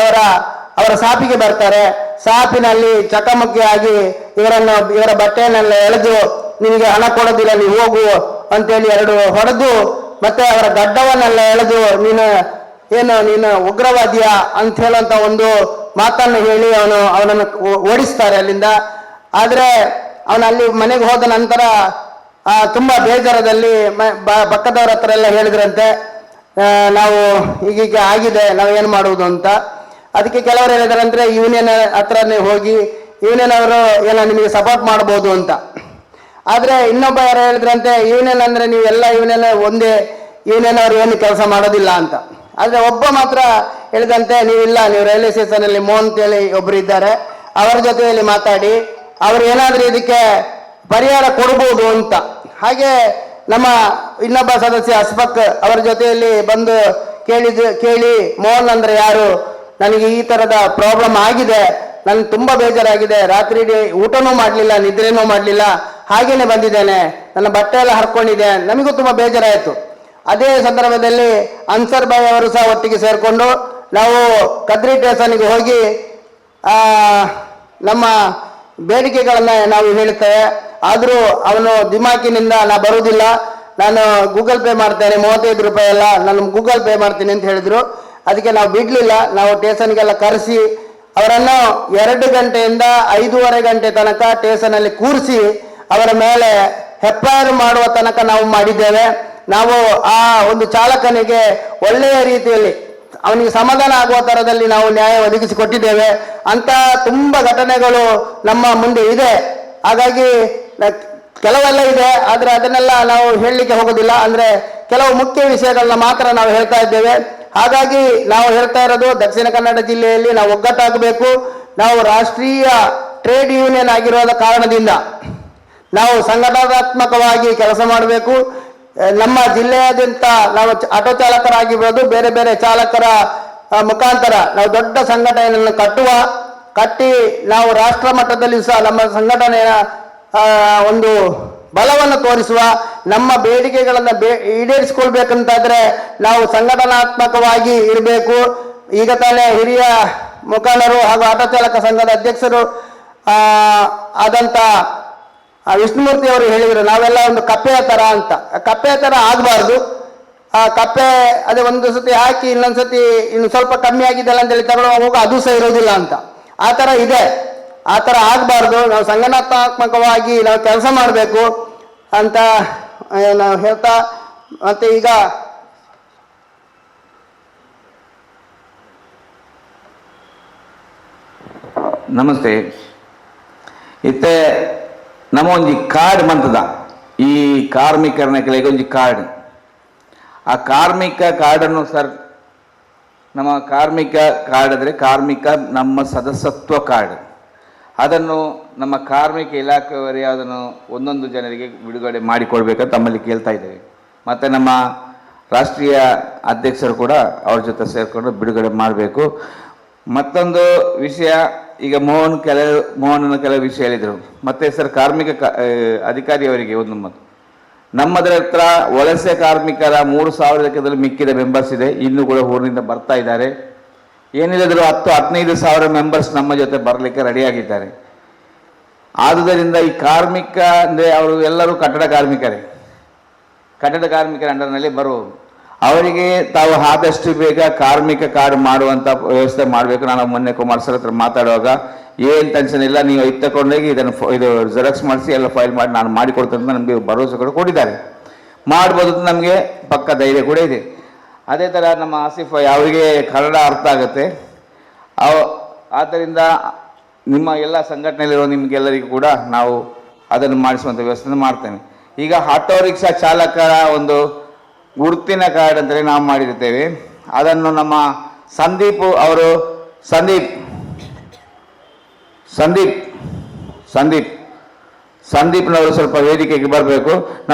ಅವರ ಸಾಪಿಗೆ ಬರ್ತಾರೆ. ಸಾಪಿನಲ್ಲಿ ಚಕಮಕಿಯಾಗಿ ಇವರ ಬಟ್ಟೆಯನ್ನೆಲ್ಲ ಎಳೆದು, ನಿನಗೆ ಹಣ ಕೊಡೋದಿಲ್ಲ, ನೀವು ಹೋಗು ಅಂತೇಳಿ 2 ಹೊಡೆದು, ಮತ್ತೆ ಅವರ ಗಡ್ಡವನ್ನೆಲ್ಲ ಎಳೆದು, ನೀನು ಉಗ್ರವಾದಿಯ ಅಂತ ಹೇಳುವಂತ ಒಂದು ಮಾತನ್ನು ಹೇಳಿ ಅವನನ್ನು ಓಡಿಸ್ತಾರೆ ಅಲ್ಲಿಂದ. ಆದರೆ ಅವನು ಅಲ್ಲಿ ಮನೆಗೆ ಹೋದ ನಂತರ ತುಂಬಾ ಬೇಜಾರದಲ್ಲಿ ಪಕ್ಕದವರ ಹತ್ರ ಎಲ್ಲ ಹೇಳಿದ್ರಂತೆ, ನಾವು ಹೀಗೀಗೆ ಆಗಿದೆ, ನಾವು ಏನು ಮಾಡುವುದು ಅಂತ. ಅದಕ್ಕೆ ಕೆಲವರು ಹೇಳಿದ್ರಂದ್ರೆ ಯೂನಿಯನ್ ಹತ್ರನೇ ಹೋಗಿ, ಯೂನಿಯನ್ ಅವರು ಏನೋ ನಿಮಗೆ ಸಪೋರ್ಟ್ ಮಾಡ್ಬೋದು ಅಂತ. ಆದರೆ ಇನ್ನೊಬ್ಬ ಯಾರು ಹೇಳಿದ್ರಂತೆ, ಯೂನಿಯನ್ ಅಂದ್ರೆ ನೀವೆಲ್ಲ ಯೂನಿಯನ್ ಒಂದೇ, ಯೂನಿಯನ್ ಅವರು ಏನು ಕೆಲಸ ಮಾಡೋದಿಲ್ಲ ಅಂತ. ಆದರೆ ಒಬ್ಬ ಮಾತ್ರ ಹೇಳಿದಂತೆ, ನೀವು ರೈಲ್ವೆ ಸ್ಟೇಷನಲ್ಲಿ ಮೋಹನ್ ಅಂತೇಳಿ ಒಬ್ರು ಇದ್ದಾರೆ, ಅವರ ಜೊತೆಯಲ್ಲಿ ಮಾತಾಡಿ ಅವರು ಏನಾದರೂ ಇದಕ್ಕೆ ಪರಿಹಾರ ಕೊಡ್ಬೋದು ಅಂತ. ಹಾಗೆ ನಮ್ಮ ಇನ್ನೊಬ್ಬ ಸದಸ್ಯ ಅಸ್ಫಕ್ ಅವರ ಜೊತೆಯಲ್ಲಿ ಬಂದು ಕೇಳಿ ಮೋಹನ್ ಅಂದ್ರೆ ಯಾರು, ನನಗೆ ಈ ಥರದ ಪ್ರಾಬ್ಲಮ್ ಆಗಿದೆ, ನನಗೆ ತುಂಬ ಬೇಜಾರಾಗಿದೆ, ರಾತ್ರಿ ಊಟನೂ ಮಾಡಲಿಲ್ಲ, ನಿದ್ರೆನೂ ಮಾಡಲಿಲ್ಲ, ಹಾಗೇನೆ ಬಂದಿದ್ದೇನೆ, ನನ್ನ ಬಟ್ಟೆ ಎಲ್ಲ ಹರ್ಕೊಂಡಿದೆ, ನಮಗೂ ತುಂಬ ಬೇಜಾರಾಯಿತು. ಅದೇ ಸಂದರ್ಭದಲ್ಲಿ ಅನ್ಸರ್ ಭಾಯ್ ಅವರು ಸಹ ಒಟ್ಟಿಗೆ ಸೇರಿಕೊಂಡು ನಾವು ಕದ್ರಿ ಸ್ಟೇಷನ್ಗೆ ಹೋಗಿ ನಮ್ಮ ಬೇಡಿಕೆಗಳನ್ನು ನಾವು ಹೇಳ್ತೇವೆ. ಆದರೂ ಅವನು ದಿಮಾಕಿನಿಂದ ನಾ ಬರುವುದಿಲ್ಲ, ನಾನು ಗೂಗಲ್ ಪೇ ಮಾಡ್ತೇನೆ, 35 ರೂಪಾಯಿ ಅಲ್ಲ, ನಾನು ಗೂಗಲ್ ಪೇ ಮಾಡ್ತೀನಿ ಅಂತ ಹೇಳಿದರು. ಅದಕ್ಕೆ ನಾವು ಬಿಡಲಿಲ್ಲ, ನಾವು ಸ್ಟೇಷನ್ಗೆಲ್ಲ ಕರೆಸಿ ಅವರನ್ನು 2 ಗಂಟೆಯಿಂದ 5:30 ಗಂಟೆ ತನಕ ಸ್ಟೇಷನಲ್ಲಿ ಕೂರಿಸಿ ಅವರ ಮೇಲೆ FIR ಮಾಡುವ ತನಕ ನಾವು ಮಾಡಿದ್ದೇವೆ. ನಾವು ಆ ಒಂದು ಚಾಲಕನಿಗೆ ಒಳ್ಳೆಯ ರೀತಿಯಲ್ಲಿ ಅವನಿಗೆ ಸಮಾಧಾನ ಆಗುವ ಥರದಲ್ಲಿ ನಾವು ನ್ಯಾಯ ಒದಗಿಸಿಕೊಟ್ಟಿದ್ದೇವೆ. ಅಂತ ತುಂಬ ಘಟನೆಗಳು ನಮ್ಮ ಮುಂದೆ ಇದೆ. ಹಾಗಾಗಿ ಕೆಲವೆಲ್ಲ ಇದೆ, ಆದರೆ ಅದನ್ನೆಲ್ಲ ನಾವು ಹೇಳಲಿಕ್ಕೆ ಹೋಗೋದಿಲ್ಲ. ಅಂದರೆ ಕೆಲವು ಮುಖ್ಯ ವಿಷಯಗಳನ್ನ ಮಾತ್ರ ನಾವು ಹೇಳ್ತಾ ಇದ್ದೇವೆ. ಹಾಗಾಗಿ ನಾವು ಹೇಳ್ತಾ ಇರೋದು, ದಕ್ಷಿಣ ಕನ್ನಡ ಜಿಲ್ಲೆಯಲ್ಲಿ ನಾವು ಒಗ್ಗಟ್ಟಾಗಬೇಕು. ನಾವು ರಾಷ್ಟ್ರೀಯ ಟ್ರೇಡ್ ಯೂನಿಯನ್ ಆಗಿರೋದ ಕಾರಣದಿಂದ ನಾವು ಸಂಘಟನಾತ್ಮಕವಾಗಿ ಕೆಲಸ ಮಾಡಬೇಕು. ನಮ್ಮ ಜಿಲ್ಲೆಯಾದ್ಯಂತ ನಾವು ಆಟೋ ಚಾಲಕರಾಗಿರ್ಬೋದು, ಬೇರೆ ಬೇರೆ ಚಾಲಕರ ಮುಖಾಂತರ ನಾವು ದೊಡ್ಡ ಸಂಘಟನೆಯನ್ನು ಕಟ್ಟಿ ನಾವು ರಾಷ್ಟ್ರ ಮಟ್ಟದಲ್ಲಿ ಸಹ ನಮ್ಮ ಸಂಘಟನೆಯ ಒಂದು ಬಲವನ್ನು ತೋರಿಸುವ, ನಮ್ಮ ಬೇಡಿಕೆಗಳನ್ನು ಈಡೇರಿಸಿಕೊಳ್ಬೇಕಂತಾದ್ರೆ ನಾವು ಸಂಘಟನಾತ್ಮಕವಾಗಿ ಇರಬೇಕು. ಈಗ ತಾನೇ ಹಿರಿಯ ಮುಖಂಡರು ಹಾಗೂ ಆಟೋ ಚಾಲಕ ಸಂಘದ ಅಧ್ಯಕ್ಷರು ಆದಂಥ ವಿಷ್ಣುಮೂರ್ತಿ ಅವರು ಹೇಳಿದರು, ನಾವೆಲ್ಲ ಒಂದು ಕಪ್ಪೆಯ ಥರ ಅಂತ. ಕಪ್ಪೆಯ ಥರ ಆಗಬಾರ್ದು. ಆ ಕಪ್ಪೆ ಅದೇ ಒಂದು ಸತಿ ಹಾಕಿ ಇನ್ನೊಂದ್ಸತಿ ಇನ್ನು ಸ್ವಲ್ಪ ಕಮ್ಮಿ ಆಗಿದ್ದಲ್ಲ ಅಂತೇಳಿ ತಗೊಳ್ಳೋ ಹೋಗೋ ಅದು ಸಹ ಇರೋದಿಲ್ಲ ಅಂತ. ಆ ಥರ ಇದೆ, ಆ ಥರ ಆಗಬಾರ್ದು. ನಾವು ಸಂಘಟನಾತ್ಮಕವಾಗಿ ನಾವು ಕೆಲಸ ಮಾಡಬೇಕು ಅಂತ ನಾವು ಹೇಳ್ತಾ ಮತ್ತು ಈಗ ನಮಸ್ತೆ. ಇತ್ತೆ ನಮ್ಮ ಒಂಜಿ ಕಾರ್ಡ್ ಮಂತದ ಈ ಕಾರ್ಮಿಕರನ ಕೆಳಗೆ ಒಂಜಿ ಕಾರ್ಡ್. ಆ ಕಾರ್ಮಿಕ ಕಾರ್ಡನ್ನು ಸರ್ ನಮ್ಮ ಕಾರ್ಮಿಕ ಕಾರ್ಡ್ ಅಂದರೆ ಕಾರ್ಮಿಕ ನಮ್ಮ ಸದಸ್ಯತ್ವ ಕಾರ್ಡ್. ಅದನ್ನು ನಮ್ಮ ಕಾರ್ಮಿಕ ಇಲಾಖೆಯವರೇ ಅದನ್ನು ಒಂದೊಂದು ಜನರಿಗೆ ಬಿಡುಗಡೆ ಮಾಡಿಕೊಡ್ಬೇಕಂತ ತಮ್ಮಲ್ಲಿ ಕೇಳ್ತಾ ಇದ್ದೇವೆ. ಮತ್ತು ನಮ್ಮ ರಾಷ್ಟ್ರೀಯ ಅಧ್ಯಕ್ಷರು ಕೂಡ ಅವ್ರ ಜೊತೆ ಸೇರಿಕೊಂಡು ಬಿಡುಗಡೆ ಮಾಡಬೇಕು. ಮತ್ತೊಂದು ವಿಷಯ, ಈಗ ಮೋಹನನ ಕೆಲವು ವಿಷಯ ಹೇಳಿದರು. ಮತ್ತು ಸರ್ ಕಾರ್ಮಿಕ ಅಧಿಕಾರಿಯವರಿಗೆ ಒಂದು ಮತ್ತು ನಮ್ಮದ್ರ ಹತ್ರ ವಲಸೆ ಕಾರ್ಮಿಕರ 3,000 ಮಿಕ್ಕಿದ ಮೆಂಬರ್ಸ್ ಇದೆ. ಇನ್ನೂ ಕೂಡ ಊರಿನಿಂದ ಬರ್ತಾ ಇದ್ದಾರೆ. ಏನಿಲ್ಲದ್ರು 10-15 ಸಾವಿರ ಮೆಂಬರ್ಸ್ ನಮ್ಮ ಜೊತೆ ಬರಲಿಕ್ಕೆ ರೆಡಿಯಾಗಿದ್ದಾರೆ. ಆದುದರಿಂದ ಈ ಕಾರ್ಮಿಕ ಅಂದರೆ ಅವರು ಎಲ್ಲರೂ ಕಟ್ಟಡ ಕಾರ್ಮಿಕರೇ, ಕಟ್ಟಡ ಕಾರ್ಮಿಕರ ಅಂಡರ್ನಲ್ಲಿ ಬರುವುದು. ಅವರಿಗೆ ತಾವು ಆದಷ್ಟು ಬೇಗ ಕಾರ್ಮಿಕ ಕಾರ್ಡ್ ಮಾಡುವಂಥ ವ್ಯವಸ್ಥೆ ಮಾಡಬೇಕು. ನಾನು ಮೊನ್ನೆ ಕುಮಾರ್ ಸರ್ ಹತ್ರ ಮಾತಾಡುವಾಗ ಏನು ಟೆನ್ಷನ್ ಇಲ್ಲ, ನೀವು ಇದು ತಗೊಂಡೋಗಿ ಇದು ಜೆರಾಕ್ಸ್ ಮಾಡಿಸಿ ಎಲ್ಲ ಫೈಲ್ ಮಾಡಿ ನಾನು ಮಾಡಿಕೊಡ್ತೇನೆ ಅಂತ ನಮಗೆ ಭರವಸೆ ಕೂಡ ಕೊಟ್ಟಿದ್ದಾರೆ. ಮಾಡ್ಬೋದು ಅಂತ ನಮಗೆ ಪಕ್ಕ ಧೈರ್ಯ ಕೂಡ ಇದೆ. ಅದೇ ಥರ ನಮ್ಮ ಆಸಿಫ್ ಅವರಿಗೆ ಕನ್ನಡ ಅರ್ಥ ಆಗುತ್ತೆ. ಆದ್ದರಿಂದ ನಿಮ್ಮ ಎಲ್ಲ ಸಂಘಟನೆಯಲ್ಲಿರೋ ನಿಮಗೆಲ್ಲರಿಗೂ ಕೂಡ ನಾವು ಅದನ್ನು ಮಾಡಿಸುವಂಥ ವ್ಯವಸ್ಥೆ ಮಾಡ್ತೇವೆ. ಈಗ ಆಟೋ ರಿಕ್ಷಾ ಚಾಲಕರ ಒಂದು ಗುರುತಿನ ಕಾರ್ಡ್ ಅಂತಲೇ ನಾವು ಮಾಡಿರ್ತೇವೆ. ಅದನ್ನು ನಮ್ಮ ಸಂದೀಪ್ನವರು ಸ್ವಲ್ಪ ವೇದಿಕೆಗೆ ಬರಬೇಕು.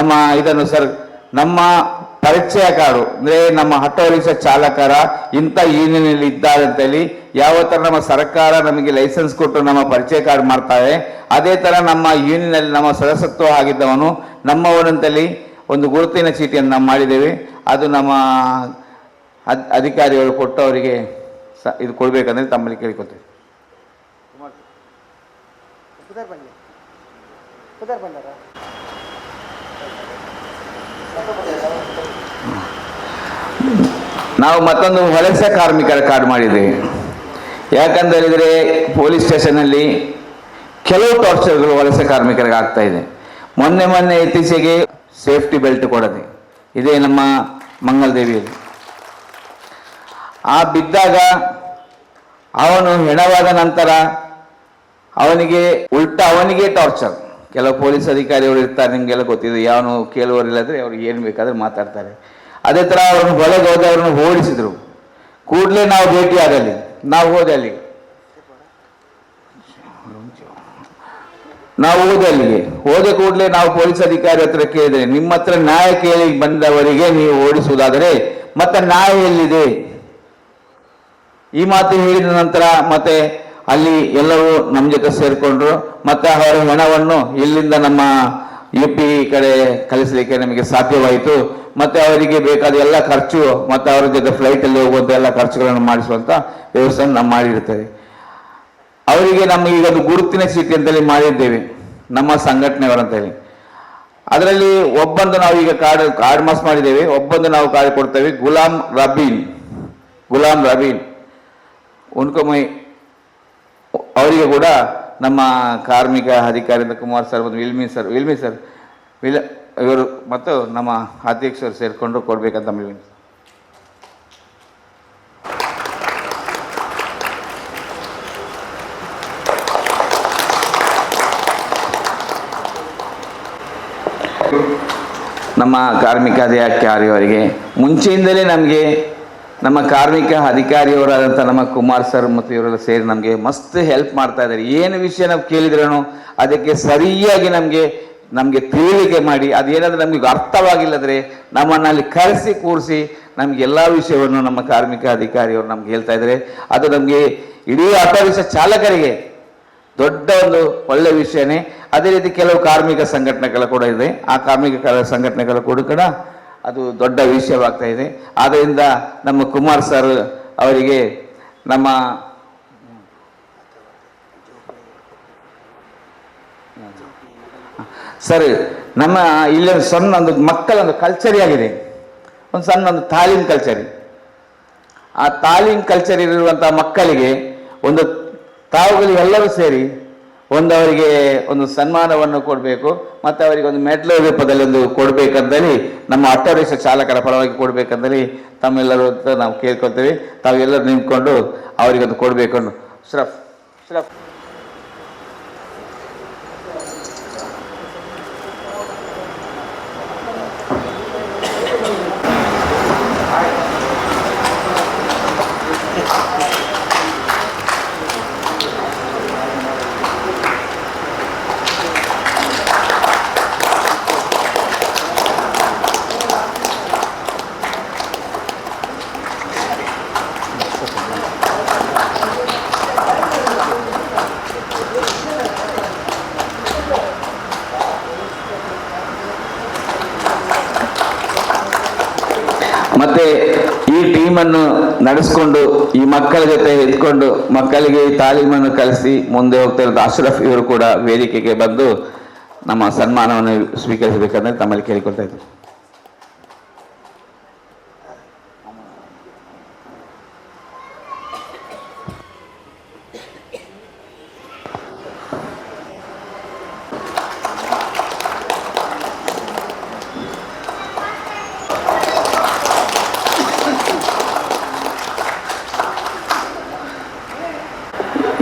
ಇದನ್ನು ಸರ್ ನಮ್ಮ ಪರಿಚಯ ಕಾರ್ಡು ಅಂದರೆ ನಮ್ಮ ಆಟೋ ರಿಕ್ಷಾ ಚಾಲಕರ ಇಂಥ ಯೂನಿಯನಲ್ಲಿ ಇದ್ದಾರೆ ಅಂತೇಳಿ ಯಾವ ಥರ ನಮ್ಮ ಸರ್ಕಾರ ನಮಗೆ ಲೈಸೆನ್ಸ್ ಕೊಟ್ಟು ನಮ್ಮ ಪರಿಚಯ ಕಾರ್ಡ್ ಮಾಡ್ತಾರೆ, ಅದೇ ಥರ ನಮ್ಮ ಯೂನಿಯನಲ್ಲಿ ನಮ್ಮ ಸದಸ್ಯತ್ವ ಆಗಿದ್ದವನು ನಮ್ಮವನಂತಲ್ಲಿ ಒಂದು ಗುರುತಿನ ಚೀಟಿಯನ್ನು ನಾವು ಮಾಡಿದ್ದೇವೆ. ಅದು ನಮ್ಮ ಅಧಿಕಾರಿಗಳು ಕೊಟ್ಟು ಅವರಿಗೆ ಇದು ಕೊಡಬೇಕಂದ್ರೆ ತಮ್ಮಲ್ಲಿ ಕೇಳ್ಕೊತೇವೆ. ನಾವು ಮತ್ತೊಂದು ವಲಸೆ ಕಾರ್ಮಿಕರ ಕಾರ್ಡ್ ಮಾಡಿದ್ದೇವೆ. ಯಾಕಂತ ಹೇಳಿದರೆ ಪೊಲೀಸ್ ಸ್ಟೇಷನಲ್ಲಿ ಕೆಲವು ಟಾರ್ಚರ್ಗಳು ವಲಸೆ ಕಾರ್ಮಿಕರಿಗೆ ಆಗ್ತಾ ಇದೆ. ಮೊನ್ನೆ ಇತ್ತೀಚೆಗೆ ಸೇಫ್ಟಿ ಬೆಲ್ಟ್ ಕೊಡದೆ ಇದೇ ನಮ್ಮ ಮಂಗಲದೇವಿಯಲ್ಲಿ ಬಿದ್ದಾಗ ಅವನು ಹೆಣವಾದ ನಂತರ ಅವನಿಗೆ ಟಾರ್ಚರ್. ಕೆಲವು ಪೊಲೀಸ್ ಅಧಿಕಾರಿಗಳು ಇರ್ತಾರೆ, ನಿಮಗೆಲ್ಲ ಗೊತ್ತಿದೆ. ಯಾವನು ಕೇಳುವರಿಲ್ಲದ್ರೆ ಅವ್ರಿಗೆ ಏನು ಬೇಕಾದ್ರೆ ಮಾತಾಡ್ತಾರೆ. ಅದೇ ಥರ ಅವ್ರನ್ನ ಹೊಳೆಗೆ ಹೋದೆ, ಅವ್ರನ್ನ ಓಡಿಸಿದ್ರು. ಕೂಡಲೇ ನಾವು ಭೇಟಿ ಆಗಲಿ, ನಾವು ಹೋದೆ ಅಲ್ಲಿಗೆ ಹೋದ ಕೂಡಲೇ ನಾವು ಪೊಲೀಸ್ ಅಧಿಕಾರಿ ಹತ್ರ ಕೇಳಿದ್ರೆ, ನಿಮ್ಮ ಹತ್ರ ನ್ಯಾಯ ಕೇಳಿ ಬಂದವರಿಗೆ ನೀವು ಓಡಿಸುವುದಾದರೆ ಮತ್ತೆ ನ್ಯಾಯ ಎಲ್ಲಿದೆ? ಈ ಮಾತು ಹೇಳಿದ ನಂತರ ಮತ್ತೆ ಅಲ್ಲಿ ಎಲ್ಲರೂ ನಮ್ಮ ಜೊತೆ ಸೇರಿಕೊಂಡ್ರು. ಮತ್ತೆ ಅವರ ಹಣವನ್ನು ಇಲ್ಲಿಂದ ನಮ್ಮ UP ಕಡೆ ಕಳಿಸಲಿಕ್ಕೆ ನಮಗೆ ಸಾಧ್ಯವಾಯಿತು. ಮತ್ತೆ ಅವರಿಗೆ ಬೇಕಾದ ಎಲ್ಲ ಖರ್ಚು ಮತ್ತೆ ಅವರ ಜೊತೆ ಫ್ಲೈಟಲ್ಲಿ ಹೋಗುವಂಥ ಎಲ್ಲ ಖರ್ಚುಗಳನ್ನು ಮಾಡಿಸುವಂಥ ವ್ಯವಸ್ಥೆ ನಾವು ಮಾಡಿರ್ತೇವೆ. ಅವರಿಗೆ ನಮಗೆ ಈಗ ಒಂದು ಗುರುತಿನ ಚೀಟಿ ಅಂತೇಳಿ ಮಾಡಿದ್ದೇವೆ ನಮ್ಮ ಸಂಘಟನೆಯವರಂತೇಳಿ. ಅದರಲ್ಲಿ ಒಬ್ಬಂದು ನಾವು ಈಗ ಕಾರ್ಡ್ ಮಾಸ್ ಮಾಡಿದ್ದೇವೆ. ಒಬ್ಬಂದು ನಾವು ಕಾರ್ಡ್ ಕೊಡ್ತೇವೆ. ಗುಲಾಮ್ ರಬೀನ್ ಉನ್ಕೊಮೈ ಅವರಿಗೆ ಕೂಡ ನಮ್ಮ ಕಾರ್ಮಿಕ ಅಧಿಕಾರಿಯಿಂದ ಕುಮಾರ್ ಸರ್ ಮತ್ತು ವಿಲ್ಮಿ ಸರ್ ಇವರು ಮತ್ತು ನಮ್ಮ ಅಧ್ಯಕ್ಷರು ಸೇರಿಕೊಂಡು ಕೊಡಬೇಕಂತ ವಿಲ್ಮಿ. ನಮ್ಮ ಕಾರ್ಮಿಕ ಅಧಿಕಾರಿಯವರಿಗೆ ಮುಂಚೆಯಿಂದಲೇ ನಮಗೆ ನಮ್ಮ ಕಾರ್ಮಿಕ ಅಧಿಕಾರಿಯವರಾದಂಥ ನಮ್ಮ ಕುಮಾರ್ ಸರ್ ಮತ್ತು ಇವರೆಲ್ಲ ಸೇರಿ ನಮಗೆ ಮಸ್ತ್ ಹೆಲ್ಪ್ ಮಾಡ್ತಾ ಇದ್ದಾರೆ. ಏನು ವಿಷಯ ನಾವು ಕೇಳಿದ್ರೂ ಅದಕ್ಕೆ ಸರಿಯಾಗಿ ನಮಗೆ ತಿಳಿಕೆ ಮಾಡಿ, ಅದೇನಾದರೂ ನಮಗೆ ಅರ್ಥವಾಗಿಲ್ಲದ್ರೆ ನಮ್ಮನ್ನಲ್ಲಿ ಕರೆಸಿ ಕೂರಿಸಿ ನಮಗೆಲ್ಲ ವಿಷಯವನ್ನು ನಮ್ಮ ಕಾರ್ಮಿಕ ಅಧಿಕಾರಿಯವರು ನಮ್ಗೆ ಹೇಳ್ತಾ ಇದ್ದಾರೆ. ಅದು ನಮಗೆ ಇಡೀ ಆಟೋ ರಿಕ್ಷಾ ಚಾಲಕರಿಗೆ ದೊಡ್ಡ ಒಂದು ಒಳ್ಳೆಯ ವಿಷಯನೇ. ಅದೇ ರೀತಿ ಕೆಲವು ಕಾರ್ಮಿಕ ಸಂಘಟನೆಗಳು ಕೂಡ ಇದೆ. ಆ ಕಾರ್ಮಿಕ ಸಂಘಟನೆಗಳು ಕೂಡ ಅದು ದೊಡ್ಡ ವಿಷಯವಾಗ್ತಾ ಇದೆ. ಆದ್ದರಿಂದ ನಮ್ಮ ಕುಮಾರ್ ಸರ್ ಅವರಿಗೆ ನಮ್ಮ ಸರ್ ಇಲ್ಲಿ ಸಣ್ಣ ಒಂದು ಮಕ್ಕಳೊಂದು ಕಲ್ಚರಿ ಆಗಿದೆ, ಒಂದು ಸಣ್ಣ ಒಂದು ತಾಲೀಮ್ ಕಲ್ಚರಿ. ಆ ತಾಲೀಮ್ ಕಲ್ಚರ್ ಇರುವಂತಹ ಮಕ್ಕಳಿಗೆ ತಾವುಗಳು ಎಲ್ಲರೂ ಸೇರಿ ಒಂದು ಅವರಿಗೆ ಒಂದು ಸನ್ಮಾನವನ್ನು ಕೊಡಬೇಕು ಮತ್ತು ಅವರಿಗೆ ಒಂದು ಮೆಡ್ಲ್ ರೂಪದಲ್ಲಿ ಒಂದು ಕೊಡಬೇಕಂತೇಳಿ ನಮ್ಮ ಆಟೋ ರಿಕ್ಷಾ ಚಾಲಕರ ಪರವಾಗಿ ಕೊಡಬೇಕಂತೇಳಿ ತಮ್ಮೆಲ್ಲರೂ ಅಂತ ನಾವು ಕೇಳ್ಕೊಳ್ತೇವೆ. ತಾವೆಲ್ಲರೂ ನಿಂತ್ಕೊಂಡು ಅವರಿಗೊಂದು ಕೊಡಬೇಕು. ಶ್ರಫ್ ಶ್ರಫ್ ಮತ್ತೆ ಈ ಟೀಮನ್ನು ನಡೆಸ್ಕೊಂಡು ಈ ಮಕ್ಕಳ ಜೊತೆ ಇದ್ಕೊಂಡು ಮಕ್ಕಳಿಗೆ ತಾಲೀಮನ್ನು ಕಲಿಸಿ ಮುಂದೆ ಹೋಗ್ತಾ ಇರೋದು ಅಶ್ರಫ್ ಇವರು ಕೂಡ ವೇದಿಕೆಗೆ ಬಂದು ನಮ್ಮ ಸನ್ಮಾನವನ್ನು ಸ್ವೀಕರಿಸಬೇಕಂದ್ರೆ ತಮ್ಮಲ್ಲಿ ಕೇಳಿಕೊಳ್ತಾ ಇದ್ದೀವಿ.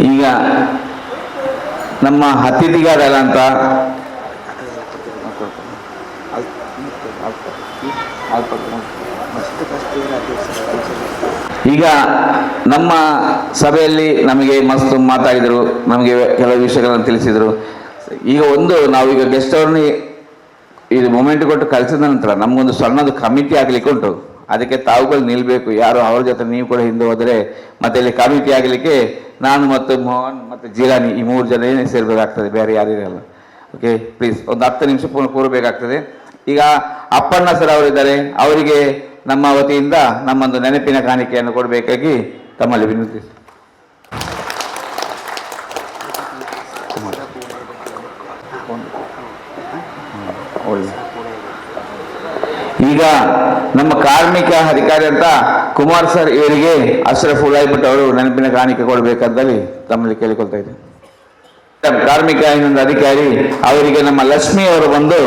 ಈಗ ನಮ್ಮ ಅತಿಥಿಗಾರರಂತ ಈಗ ನಮ್ಮ ಸಭೆಯಲ್ಲಿ ನಮಗೆ ಮಸ್ತ್ ಮಾತಾಡಿದರು, ನಮಗೆ ಕೆಲವು ವಿಷಯಗಳನ್ನು ತಿಳಿಸಿದರು. ಈಗ ನಾವೀಗ ಗೆಸ್ಟ್ ಅವ್ರನ್ನ ಇದು ಮೊಮೆಂಟ್ ಕೊಟ್ಟು ಕಳಿಸಿದ ನಂತರ ನಮಗೊಂದು ಸಣ್ಣದು ಕಮಿಟಿ ಆಗಲಿಕ್ಕೆ ಉಂಟು. ಅದಕ್ಕೆ ತಾವುಗಳು ನಿಲ್ಲಬೇಕು. ಯಾರು ಅವ್ರ ಜೊತೆ ನೀವು ಕೂಡ ಹಿಂದೆ ಹೋದರೆ ಮತ್ತೆ ಇಲ್ಲಿ ಕಮಿಟಿ ಆಗಲಿಕ್ಕೆ ನಾನು ಮತ್ತು ಮೋಹನ್ ಮತ್ತು ಜೀರಾನಿ ಈ 3 ಜನ ಸೇರಬೇಕಾಗ್ತದೆ, ಬೇರೆ ಯಾರು ಇರಲ್ಲ. ಓಕೆ, ಪ್ಲೀಸ್ ಒಂದು 10 ನಿಮಿಷ ಕೂರಬೇಕಾಗ್ತದೆ. ಈಗ ಅಪ್ಪಣ್ಣ ಸರ್ ಅವರಿದ್ದಾರೆ, ಅವರಿಗೆ ನಮ್ಮ ವತಿಯಿಂದ ನಮ್ಮೊಂದು ನೆನಪಿನ ಕಾಣಿಕೆಯನ್ನು ಕೊಡಬೇಕಾಗಿ ತಮ್ಮಲ್ಲಿ ವಿನಂತಿ. ಈಗ ನಮ್ಮ ಕಾರ್ಮಿಕ ಅಧಿಕಾರಿ ಅಂತ ಕುಮಾರ್ ಸರ್ ಇವರಿಗೆ ಅಶ್ರಫ್ ಉಲಾಯ್ಬಿಟ್ಟು ಅವರು ನೆನಪಿನ ಕಾಣಿಕೆ ಕೊಡಬೇಕಂತಲ್ಲಿ ತಮ್ಮಲ್ಲಿ ಕೇಳಿಕೊಳ್ತಾ ಇದ್ದೀನಿ. ಕಾರ್ಮಿಕ ಇನ್ನೊಂದು ಅಧಿಕಾರಿ ಅವರಿಗೆ ನಮ್ಮ ಲಕ್ಷ್ಮಿ ಅವರು ಬಂದು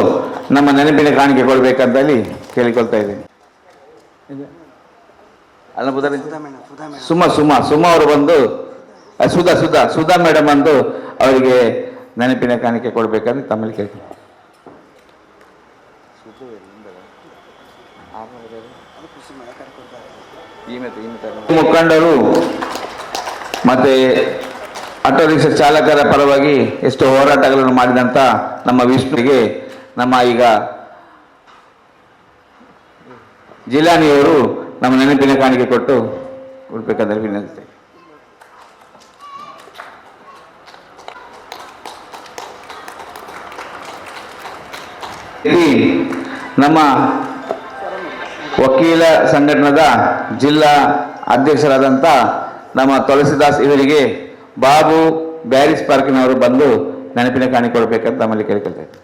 ನಮ್ಮ ನೆನಪಿನ ಕಾಣಿಕೆ ಕೊಡಬೇಕಂತಲ್ಲಿ ಕೇಳಿಕೊಳ್ತಾ ಇದ್ದೀನಿ. ಅಲ್ಲ ಸುಮಾ ಅವರು ಬಂದು ಸುಧಾ ಮೇಡಮ್ ಬಂದು ಅವರಿಗೆ ನೆನಪಿನ ಕಾಣಿಕೆ ಕೊಡಬೇಕಂತ ತಮ್ಮಲ್ಲಿ ಕೇಳ್ತೀನಿ. ಮುಖಂಡರು ಮತ್ತೆ ಆಟೋ ರಿಕ್ಷಾ ಚಾಲಕರ ಪರವಾಗಿ ಎಷ್ಟು ಹೋರಾಟಗಳನ್ನು ಮಾಡಿದಂತ ನಮ್ಮ ವಿಷ್ಣುವಿಗೆ ನಮ್ಮ ಈಗ ಜಿಲಾನಿಯವರು ನಮ್ಮ ನೆನಪಿನ ಕಾಣಿಕೆ ಕೊಡಬೇಕಂದ್ರೆ ವಿನಂತಿ. ನಮ್ಮ ವಕೀಲ ಸಂಘಟನದ ಜಿಲ್ಲಾ ಅಧ್ಯಕ್ಷರಾದಂಥ ನಮ್ಮ ತುಳಸಿದಾಸ್ ಇವರಿಗೆ ಬಾಬು ಬ್ಯಾರಿಸ್ ಪಾರ್ಕಿನವರು ಬಂದು ನೆನಪಿನ ಕಾಣಿಕೆ ಕೊಡಬೇಕಂತ ನಮ್ಮಲ್ಲಿ ಕೇಳಿಕೊಳ್ತಾ ಇದ್ದಾರೆ.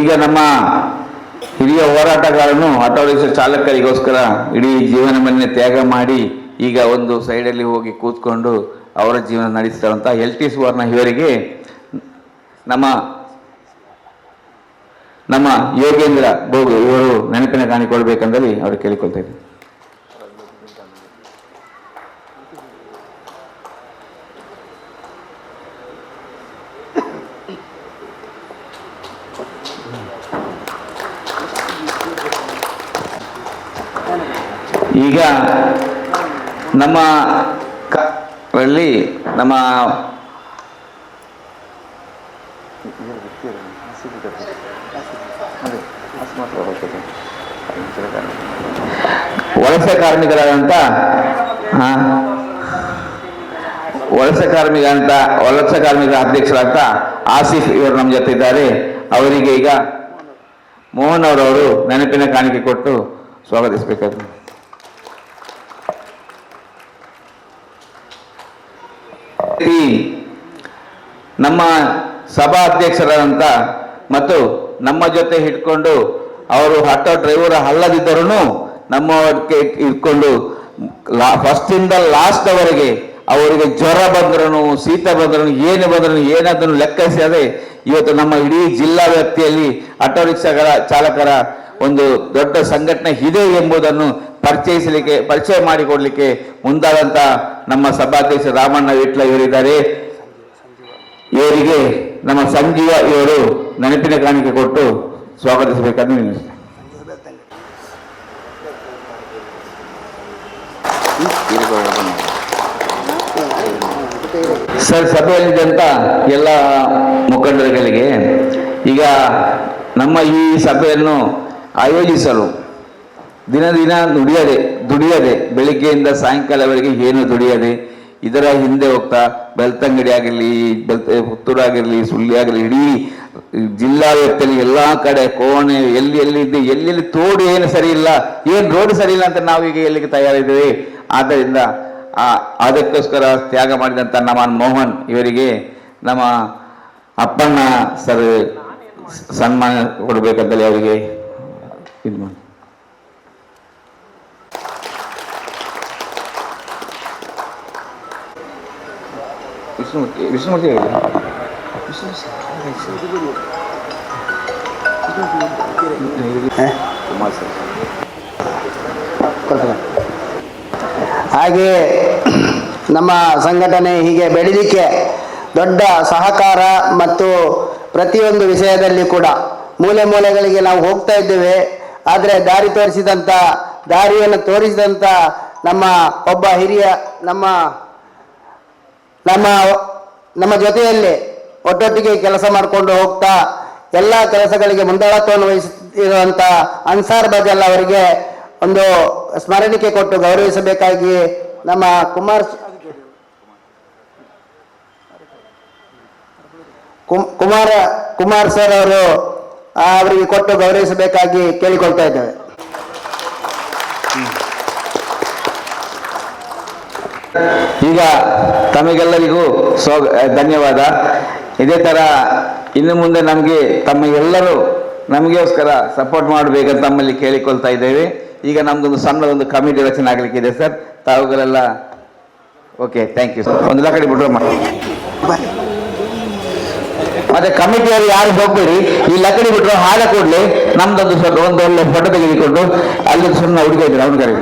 ಈಗ ನಮ್ಮ ಹಿರಿಯ ಹೋರಾಟಗಾರನು ಆಟೋ ರಿಕ್ಷಾ ಚಾಲಕರಿಗೋಸ್ಕರ ಇಡೀ ಜೀವನವನ್ನೇ ತ್ಯಾಗ ಮಾಡಿ ಈಗ ಒಂದು ಸೈಡಲ್ಲಿ ಹೋಗಿ ಕೂತ್ಕೊಂಡು ಅವರ ಜೀವನ ನಡೆಸ್ತಾರಂತ LT ಸುವರ್ಣ ಇವರಿಗೆ ನಮ್ಮ ಯೋಗೇಂದ್ರ ಬೋಗು ಇವರು ನೆನಪಿನ ಕಾಣಿಕೆ ಕೊಡಬೇಕಂದಲ್ಲಿ ಅವರು ಕೇಳಿಕೊಳ್ತಾ ಇದ್ದಾರೆ. ಈಗ ನಮ್ಮ ನಮ್ಮ ವಲಸೆ ಕಾರ್ಮಿಕರಾದಂಥ ವಲಸೆ ಕಾರ್ಮಿಕರ ಅಧ್ಯಕ್ಷರಾದಂಥ ಆಸಿಫ್ ಇವರು ನಮ್ಮ ಜೊತೆ ಇದ್ದಾರೆ. ಅವರಿಗೆ ಈಗ ಮೋಹನ್ ಅವರವರು ನೆನಪಿನ ಕಾಣಿಕೆ ಕೊಟ್ಟು ಸ್ವಾಗತಿಸಬೇಕಾದ್ರು. ನಮ್ಮ ಸಭಾ ಅಧ್ಯಕ್ಷರಾದಂಥ ಮತ್ತು ನಮ್ಮ ಜೊತೆ ಹಿಡ್ಕೊಂಡು ಅವರು ಆಟೋ ಡ್ರೈವರ್ ಅಲ್ಲದಿದ್ದರೂ ನಮ್ಮ ಇಟ್ಕೊಂಡು ಫಸ್ಟ್ ಇಂದ ಲಾಸ್ಟ್ ಅವರೆಗೆ ಅವರಿಗೆ ಜ್ವರ ಬಂದ್ರೂ ಶೀತ ಬಂದ್ರೂ ಏನು ಬಂದ್ರೂ ಏನಾದ್ರೂ ಲೆಕ್ಕಿಸದೆ ಇವತ್ತು ನಮ್ಮ ಇಡೀ ಜಿಲ್ಲಾ ವ್ಯಾಪ್ತಿಯಲ್ಲಿ ಆಟೋ ರಿಕ್ಷಾಗಳ ಚಾಲಕರ ಒಂದು ದೊಡ್ಡ ಸಂಘಟನೆ ಇದೆ ಎಂಬುದನ್ನು ಪರಿಚಯ ಮಾಡಿಕೊಡ್ಲಿಕ್ಕೆ ಮುಂದಾದಂತ ನಮ್ಮ ಸಭಾಧ್ಯಕ್ಷ ರಾಮಣ್ಣ ವಿಟ್ಲ ಇವರಿದ್ದಾರೆ. ಇವರಿಗೆ ನಮ್ಮ ಸಂಜೀವ ಇವರು ನೆನಪಿನ ಕಾಣಿಕೆ ಕೊಟ್ಟು ಸ್ವಾಗತಿಸಬೇಕಂತ ನಿಲ್ಲಿಸ್ತೇನೆ. ಸರ್, ಸಭೆಯಲ್ಲಿದ್ದಂಥ ಎಲ್ಲ ಮುಖಂಡರುಗಳಿಗೆ ಈಗ ನಮ್ಮ ಈ ಸಭೆಯನ್ನು ಆಯೋಜಿಸಲು ದಿನ ದುಡಿಯದೆ ಬೆಳಿಗ್ಗೆಯಿಂದ ಸಾಯಂಕಾಲವರೆಗೆ ಏನು ದುಡಿಯದೆ ಇದರ ಹಿಂದೆ ಹೋಗ್ತಾ ಬೆಳ್ತಂಗಡಿ ಆಗಿರಲಿ, ಪುತ್ತೂರು ಆಗಿರಲಿ, ಸುಳ್ಳಿ ಆಗಿರಲಿ, ಇಡೀ ಜಿಲ್ಲಾ ವ್ಯಾಪ್ತಿಯಲ್ಲಿ ಎಲ್ಲ ಕಡೆ ಕೋಣೆ ಎಲ್ಲೆಲ್ಲಿ ತೋಡು ಏನು ಸರಿ ಇಲ್ಲ, ಏನು ರೋಡ್ ಸರಿ ಇಲ್ಲ ಅಂತ ನಾವೀಗ ಎಲ್ಲಿಗೆ ತಯಾರಿದ್ದೇವೆ. ಆದ್ದರಿಂದ ಅದಕ್ಕೋಸ್ಕರ ತ್ಯಾಗ ಮಾಡಿದಂಥ ನಮ್ಮ ಮೋಹನ್ ಇವರಿಗೆ ನಮ್ಮ ಅಪ್ಪಣ್ಣ ಸರ್ ಸನ್ಮಾನ ಕೊಡಬೇಕಂತಲೇ ಅವರಿಗೆ ಇದು ಮಾಡಿ. ವಿಷ್ಣುಮೂರ್ತಿ ಹಾಗೆ ನಮ್ಮ ಸಂಘಟನೆ ಹೀಗೆ ಬೆಳೀಲಿಕ್ಕೆ ದೊಡ್ಡ ಸಹಕಾರ ಮತ್ತು ಪ್ರತಿಯೊಂದು ವಿಷಯದಲ್ಲಿ ಕೂಡ ಮೂಲೆಗಳಿಗೆ ನಾವು ಹೋಗ್ತಾ ಇದ್ದೇವೆ. ಆದರೆ ದಾರಿಯನ್ನು ತೋರಿಸಿದಂಥ ನಮ್ಮ ಒಬ್ಬ ಹಿರಿಯ ನಮ್ಮ ಜೊತೆಯಲ್ಲಿ ಒಟ್ಟೊಟ್ಟಿಗೆ ಕೆಲಸ ಮಾಡಿಕೊಂಡು ಹೋಗ್ತಾ ಎಲ್ಲ ಕೆಲಸಗಳಿಗೆ ಮುಂದಾಳತ್ವವನ್ನು ವಹಿಸಿರುವಂಥ ಅನ್ಸಾರ್ ಬಜಲ್ ಅವರಿಗೆ ಒಂದು ಸ್ಮರಣಿಕೆ ಕೊಟ್ಟು ಗೌರವಿಸಬೇಕಾಗಿ ನಮ್ಮ ಕುಮಾರ್ ಸರ್ ಅವರು ಅವರಿಗೆ ಕೊಟ್ಟು ಗೌರವಿಸಬೇಕಾಗಿ ಕೇಳಿಕೊಳ್ತಾ ಇದ್ದೇವೆ. ಈಗ ತಮಗೆಲ್ಲರಿಗೂ ಧನ್ಯವಾದ. ಇದೇ ತರ ಇನ್ನು ಮುಂದೆ ತಮ್ಮೆಲ್ಲರೂ ನಮಗೋಸ್ಕರ ಸಪೋರ್ಟ್ ಮಾಡಬೇಕಂತ ತಮ್ಮಲ್ಲಿ ಕೇಳಿಕೊಳ್ತಾ ಇದ್ದೇವೆ. ಈಗ ನಮ್ದೊಂದು ಸಣ್ಣದೊಂದು ಕಮಿಟಿ ರಚನೆ ಆಗಲಿಕ್ಕಿದೆ ಸರ್. ತಾವುಗಳೆಲ್ಲ ಓಕೆ, ಥ್ಯಾಂಕ್ ಯು ಸರ್. ಒಂದು ಲಕಡಿ ಬಿಡ್ರೆ ಮತ್ತೆ ಕಮಿಟಿಯವರು ಯಾರು ಹೋಗ್ಬೇಡಿ, ಈ ಲಕಡಿ ಬಿಟ್ಟರು ಹಾಡ ಕೊಡ್ಲಿ ನಮ್ದೊಂದು ಸ್ವಲ್ಪ ಒಂದು ಒಳ್ಳೆ ಫೋಟೋ ತೆಗೆದುಕೊಂಡು ಅಲ್ಲಿ ಸುಮ್ಮನೆ ಹುಡುಗ ಇದ್ರು ಅವ್ನ ಕರೀ.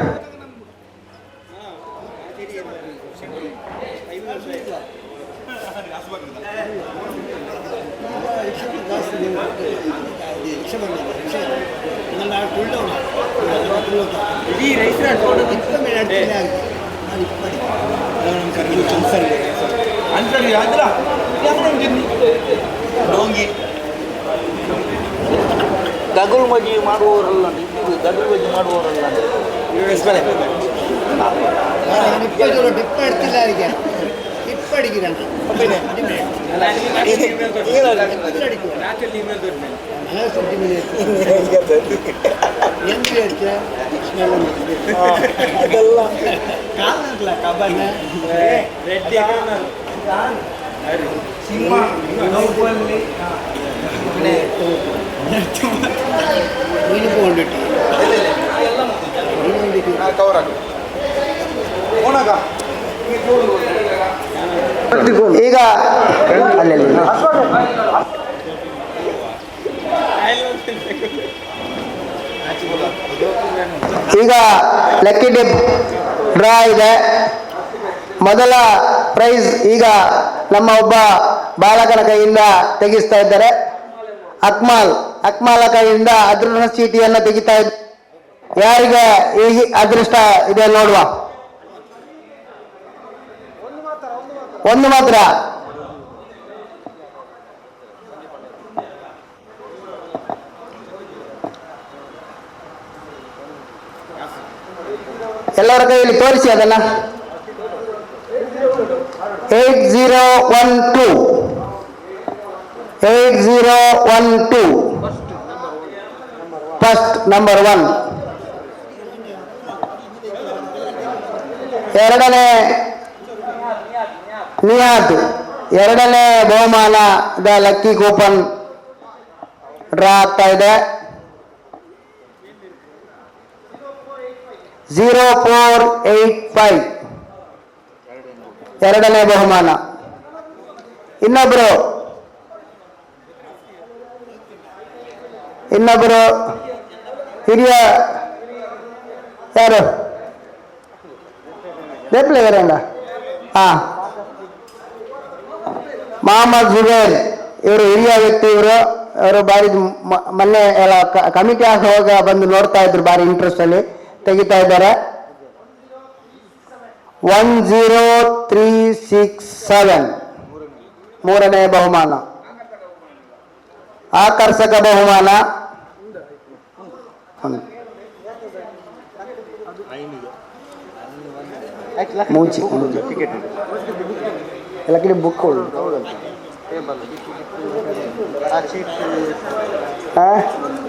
ಗಗುಲ್ ಮಜಿ ಮಾಡುವವರಲ್ಲ, ಗಗುಲ್ ಮಜಿ ಮಾಡುವವರಲ್ಲ. ಈಗ ಈಗ ಲಕ್ಕಿ ಡಿಪ್ ಡ್ರಾ ಇದೆ. ಮೊದಲ ಪ್ರೈಸ್ ಈಗ ನಮ್ಮ ಒಬ್ಬ ಬಾಲಕನ ಕೈಯಿಂದ ತೆಗಿಸ್ತಾ ಇದ್ದಾರೆ. ಅಕ್ಮಾಲ ಕೈಯಿಂದ ಅದೃಷ್ಟ ಚೀಟಿಯನ್ನು ತೆಗಿತಾ ಇದ್ದಾರೆ. ಯಾರಿಗೆ ಈ ಅದೃಷ್ಟ ಇದೆ ನೋಡುವ. ಒಂದು ಮಾತ್ರ. ಎಲ್ಲರ ಕೈಯಲ್ಲಿ ತೋರಿಸಿ ಅದನ್ನ. 8012 ಫಸ್ಟ್ ನಂಬರ್ 1. ಎರಡನೇ ನಿಯಾದ್. ಎರಡನೇ ಬಹುಮಾನದ ಲಕ್ಕಿ ಕೂಪನ್ ಡ್ರಾ ಆಗ್ತಾ ಇದೆ. 0485 ಎರಡನೇ ಬಹುಮಾನ. ಇನ್ನೊಬ್ರು ಹಿರಿಯ ಯಾರು ರೇಪ್ಲೆಗರಂಡ ಮೊಹಮ್ಮದ್ ಜುಬೇರ್ ಇವರು ಹಿರಿಯ ವ್ಯಕ್ತಿ. ಅವರು ಬಾರಿ ಮೊನ್ನೆ ಎಲ್ಲ ಕಮಿಟಿ ಆಗುವಾಗ ಬಂದು ನೋಡ್ತಾ ಇದ್ರು, ಬಾರಿ ಇಂಟ್ರೆಸ್ಟ್ ಅಲ್ಲಿ ತೆಗಿತಾ ಇದ್ದಾರೆ. 10367 ಮೂರನೇ ಬಹುಮಾನ. ಆಕರ್ಷಕ ಬಹುಮಾನ ಮೂಜಿ ಎಲ್ಲ ಕಡೆ ಬುಕ್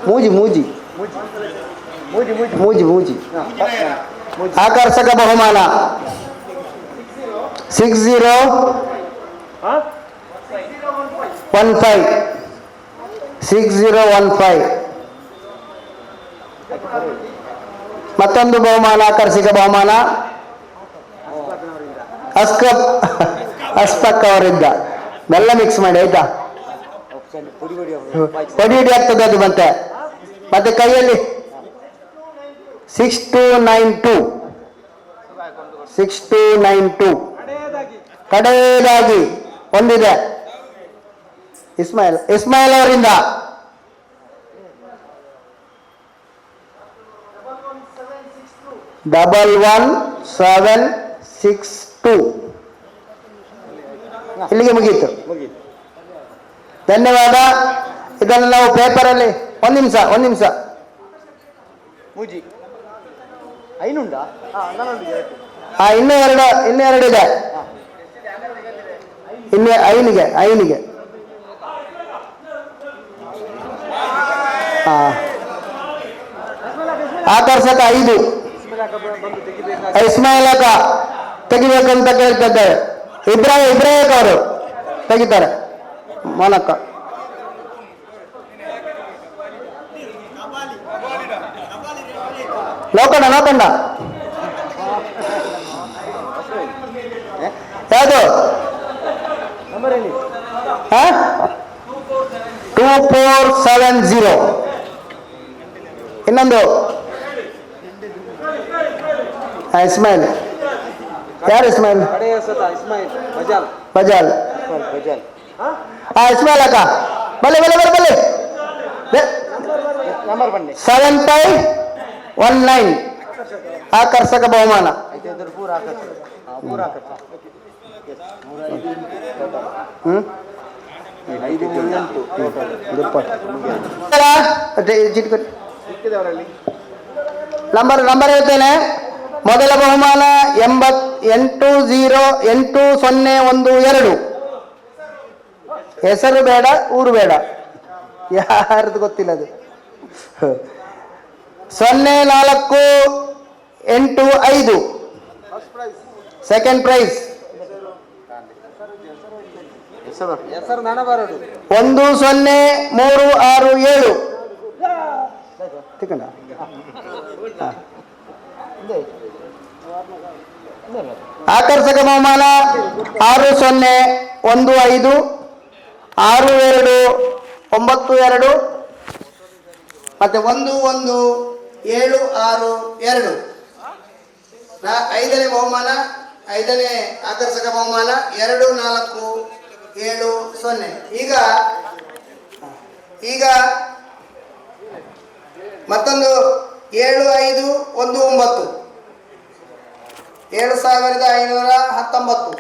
ಮೂಜಿ ಮೂಜಿ ಮೂಜಿ ಮೂಜಿ ಆಕರ್ಷಕ ಬಹುಮಾನ 6015 ಮತ್ತೊಂದು ಬಹುಮಾನ ಆಕರ್ಷಕ ಬಹುಮಾನ ಅಸ್ಪಕ್ ಅವರಿಂದ. ಬೆಲ್ಲ ಮಿಕ್ಸ್ ಮಾಡಿ ಆಯ್ತಾ, ಪೊಡಿ ಆಗ್ತದೆ ಅದು. ಮತ್ತೆ ಕೈಯಲ್ಲಿ 6292 ಕಡೆಯದಾಗಿ ಒಂದಿದೆ ಇಸ್ಮಾಯಿಲ್ ಅವರಿಂದ. 11762 ಇಲ್ಲಿಗೆ ಮುಗೀತು. ಧನ್ಯವಾದ. ಇದನ್ನು ನಾವು ಪೇಪರಲ್ಲಿ ಒಂದು ನಿಮಿಷ ಇನ್ನೂ ಎರಡು ಇದೆ. ಐನಿಗೆ ಆಕರ್ಷಕ 5 ಇಸ್ಮಾಯಿಲಕ ತೆಗಿಬೇಕಂತ ಕೇಳ್ತಿದ್ದಾರೆ. ಇಬ್ರಾಹಿಂ ಅವರು ತೆಗಿತಾರೆ. ಮೊನಕ್ಕ ನೋಕಂಡ ಯಾವುದು 2470. ಇನ್ನೊಂದು ಇಸ್ಮಾಯಿಲ್. ಯಾರು ಇಸ್ಮಾಯಿಲ್? ಬಜಾಲ್. ಇಸ್ಮಾಯಿಲ್ ಅಕ್ಕ ಬಲ್ಲೆ 7519 ಆಕರ್ಷಕ ಬಹುಮಾನ. ನಂಬರ್ ಹೇಳ್ತೇನೆ. ಮೊದಲ ಬಹುಮಾನ 8012. ಹೆಸರು ಬೇಡ, ಊರು ಬೇಡ, ಯಾರದು ಗೊತ್ತಿಲ್ಲ ಅದು. 0485 ಸೆಕೆಂಡ್ ಪ್ರೈಸ್. 10367 ತಿಕ್ಕಂಡ. ಆಕರ್ಷಕ ಬಹುಮಾನ 6015 6292 ಮತ್ತೆ 11762. ಐದನೇ ಬಹುಮಾನ, ಐದನೇ ಆಕರ್ಷಕ ಬಹುಮಾನ 2470. ಈಗ ಮತ್ತೊಂದು 7519 7519